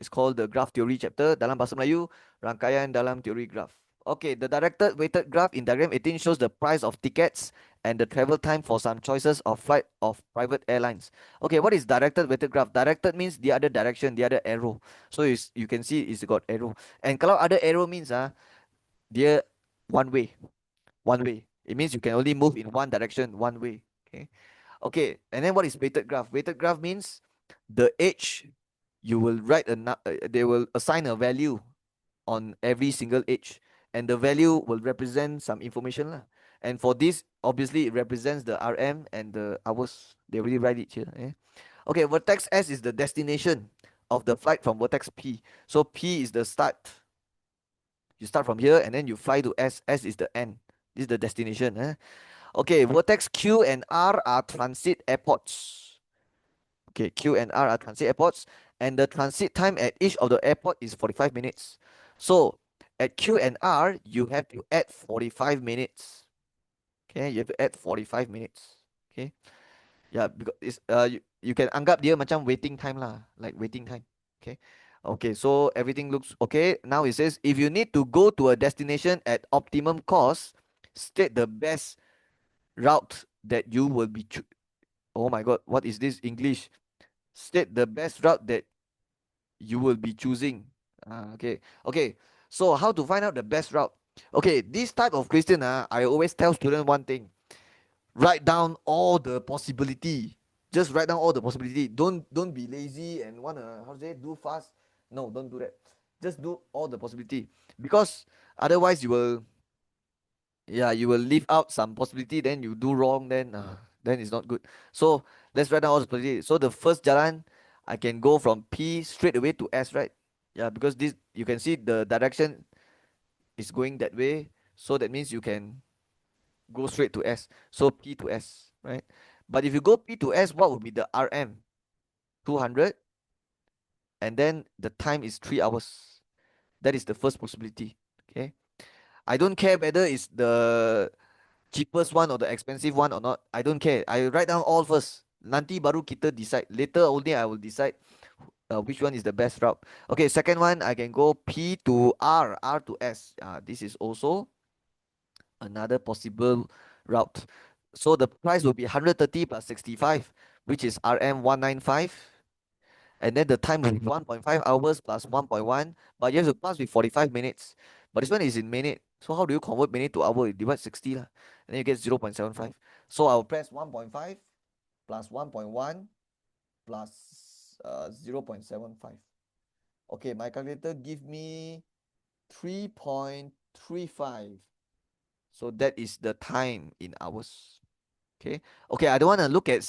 It's called the graph theory chapter. Dalam bahasa Melayu, rangkaian dalam teori graph. Okay, the directed weighted graph in diagram 18 shows the price of tickets and the travel time for some choices of flight of private airlines. Okay, what is directed weighted graph? Directed means the other direction, the other arrow. So you can see it's got arrow. And kalau other arrow means dia one way. One way. It means you can only move in one direction, one way. Okay. Okay, and then what is weighted graph? Weighted graph means the edge you will they will assign a value on every single edge, and the value will represent some information lah. And for this, obviously, it represents the RM and the hours. They already write it here. Okay, vertex S is the destination of the flight from vertex P. So P is the start. You start from here and then you fly to S. S is the end. This is the destination. Okay, vertex Q and R are transit airports. Okay, Q and R are transit airports, and the transit time at each of the airport is 45 minutes. So at Q and R, you have to add 45 minutes. Okay, you have to add 45 minutes. Okay, yeah, because it's you can anggap dia macam waiting time lah, like waiting time. Okay, okay, so everything looks okay. Now it says if you need to go to a destination at optimum cost, state the best route that you will be. Oh my God, what is this English? State the best route that you will be choosing. Okay. Okay. So how to find out the best route? Okay, this type of question, I always tell students one thing. Write down all the possibility. Just write down all the possibility. Don't be lazy and wanna how to say do fast. No, don't do that. Just do all the possibility. Because otherwise you will, yeah, you will leave out some possibility, then you do wrong, then it's not good. So let's write down all the possibility. So the first jalan, I can go from P straight away to S, right? Yeah, because this you can see the direction is going that way, so that means you can go straight to S. So P to S, right? But if you go P to S, what would be the RM? 200, and then the time is 3 hours. That is the first possibility. Okay. I don't care whether it's the cheapest one or the expensive one or not. I don't care. I write down all first. Nanti baru kita decide. Later only I will decide which one is the best route. Okay, second one I can go P to R, R to S. This is also another possible route. So the price will be 130 plus 65, which is RM 195. And then the time will be 1.5 hours plus 1.1. But you have to pass with 45 minutes. But this one is in minute. So how do you convert minute to hour? You divide 60 lah. And then you get 0.75. So I'll press 1.5 plus 1.1 plus 0.75. Okay, my calculator give me 3.35. So that is the time in hours. Okay. Okay, I don't want to look at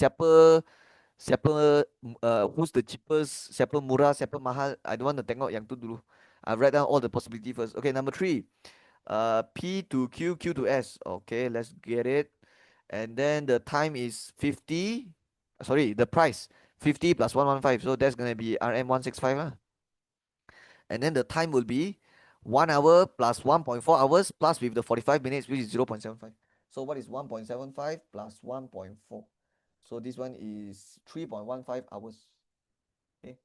who's the cheapest, siapa murah, siapa mahal. I don't want to tengok yang tu dulu. I write down all the possibility first. Okay, number three. P to Q, Q to S. Okay, let's get it. And then the time is 50. Sorry, the price 50 plus 115. So that's gonna be RM 165 lah. And then the time will be 1 hour plus 1.4 hours plus with the 45 minutes, which is 0.75. So what is 1.75 plus 1.4? So this one is 3.15 hours. Okay.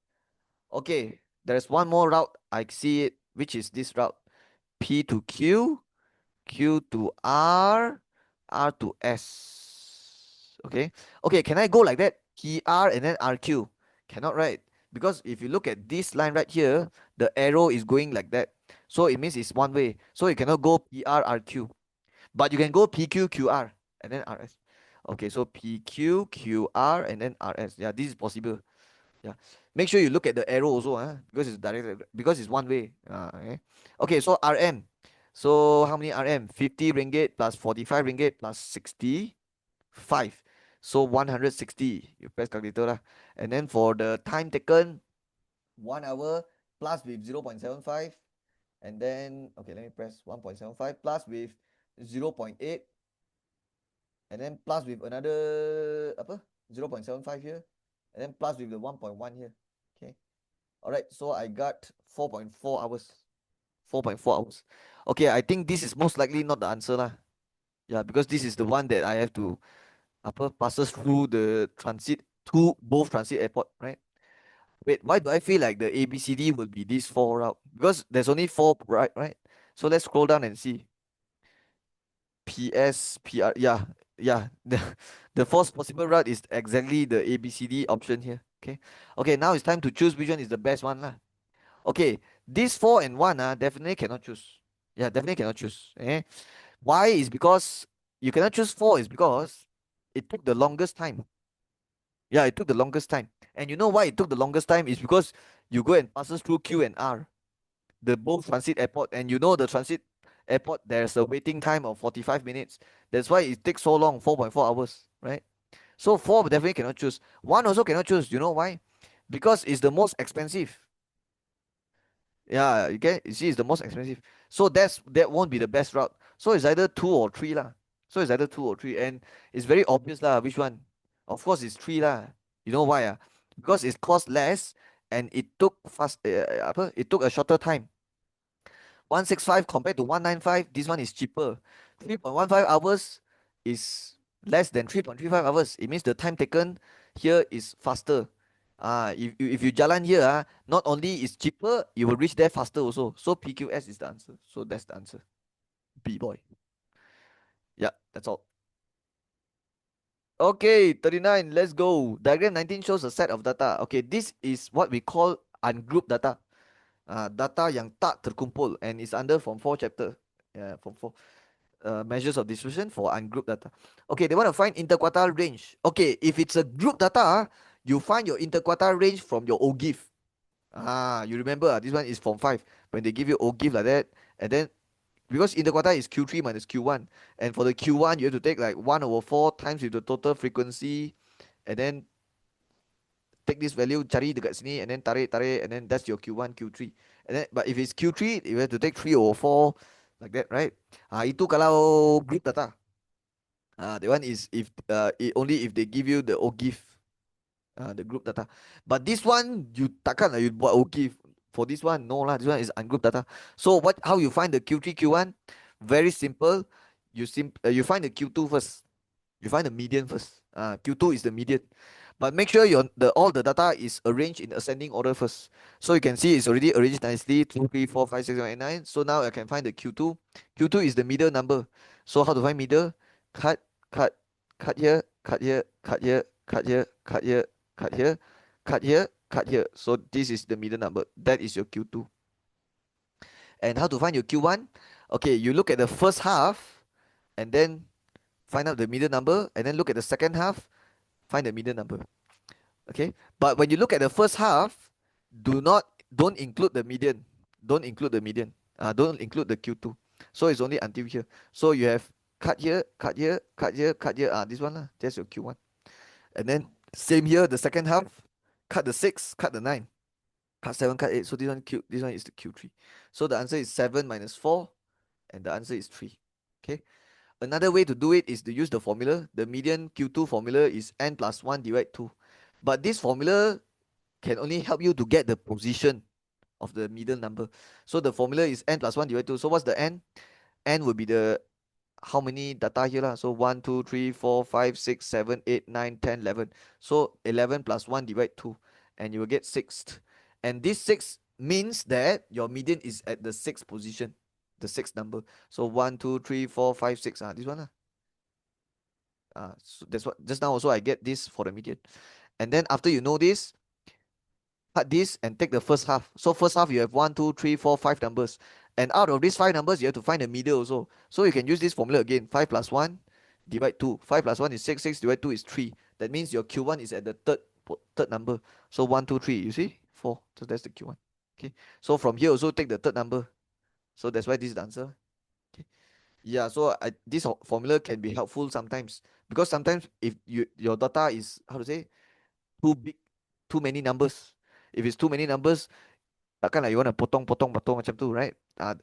Okay. There's one more route. I see it, which is this route. P to Q, Q to R, R to S. Okay. Okay. Can I go like that? PR and then RQ. Cannot, right? Because if you look at this line right here, the arrow is going like that. So it means it's one way. So you cannot go PR, RQ. But you can go PQ, QR, and then RS. Okay, so PQ, QR, and then RS. Yeah, this is possible. Yeah. Make sure you look at the arrow also, because it's direct, because it's one way. Okay. Okay, so RM. So how many RM? 50 ringgit plus 45 ringgit plus 65. So 160. You press calculator lah. And then for the time taken, 1 hour plus with 0.75. And then, okay, let me press 1.75 plus with 0.8. And then plus with another apa 0.75 here, and then plus with the 1.1 here. Okay. All right. So I got 4.4 hours. 4.4 hours. Okay. I think this is most likely not the answer lah. Yeah, because this is the one that I have to apa passes through the transit to both transit airport, right? Wait, why do I feel like the ABCD will be this four route? Because there's only four, right? Right. So let's scroll down and see. PS, PR, yeah, yeah. The fourth possible route is exactly the ABCD option here. Okay. Okay, now it's time to choose which one is the best one lah. Okay, this four and one definitely cannot choose. Yeah, definitely cannot choose. Why is because you cannot choose four is because it took the longest time. Yeah, it took the longest time. And you know why it took the longest time is because you go and passes through Q and R, the both transit airport, and you know the transit airport there's a waiting time of 45 minutes. That's why it takes so long, 4.4 hours, right? So four definitely cannot choose. One also cannot choose. You know why? Because it's the most expensive. Yeah, you see it's the most expensive. So that won't be the best route. So it's either two or three lah. So it's either two or three, and it's very obvious lah which one. Of course it's three lah. You know why? Because it costs less and it took a shorter time. 165 compared to 195, this one is cheaper. 3.15 hours is less than 3.35 hours. It means the time taken here is faster. If you jalan here, not only is cheaper, you will reach there faster also. So PQS is the answer. So that's the answer. B boy. Yeah, that's all. Okay, 39, let's go. Diagram 19 shows a set of data. Okay, this is what we call ungrouped data. Data yang tak terkumpul, and it's under Form 4 chapter. Yeah, Form 4. Measures of distribution for ungrouped data. Okay, they want to find interquartile range. Okay, if it's a group data, you find your interquartile range from your OGIF. You remember, this one is Form 5. When they give you OGIF like that, and then because interquartile is Q3 minus Q1, and for the Q1, you have to take like 1 over 4 times with the total frequency, and then take this value, cari dekat sini, and then tarik, and then that's your Q1, Q3. And then, but if it's Q3, you have to take 3 over 4, like that, right? Itu kalau group data. That one is if only if they give you the OGIF, the group data. But this one you takkan lah you buat OGIF for this one. No lah, this one is ungroup data. So how you find the Q3, Q1? Very simple. You find the Q2 first. You find the median first. Q2 is the median. But make sure all the data is arranged in ascending order first. So you can see it's already arranged nicely. 2, 3, 4, 5, 6, 7, 8, 9. So now I can find the Q2. Q2 is the middle number. So how to find middle? Cut, cut, cut here, cut here, cut here, cut here, cut here, cut here, cut here, cut here. So this is the middle number. That is your Q2. And how to find your Q1? Okay, you look at the first half and then find out the middle number, and then look at the second half, find the middle number. Okay, but when you look at the first half, don't include the median. Don't include the median. Don't include the Q2. So it's only until here. So you have cut here, cut here, cut here, cut here. This one lah. That's your Q1. And then same here, the second half, cut the 6, cut the 9, cut 7, cut 8. So this one is the Q3. So the answer is 7 minus 4, and the answer is 3. Okay. Another way to do it is to use the formula. The median Q2 formula is n plus 1 divided 2. But this formula can only help you to get the position of the middle number. So the formula is n plus 1 divided 2. So what's the n? N will be the how many data here lah. So 1, 2, 3, 4, 5, 6, 7, 8, 9, 10, 11. So 11 plus 1 divided 2. And you will get 6th. And this 6 means that your median is at the 6th position. The 6th number. So 1, 2, 3, 4, 5, 6. This one. So that's what just now also I get this for the median. And then after you know this, cut this and take the first half. So first half you have 1, 2, 3, 4, 5 numbers. And out of these 5 numbers, you have to find the middle also. So you can use this formula again. 5 plus 1 divide 2. 5 plus 1 is 6. 6 divide 2 is 3. That means your Q1 is at the third number. So 1, 2, 3. You see? 4. So that's the Q1. Okay. So from here also take the third number. So that's why this is the answer. Okay. Yeah, so this formula can be helpful sometimes. Because sometimes if your data is, how to say, too big, too many numbers. If it's too many numbers, takkan lah you want to potong macam tu, right?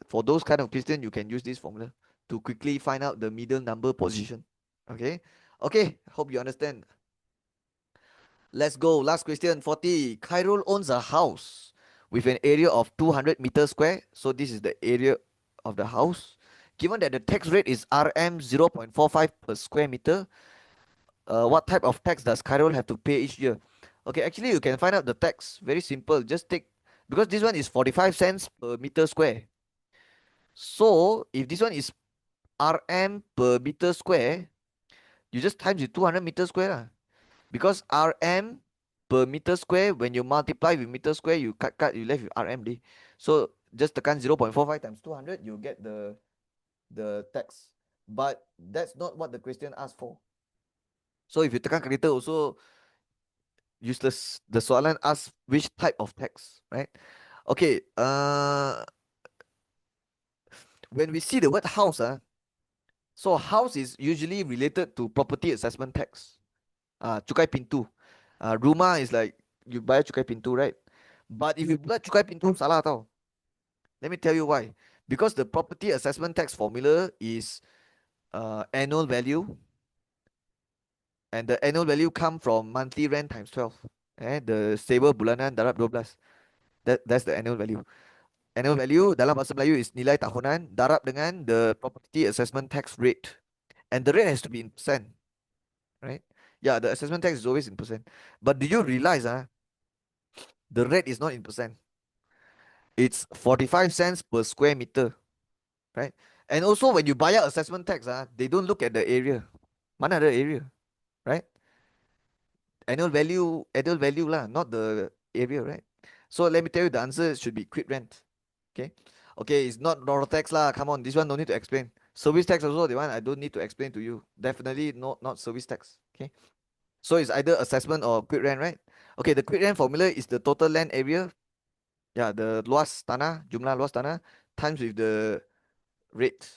For those kind of question, you can use this formula to quickly find out the middle number position. Okay? Okay, hope you understand. Let's go. Last question, 40. Khairul owns a house with an area of 200 meters square. So this is the area of the house. Given that the tax rate is RM 0.45 per square meter, what type of tax does Khairul have to pay each year? Okay, actually you can find out the tax. Very simple. Just take, because this one is 45 cents per meter square. So if this one is RM per meter square, you just times with 200 meter square lah. Because RM per meter square, when you multiply with meter square, you cut, you left with RM day. So just tekan 0.45 times 200, you get the tax. But that's not what the question asked for. So if you tekan calculator also useless. The soalan asks which type of tax, right? Okay, when we see the word house, so house is usually related to property assessment tax. Cukai pintu. Rumah is like you buy cukai pintu, right? But if you buy cukai pintu, salah tau. Let me tell you why. Because the property assessment tax formula is annual value, and the annual value come from monthly rent times 12. The sewa bulanan darab 12. That's the annual value. Annual value dalam bahasa Melayu is nilai tahunan darab dengan the property assessment tax rate. And the rate has to be in percent, right? Yeah, the assessment tax is always in percent. But do you realize the rate is not in percent? It's 45 cents per square meter, right? And also when you buy out assessment tax, they don't look at the area. Mana ada area, right? Annual value lah, not the area, right? So let me tell you, the answer should be quit rent. Okay. Okay, it's not raw tax lah. Come on, this one no need to explain. Service tax also, the one I don't need to explain to you. Definitely not service tax. Okay. So it's either assessment or quit rent, right? Okay, the quit rent formula is the total land area. Yeah, the luas tanah, jumlah luas tanah times with the rate.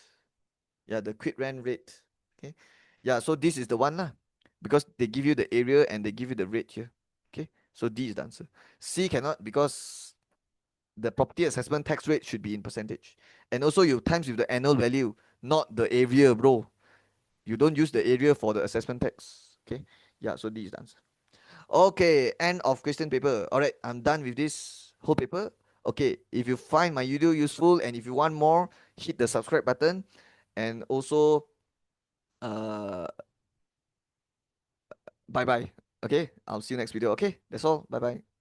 Yeah, the quit rent rate. Okay. Yeah, so this is the one lah. Because they give you the area and they give you the rate here. Okay. So D is the answer. C cannot because the property assessment tax rate should be in percentage. And also you times with the annual value, not the area, bro. You don't use the area for the assessment tax. Okay. Yeah, so D is the answer. Okay, end of question paper. All right, I'm done with this whole paper. Okay, if you find my video useful and if you want more, hit the subscribe button and also uh bye bye. Okay, I'll see you next video. Okay, that's all. Bye bye.